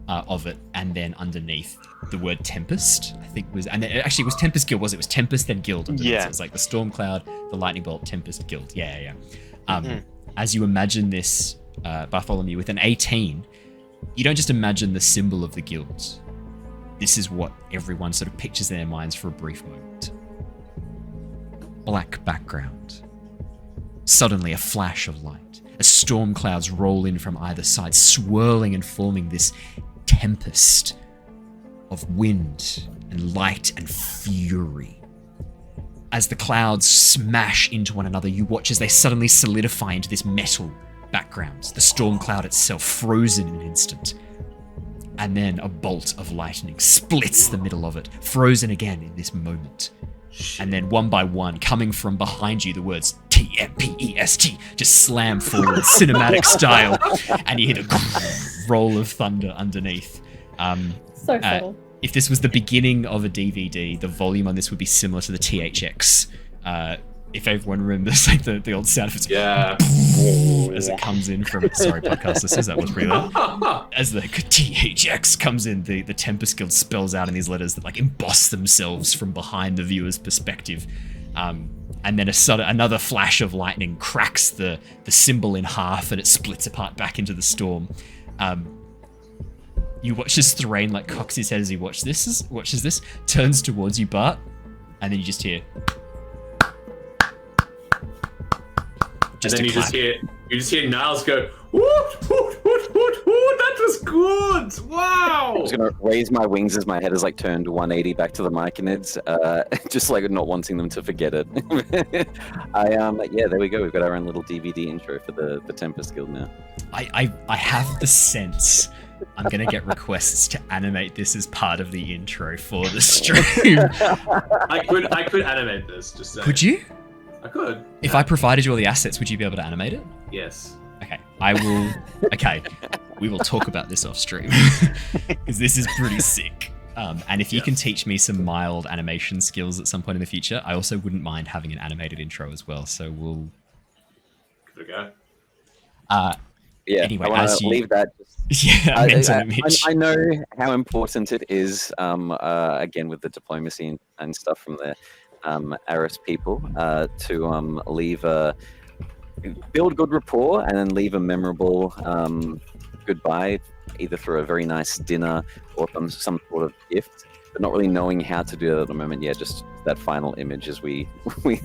of it, and then underneath the word Tempest, I think was, and actually it was Tempest Guild, was it? It was Tempest then Guild underneath. Yeah. So it was like the storm cloud, the lightning bolt, Tempest Guild. Yeah. As you imagine this, Bartholomew, with an 18, you don't just imagine the symbol of the guilds. This is what everyone sort of pictures in their minds for a brief moment. Black background. Suddenly a flash of light, as storm clouds roll in from either side, swirling and forming this tempest of wind and light and fury. As the clouds smash into one another, you watch as they suddenly solidify into this metal background, the storm cloud itself frozen in an instant. And then a bolt of lightning splits the middle of it, frozen again in this moment. And then one by one, coming from behind you, the words TMPEST just slam forward, cinematic style, and you hear the roll of thunder underneath. So subtle. If this was the beginning of a DVD, the volume on this would be similar to the THX. If everyone remembers like the old sound effects, as it comes in from, sorry podcast listeners, that was pretty loud. As the THX comes in, the Tempest Guild spells out in these letters that like emboss themselves from behind the viewer's perspective. And then another flash of lightning cracks the symbol in half, and it splits apart back into the storm. You watch as Threign like cocks his head as he watches this, turns towards you, Bart, and then you just hear. And then you just hear Niles go, woot, woot, woot, woot, woot, that was good, wow! I'm just going to raise my wings as my head is like turned 180 back to the Myconids, just like not wanting them to forget it. There we go, we've got our own little DVD intro for the Tempest Guild now. I have the sense I'm going to get requests to animate this as part of the intro for the stream. I could animate this, just saying. Could you? I could. If I provided you all the assets, would you be able to animate it? Yes. Okay, I will. Okay, we will talk about this off stream because this is pretty sick. And if you can teach me some mild animation skills at some point in the future, I also wouldn't mind having an animated intro as well. So we'll. Give it a go. Anyway, I want to leave that. I know how important it is. Again, with the diplomacy and stuff from the Aris people, to build good rapport and then leave a memorable goodbye, either through a very nice dinner or some sort of gift, but not really knowing how to do that at the moment. Yeah, just that final image as we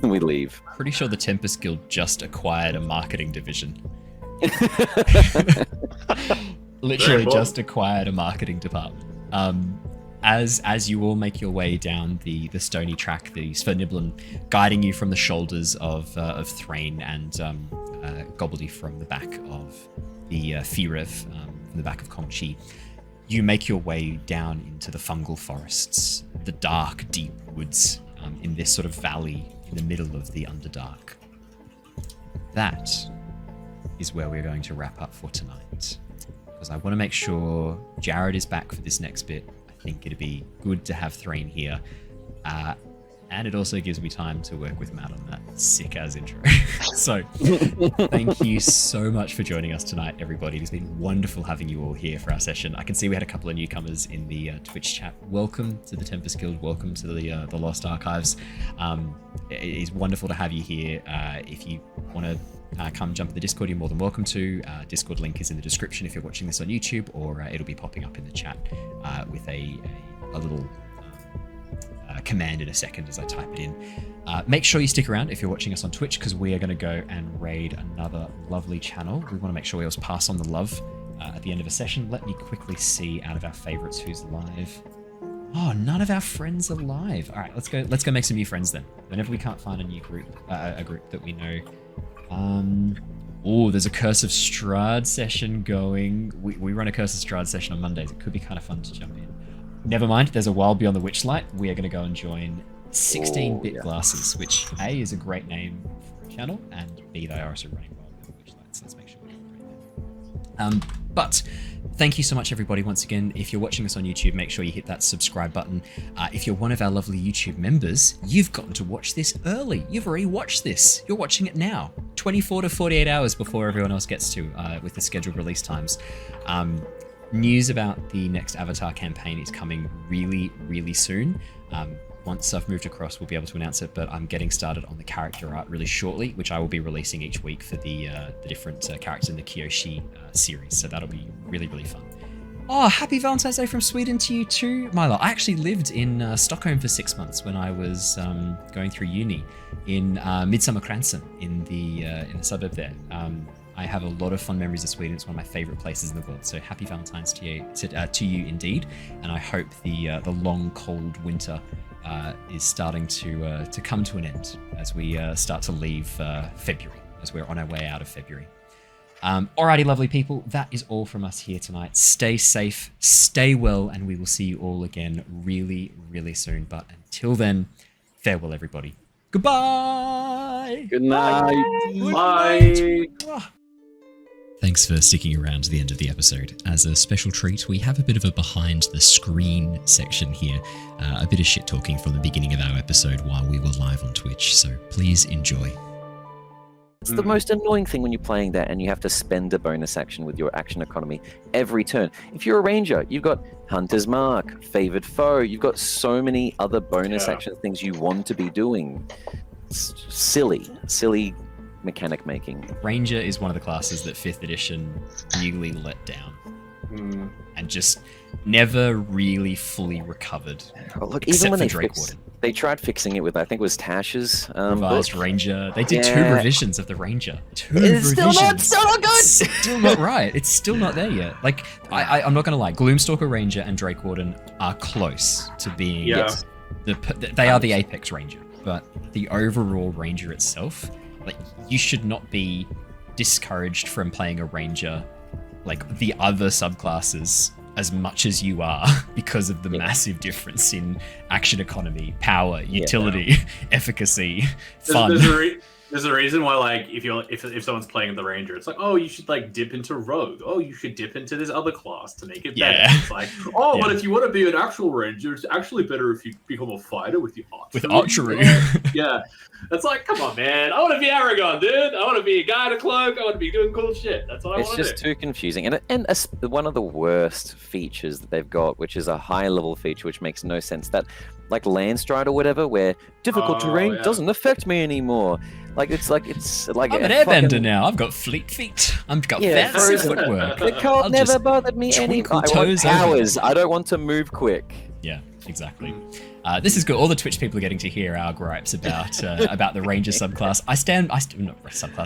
leave. Pretty sure the Tempest Guild just acquired a marketing division. Literally just acquired a marketing department. As you all make your way down the stony track, the Sverniblin guiding you from the shoulders of Threign and Gobbledy from the back of the Firev, from the back of Kongchi, you make your way down into the fungal forests, the dark, deep woods in this sort of valley in the middle of the Underdark. That is where we're going to wrap up for tonight, because I want to make sure Jared is back for this next bit. I think it'd be good to have Threign here. And it also gives me time to work with Matt on that sick-ass intro. So, thank you so much for joining us tonight, everybody. It has been wonderful having you all here for our session. I can see we had a couple of newcomers in the Twitch chat. Welcome to the Tempest Guild. Welcome to the Lost Archives. It is wonderful to have you here. If you want to come jump in the Discord, you're more than welcome to. Discord link is in the description if you're watching this on YouTube, or it'll be popping up in the chat with a little command in a second as I type it in. Make sure you stick around if you're watching us on Twitch, because we are going to go and raid another lovely channel. We want to make sure we always pass on the love at the end of a session. Let me quickly see out of our favorites who's live. Oh, none of our friends are live. All right, let's go make some new friends then. Whenever we can't find a new group, a group that we know. Oh, there's a Curse of Strahd session going. We run a Curse of Strahd session on Mondays. It could be kind of fun to jump in. Never mind, there's a Wild Beyond the Witchlight. We are going to go and join 16-Bit Glasses, which A, is a great name for a channel, and B, they are also running Wild Beyond the Witchlight, so let's make sure we do it right there. But thank you so much, everybody. Once again, if you're watching us on YouTube, make sure you hit that subscribe button. If you're one of our lovely YouTube members, you've gotten to watch this early. You've already watched this. You're watching it now, 24 to 48 hours before everyone else gets to, with the scheduled release times. News about the next Avatar campaign is coming really, really soon. Once I've moved across, we'll be able to announce it, but I'm getting started on the character art really shortly, which I will be releasing each week for the different characters in the Kyoshi series, so that'll be really, really fun. Oh, happy Valentine's Day from Sweden to you too, Milo. I actually lived in Stockholm for 6 months when I was going through uni in Midsommarkransen in the suburb there. I have a lot of fun memories of Sweden. It's one of my favorite places in the world. So happy Valentine's to you indeed. And I hope the long, cold winter is starting to come to an end as we start to leave February, as we're on our way out of February. Alrighty, lovely people. That is all from us here tonight. Stay safe, stay well, and we will see you all again really, really soon. But until then, farewell, everybody. Goodbye. Good night. Bye. Thanks for sticking around to the end of the episode. As a special treat, we have a bit of a behind the screen section here, a bit of shit talking from the beginning of our episode while we were live on Twitch, so please enjoy. It's the most annoying thing when you're playing that and you have to spend a bonus action with your action economy every turn. If you're a ranger, you've got Hunter's Mark, Favored Foe, you've got so many other bonus action things you want to be doing. It's silly mechanic making. Ranger is one of the classes that 5th edition really let down and just never really fully recovered. Oh, look, except even when for Drakewarden. They tried fixing it with, I think it was Tash's revised Ranger. They did 2 revisions of the Ranger. 2 It's revisions. still not good. Still not right. It's still not there yet. Like I'm not gonna lie. Gloomstalker Ranger and Drakewarden are close to being. Yes. They are the Apex Ranger, but the overall Ranger itself, like, you should not be discouraged from playing a Ranger, like the other subclasses, as much as you are, because of the massive difference in action economy, power, utility, efficacy, fun. There's a reason why, like, if someone's playing the Ranger, it's like, oh, you should like dip into Rogue. Oh, you should dip into this other class to make it better. It's like, oh, but if you want to be an actual Ranger, it's actually better if you become a fighter with the archery. With archery. Yeah. It's like, come on, man. I want to be Harrengon, dude. I want to be a guy in a cloak. I want to be doing cool shit. That's what I want to do. It's just too confusing. And one of the worst features that they've got, which is a high-level feature, which makes no sense, that, like, Landstride or whatever, where difficult terrain doesn't affect me anymore. It's like I'm an airbender now. I've got fleet feet. I've got fancy footwork. The cold never bothered me anymore. I want powers. I don't want to move quick. Yeah, exactly. This is good. All the Twitch people are getting to hear our gripes about the Ranger subclass.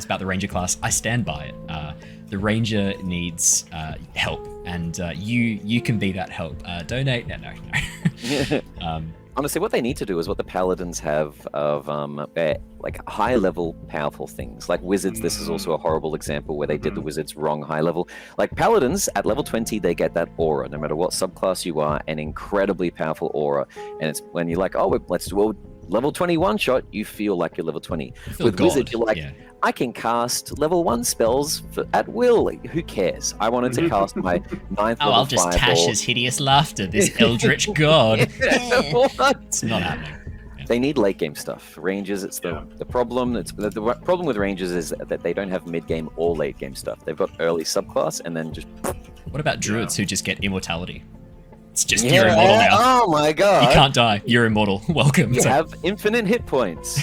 About the Ranger class. I stand by it. The Ranger needs help, and you can be that help. Donate. No. Honestly, what they need to do is what the paladins have of like high-level powerful things. Like wizards, this is also a horrible example where they did the wizards wrong high level. Like paladins, at level 20, they get that aura. No matter what subclass you are, an incredibly powerful aura. And it's when you're like, oh, let's do a level 21 shot, you feel like you're level 20. With wizard, you're like, I can cast level 1 spells at will. Who cares? I wanted to cast my 9th level I'll just fireball. Tash's hideous laughter, this eldritch god. It's not happening. Yeah. They need late game stuff. Rangers, it's the problem. The problem with Rangers is that they don't have mid game or late game stuff. They've got early subclass and then just. What about druids who just get immortality? It's just you're immortal now. Oh my god! You can't die. You're immortal. Welcome. You have infinite hit points.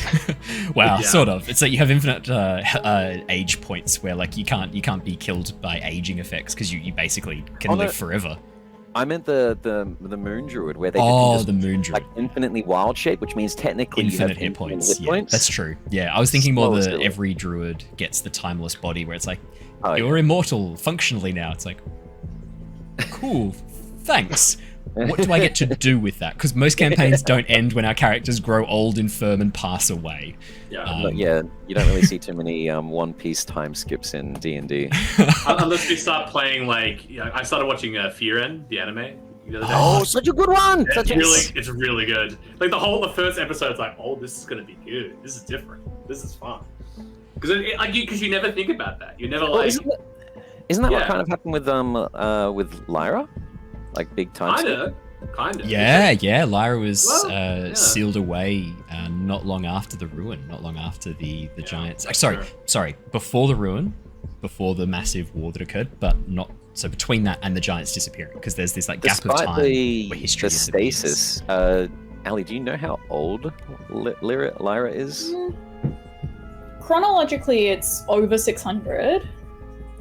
Wow, sort of. It's like you have infinite age points where like you can't be killed by aging effects because you basically can live forever. I meant the Moon Druid where they the Moon Druid, like infinitely wild shape, which means technically infinite you have hit points. Hit points. That's true. Yeah, I was thinking more that every druid gets the timeless body where it's like you're immortal functionally now. It's like cool. Thanks. What do I get to do with that? Because most campaigns don't end when our characters grow old, infirm, and pass away. You don't really see too many One Piece time skips in D&D. Unless we start playing I started watching Fearin, the anime, the other day. Oh, such a good one! It's really good. Like the first episode's like, oh, this is gonna be good. This is different. This is fun. Because you never think about that. You never Isn't that what kind of happened with Lyra? Like big time. Kind of. Yeah. Lyra was sealed away not long after the ruin, not long after the giants. Sorry, before the ruin, before the massive war that occurred, but not so between that and the giants disappearing, because there's this like gap of time where history the stasis. Ali, do you know how old Lyra is? Chronologically, it's over 600,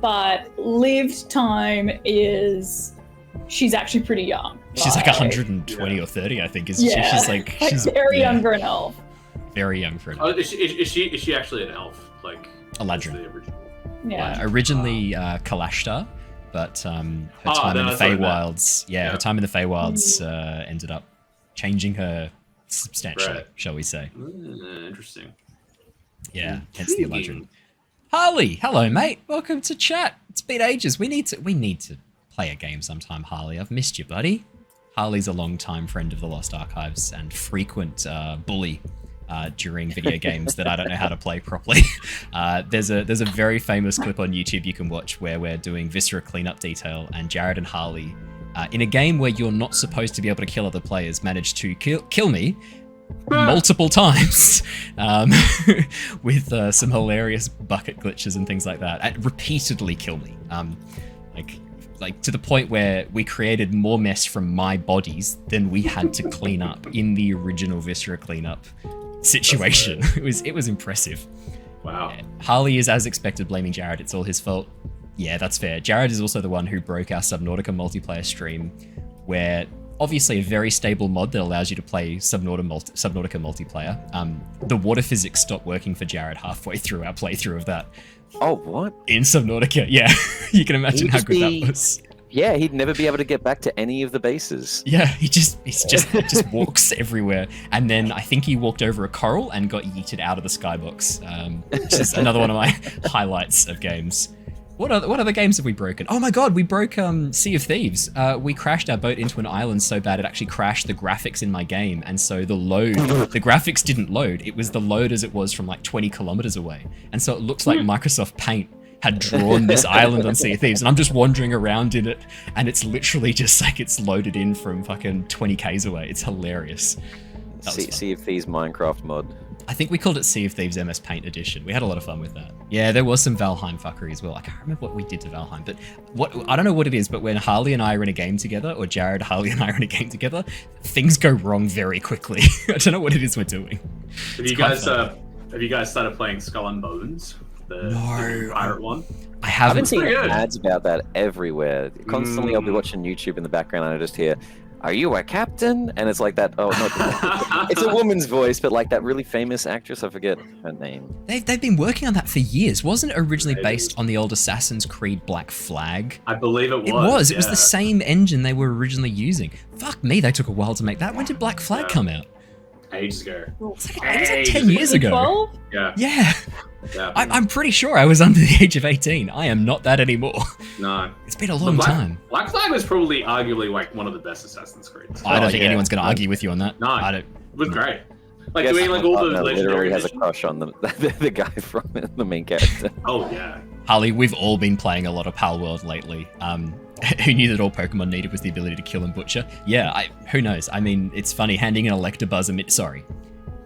but lived time is. She's actually pretty young. She's like 120 or 30, I think, isn't she? She's very young for an elf. Very young for an elf. Is she actually an elf? Like Eladrin. The original. Yeah. Originally Kalashtar, but her time in the Feywilds. Her time in the Feywilds ended up changing her substantially, shall we say? Interesting. Yeah, hence the Eladrin. Harley, hello, mate. Welcome to chat. It's been ages. We need to play a game sometime, Harley. I've missed you, buddy. Harley's a long-time friend of the Lost Archives and frequent bully during video games that I don't know how to play properly. There's a very famous clip on YouTube you can watch where we're doing Viscera cleanup detail, and Jared and Harley, in a game where you're not supposed to be able to kill other players, managed to kill me multiple times with some hilarious bucket glitches and things like that, and repeatedly kill me. Like to the point where we created more mess from my bodies than we had to clean up in the original Viscera cleanup situation. It was impressive. Wow. Yeah. Harley is, as expected, blaming Jared. It's all his fault. Yeah, that's fair. Jared is also the one who broke our Subnautica multiplayer stream, where obviously a very stable mod that allows you to play Subnautica multiplayer. The water physics stopped working for Jared halfway through our playthrough of that. Oh, what? In Subnautica, yeah. You can imagine how good that was. Yeah, he'd never be able to get back to any of the bases. Yeah, he just walks everywhere. And then I think he walked over a coral and got yeeted out of the skybox. Which is another one of my highlights of games. What other games have we broken? Oh my god, we broke Sea of Thieves. We crashed our boat into an island so bad it actually crashed the graphics in my game, and so the graphics didn't load. It was the load as it was from like 20 kilometers away. And so it looks like Microsoft Paint had drawn this island on Sea of Thieves, and I'm just wandering around in it, and it's literally just like it's loaded in from fucking 20 k's away. It's hilarious. Sea of Thieves Minecraft mod. I think we called it Sea of Thieves MS Paint Edition. We had a lot of fun with that. Yeah, there was some Valheim fuckery as well. I can't remember what we did to Valheim, but I don't know what it is, but when Harley and I are in a game together, or Jared, Harley and I are in a game together, things go wrong very quickly. I don't know what it is we're doing. Have you guys started playing Skull and Bones? The pirate one? I haven't seen ads about that everywhere. Constantly I'll be watching YouTube in the background and I just hear, "Are you a captain?" And it's like that. Oh no, it's a woman's voice, but like that really famous actress. I forget her name. They've been working on that for years. Wasn't it originally based on the old Assassin's Creed Black Flag? I believe it was. It was. Yeah. It was the same engine they were originally using. Fuck me, they took a while to make that. When did Black Flag come out? Ages ago. It was like 10 years ago. 12? Yeah. Yeah. Yeah. I'm pretty sure I was under the age of 18. I am not that anymore. No. It's been a long time. Black Flag was probably arguably like one of the best Assassin's Creed. I don't think anyone's going to argue with you on that. No. I don't. It was great. Like Yes, doing like all the my partner literally legendary has a missions. crush on the guy from the main character. Oh yeah. Harley, we've all been playing a lot of Pal World lately. Who knew that all Pokemon needed was the ability to kill and butcher? Yeah, who knows? I mean, it's funny, handing an Electabuzz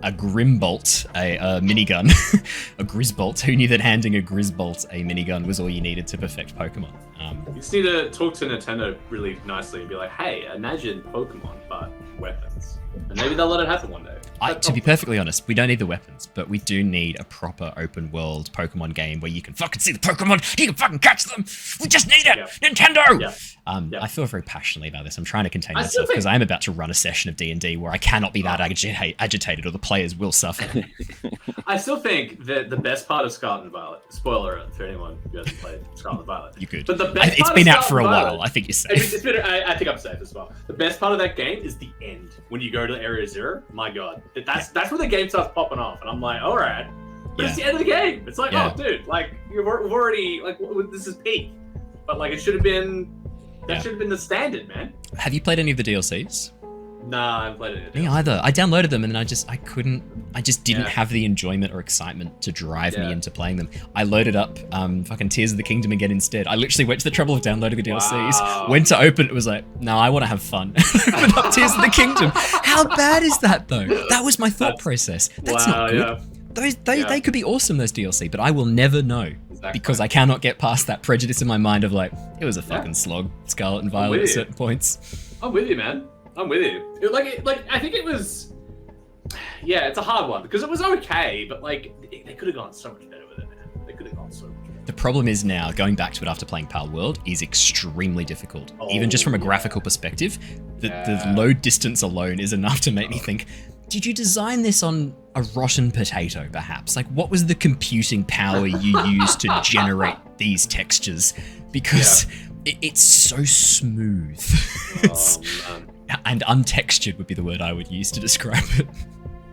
a Grimbolt, a minigun, a Grisbolt. Who knew that handing a Grisbolt a minigun was all you needed to perfect Pokemon? You just need to talk to Nintendo really nicely and be like, hey, imagine Pokemon, but weapons. And maybe they'll let it happen one day. To be perfectly honest, we don't need the weapons, but we do need a proper open world Pokemon game where you can fucking see the Pokemon, you can fucking catch them. We just need it, Nintendo. Yeah. I feel very passionately about this. I'm trying to contain myself because I am about to run a session of D&D where I cannot be that agitated, or the players will suffer. I still think that the best part of Scarlet and Violet, spoiler alert for anyone who hasn't played Scarlet and Violet. You could. But the best It's part been of out for a Scarlet and while. Violet- I think you're safe. I think I'm safe as well. The best part of that game is the end. When you go to Area Zero, my god. That's where the game starts popping off. And I'm like, alright. But it's the end of the game. It's like, oh dude, like we've already like this is peak. But like it should have been should have been the standard, man. Have you played any of the DLCs? Nah, I haven't played it. Me either. I downloaded them and then I just didn't have the enjoyment or excitement to drive me into playing them. I loaded up fucking Tears of the Kingdom again instead. I literally went to the trouble of downloading the DLCs, went to open it, was like, no, I want to have fun. Open up Tears of the Kingdom. How bad is that though? That was my thought process. That's not good. They could be awesome, those DLC, but I will never know. Because I cannot get past that prejudice in my mind of like, it was a fucking slog, Scarlet and Violet at certain points. I'm with you, man. I'm with you. I think it was. Yeah, it's a hard one because it was okay, but like they could have gone so much better with it, man. They could have gone so much better. The problem is now, going back to it after playing Pal World is extremely difficult. Even just from a graphical perspective, the load distance alone is enough to make me think, did you design this on a rotten potato, perhaps? Like, what was the computing power you used to generate these textures? Because it's so smooth. And untextured would be the word I would use to describe it.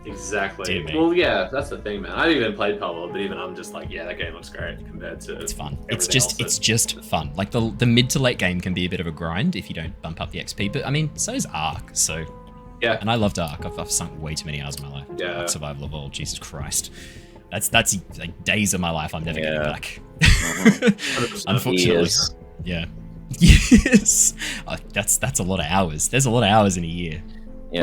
Exactly. Well, yeah, that's the thing, man. I haven't even played Pal World, but even I'm just like, yeah, that game looks great compared to. It's fun. It's just fun. Like the mid to late game can be a bit of a grind if you don't bump up the XP, but I mean, so is Ark. So yeah, and I loved Ark. I've sunk way too many hours of my life. Yeah, like Survival Evolved. Jesus Christ, that's like days of my life I'm never getting back. Unfortunately, yeah. Yes, that's a lot of hours. There's a lot of hours in a year. Yeah.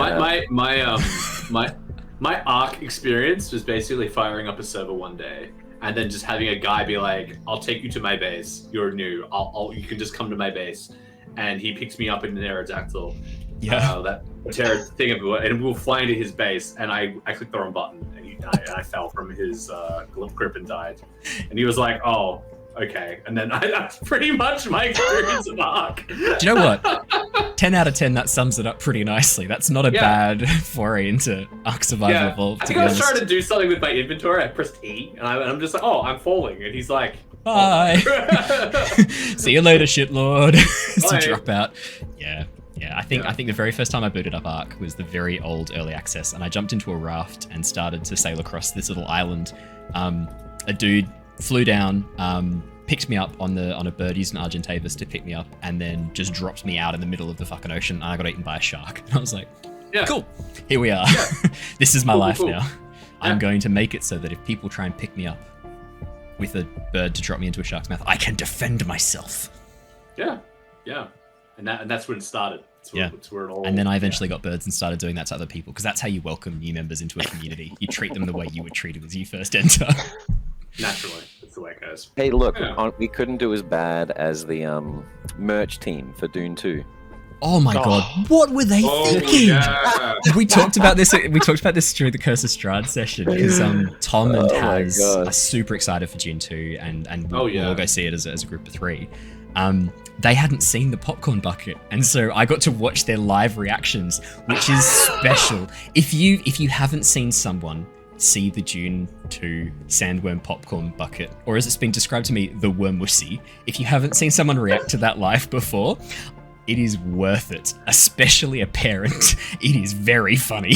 My Ark experience was basically firing up a server one day and then just having a guy be like, "I'll take you to my base. You're new. You can just come to my base," and he picks me up in an Aerodactyl. Yeah. That thing of it, and we were flying to his base, and I clicked the wrong button, and he died. And I fell from his grip and died, and he was like, "Oh." Okay, and then that's pretty much my experience of Ark. Do you know what? 10 out of 10, that sums it up pretty nicely. That's not a bad foray into Ark Survival Evolved. I think I was trying to do something with my inventory. I pressed E, and I'm just like, oh, I'm falling. And he's like, bye. See you later, shitlord. It's a drop out. Yeah. I think the very first time I booted up Ark was the very old early access, and I jumped into a raft and started to sail across this little island. A dude flew down, picked me up on a bird using Argentavis to pick me up, and then just dropped me out in the middle of the fucking ocean, and I got eaten by a shark. And I was like, cool, here we are. Yeah. This is my life now. I'm going to make it so that if people try and pick me up with a bird to drop me into a shark's mouth, I can defend myself. Yeah. And that's when it started. That's where it all. And then I eventually got birds and started doing that to other people, because that's how you welcome new members into a community. You treat them the way you would treat them as you first enter. Naturally, that's the way it goes. Hey, look, we couldn't do as bad as the merch team for Dune 2. Oh my god, what were they thinking? Yeah. We talked about this during the Curse of Strahd session, because Tom and Taz are super excited for Dune 2, and we'll all go see it as a group of 3. they hadn't seen the popcorn bucket, and so I got to watch their live reactions, which is special. If you haven't seen someone see the Dune 2 sandworm popcorn bucket, or as it's been described to me, the wormussy, if you haven't seen someone react to that live before, it is worth it, especially a parent. It is very funny.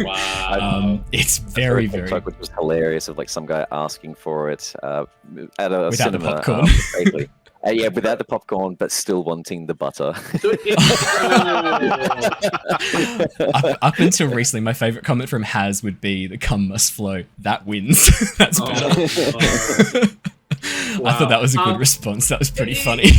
Wow. It's very, very... TikTok, which was hilarious, of like some guy asking for it at a without cinema. The popcorn. Vaguely. Yeah, without the popcorn, but still wanting the butter. Up until recently, my favourite comment from Haz would be, "The cum must flow." That wins. That's better. Wow. I thought that was a good response. That was pretty funny.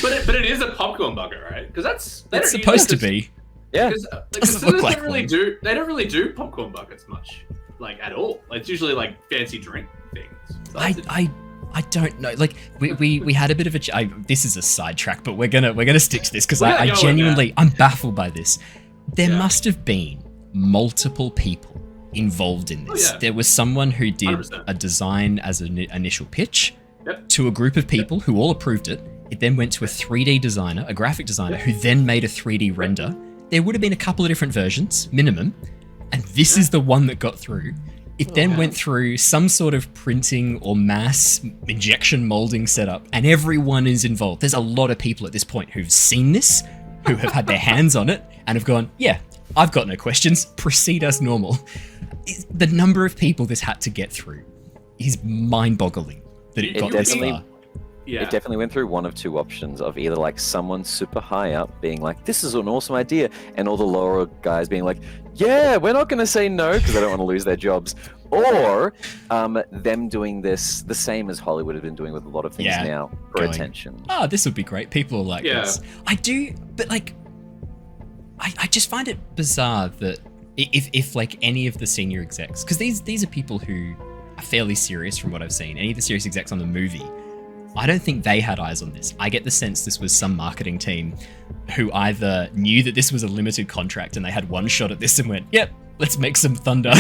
But it is a popcorn bucket, right? Because it's supposed to be. Yeah. Because they don't really do popcorn buckets much, like at all. Like, it's usually like fancy drink things. So I don't know. Like we had a bit of a. This is a sidetrack, but we're gonna stick to this because I genuinely I'm baffled by this. There must have been multiple people involved in this. Oh, yeah. There was someone who did 100%. a design as an initial pitch to a group of people who all approved it. It then went to a 3D designer, a graphic designer, who then made a 3D render. There would have been a couple of different versions, minimum, and this is the one that got through. It then went through some sort of printing or mass injection molding setup, and everyone is involved. There's a lot of people at this point who've seen this, who have had their hands on it, and have gone, yeah, I've got no questions, proceed as normal. The number of people this had to get through is mind-boggling that it got this far. Yeah. It definitely went through one of two options of either like someone super high up being like, this is an awesome idea, and all the lower guys being like, yeah, we're not going to say no because they don't want to lose their jobs, or them doing this the same as Hollywood have been doing with a lot of things now for attention. Oh, this would be great. People are like this. I do, but like, I just find it bizarre that if like any of the senior execs, because these are people who are fairly serious from what I've seen, any of the serious execs on the movie, I don't think they had eyes on this. I get the sense this was some marketing team who either knew that this was a limited contract and they had one shot at this and went, yep, let's make some thunder.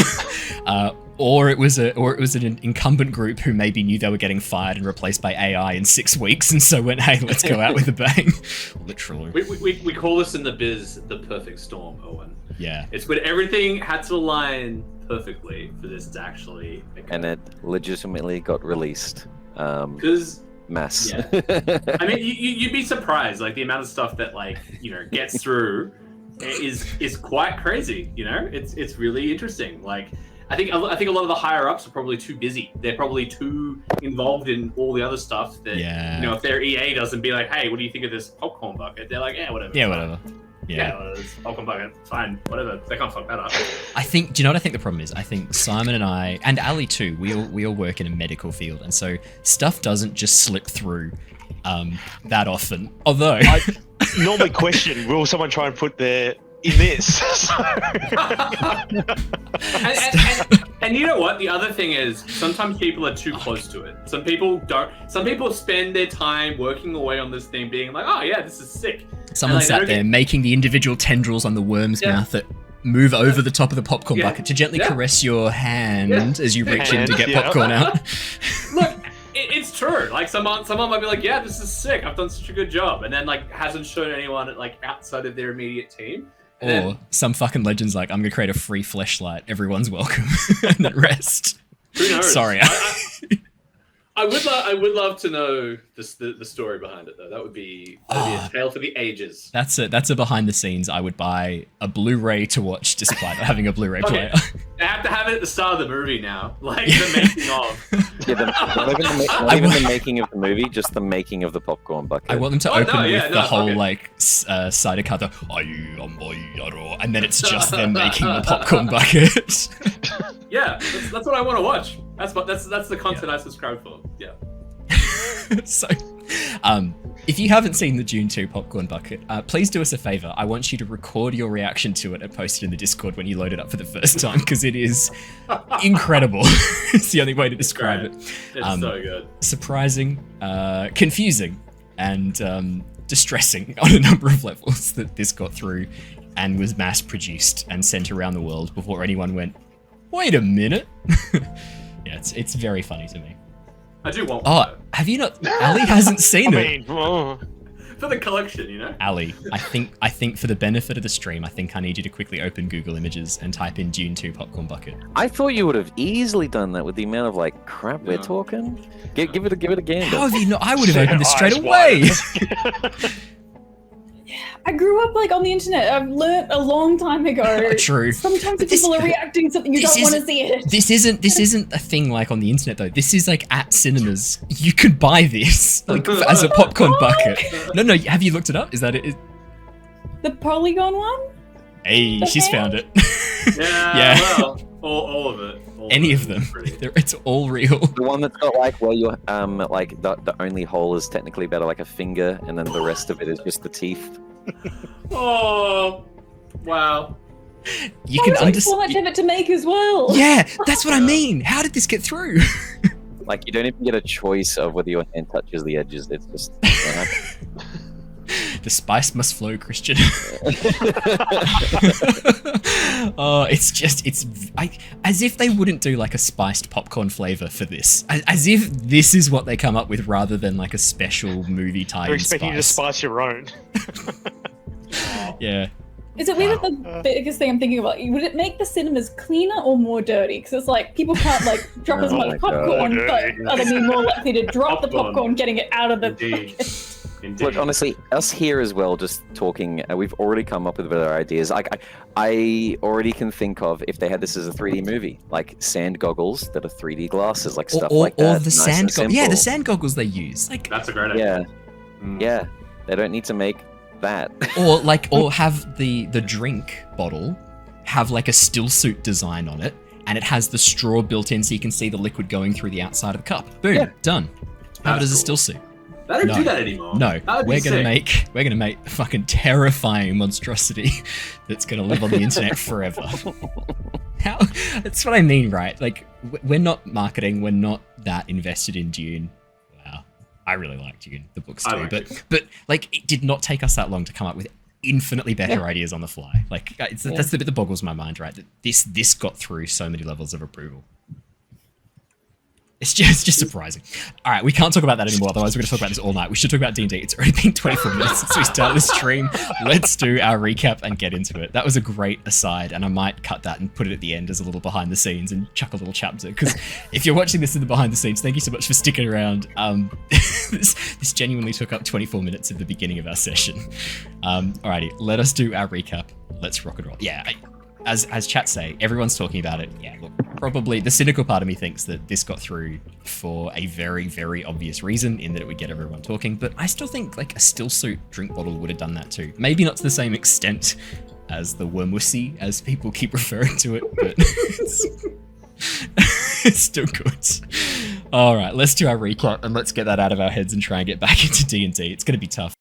Or it was an incumbent group who maybe knew they were getting fired and replaced by AI in 6 weeks, and so went, hey, let's go out with a bang. Literally. We call this in the biz the perfect storm, Owen. Yeah. It's when everything had to align perfectly for this to actually occur. And it legitimately got released. Because mass. Yeah. I mean, you'd be surprised, like the amount of stuff that gets through is quite crazy. It's really interesting. Like, I think a lot of the higher ups are probably too busy. They're probably too involved in all the other stuff that if their EA doesn't be like, hey, what do you think of this popcorn bucket? They're like, yeah, whatever. Yeah, whatever. Yeah, it's popcorn bucket. Fine, whatever. They can't fuck that up. Do you know what I think the problem is? I think Simon and I, and Ali too, we all work in a medical field, and so stuff doesn't just slip through that often. Although I normally question, will someone try and put their in this? and you know what? The other thing is, sometimes people are too close to it. Some people don't. Some people spend their time working away on this thing, being like, oh yeah, this is sick. Someone sat there making the individual tendrils on the worm's mouth that move over the top of the popcorn bucket to gently caress your hand as you reach in to get popcorn out. Look, it's true. Like someone might be like, yeah, this is sick. I've done such a good job, and then hasn't shown anyone outside of their immediate team. Or some fucking legend's like, I'm gonna create a free fleshlight. Everyone's welcome, and then rest. Who knows? Sorry. I would love to know the story behind it though. That'd be a tale for the ages. That's a behind the scenes. I would buy a Blu-ray to watch despite not having a Blu-ray player. I have to have it at the start of the movie now, like the making of. Not even the making of the movie, just the making of the popcorn bucket. I want them to open with the whole cider cut, and then it's just them making the popcorn bucket. Yeah, that's what I want to watch. That's the content I subscribe for. Yeah. So, if you haven't seen the Dune 2 popcorn bucket, please do us a favor. I want you to record your reaction to it and post it in the Discord when you load it up for the first time, because it is incredible. It's the only way to describe it. It's so good. Surprising, confusing, and distressing on a number of levels that this got through and was mass produced and sent around the world before anyone went, wait a minute. Yeah, it's very funny to me. I do want one. Have you not? Ali hasn't seen it. For the collection, you know? Ali, I think for the benefit of the stream, I think I need you to quickly open Google Images and type in Dune 2 popcorn bucket. I thought you would have easily done that with the amount of like crap we're talking. Give it a gander. How have you not? I would have opened this straight away. I grew up like on the internet. I've learnt a long time ago. True. Sometimes if people are reacting to something, you don't want to see it. This isn't a thing like on the internet though. This is like at cinemas. You could buy this like as a popcorn bucket. No. Have you looked it up? Is that it? The Polygon one? Hey, she's found it. Yeah. Well, all of it. Any of them. It's all real. The one that's got like where you're like the only hole is technically better like a finger, and then the rest of it is just the teeth. Oh, wow. You can understand so much of it to make as well. Yeah, that's what I mean. How did this get through? Like you don't even get a choice of whether your hand touches the edges. It's just the spice must flow, Christian. Oh, it's as if they wouldn't do like a spiced popcorn flavor for this. As if this is what they come up with rather than like a special movie tie-in. You're expecting you to spice your own. Yeah. Is it weird that the biggest thing I'm thinking about, would it make the cinemas cleaner or more dirty? Because it's like, people can't like drop as much popcorn, but are they being more likely to drop the popcorn, getting it out of the bucket? Indeed. Look, honestly, us here as well, just talking, we've already come up with better ideas. I already can think of, if they had this as a 3D movie, like sand goggles that are 3D glasses, like stuff like that. Or the sand goggles. Yeah, the sand goggles they use. Like that's a great idea. Yeah, they don't need to make that. or have the drink bottle have like a still suit design on it, and it has the straw built in so you can see the liquid going through the outside of the cup. Boom, done. Have it as a still suit. They don't do that anymore. No, we're gonna make a fucking terrifying monstrosity that's gonna live on the internet forever. How? That's what I mean, right? Like, we're not marketing. We're not that invested in Dune. Wow, I really like Dune, the books too. But like, it did not take us that long to come up with infinitely better ideas on the fly. Like, that's the bit that boggles my mind, right? That this got through so many levels of approval. It's just surprising. All right, we can't talk about that anymore, otherwise we're going to talk about this all night. We should talk about D&D. It's already been 24 minutes since we started the stream. Let's do our recap and get into it. That was a great aside, and I might cut that and put it at the end as a little behind the scenes and chuck a little chapter, because if you're watching this in the behind the scenes, thank you so much for sticking around. This genuinely took up 24 minutes of the beginning of our session. Alrighty, let us do our recap. Let's rock and roll. Yeah, as chat say, everyone's talking about it. Yeah, look, probably the cynical part of me thinks that this got through for a very, very obvious reason, in that it would get everyone talking, but I still think like a still suit drink bottle would have done that too. Maybe not to the same extent as the wormwussy, as people keep referring to it, but it's still good. All right, let's do our recap and let's get that out of our heads and try and get back into D&D. It's going to be tough.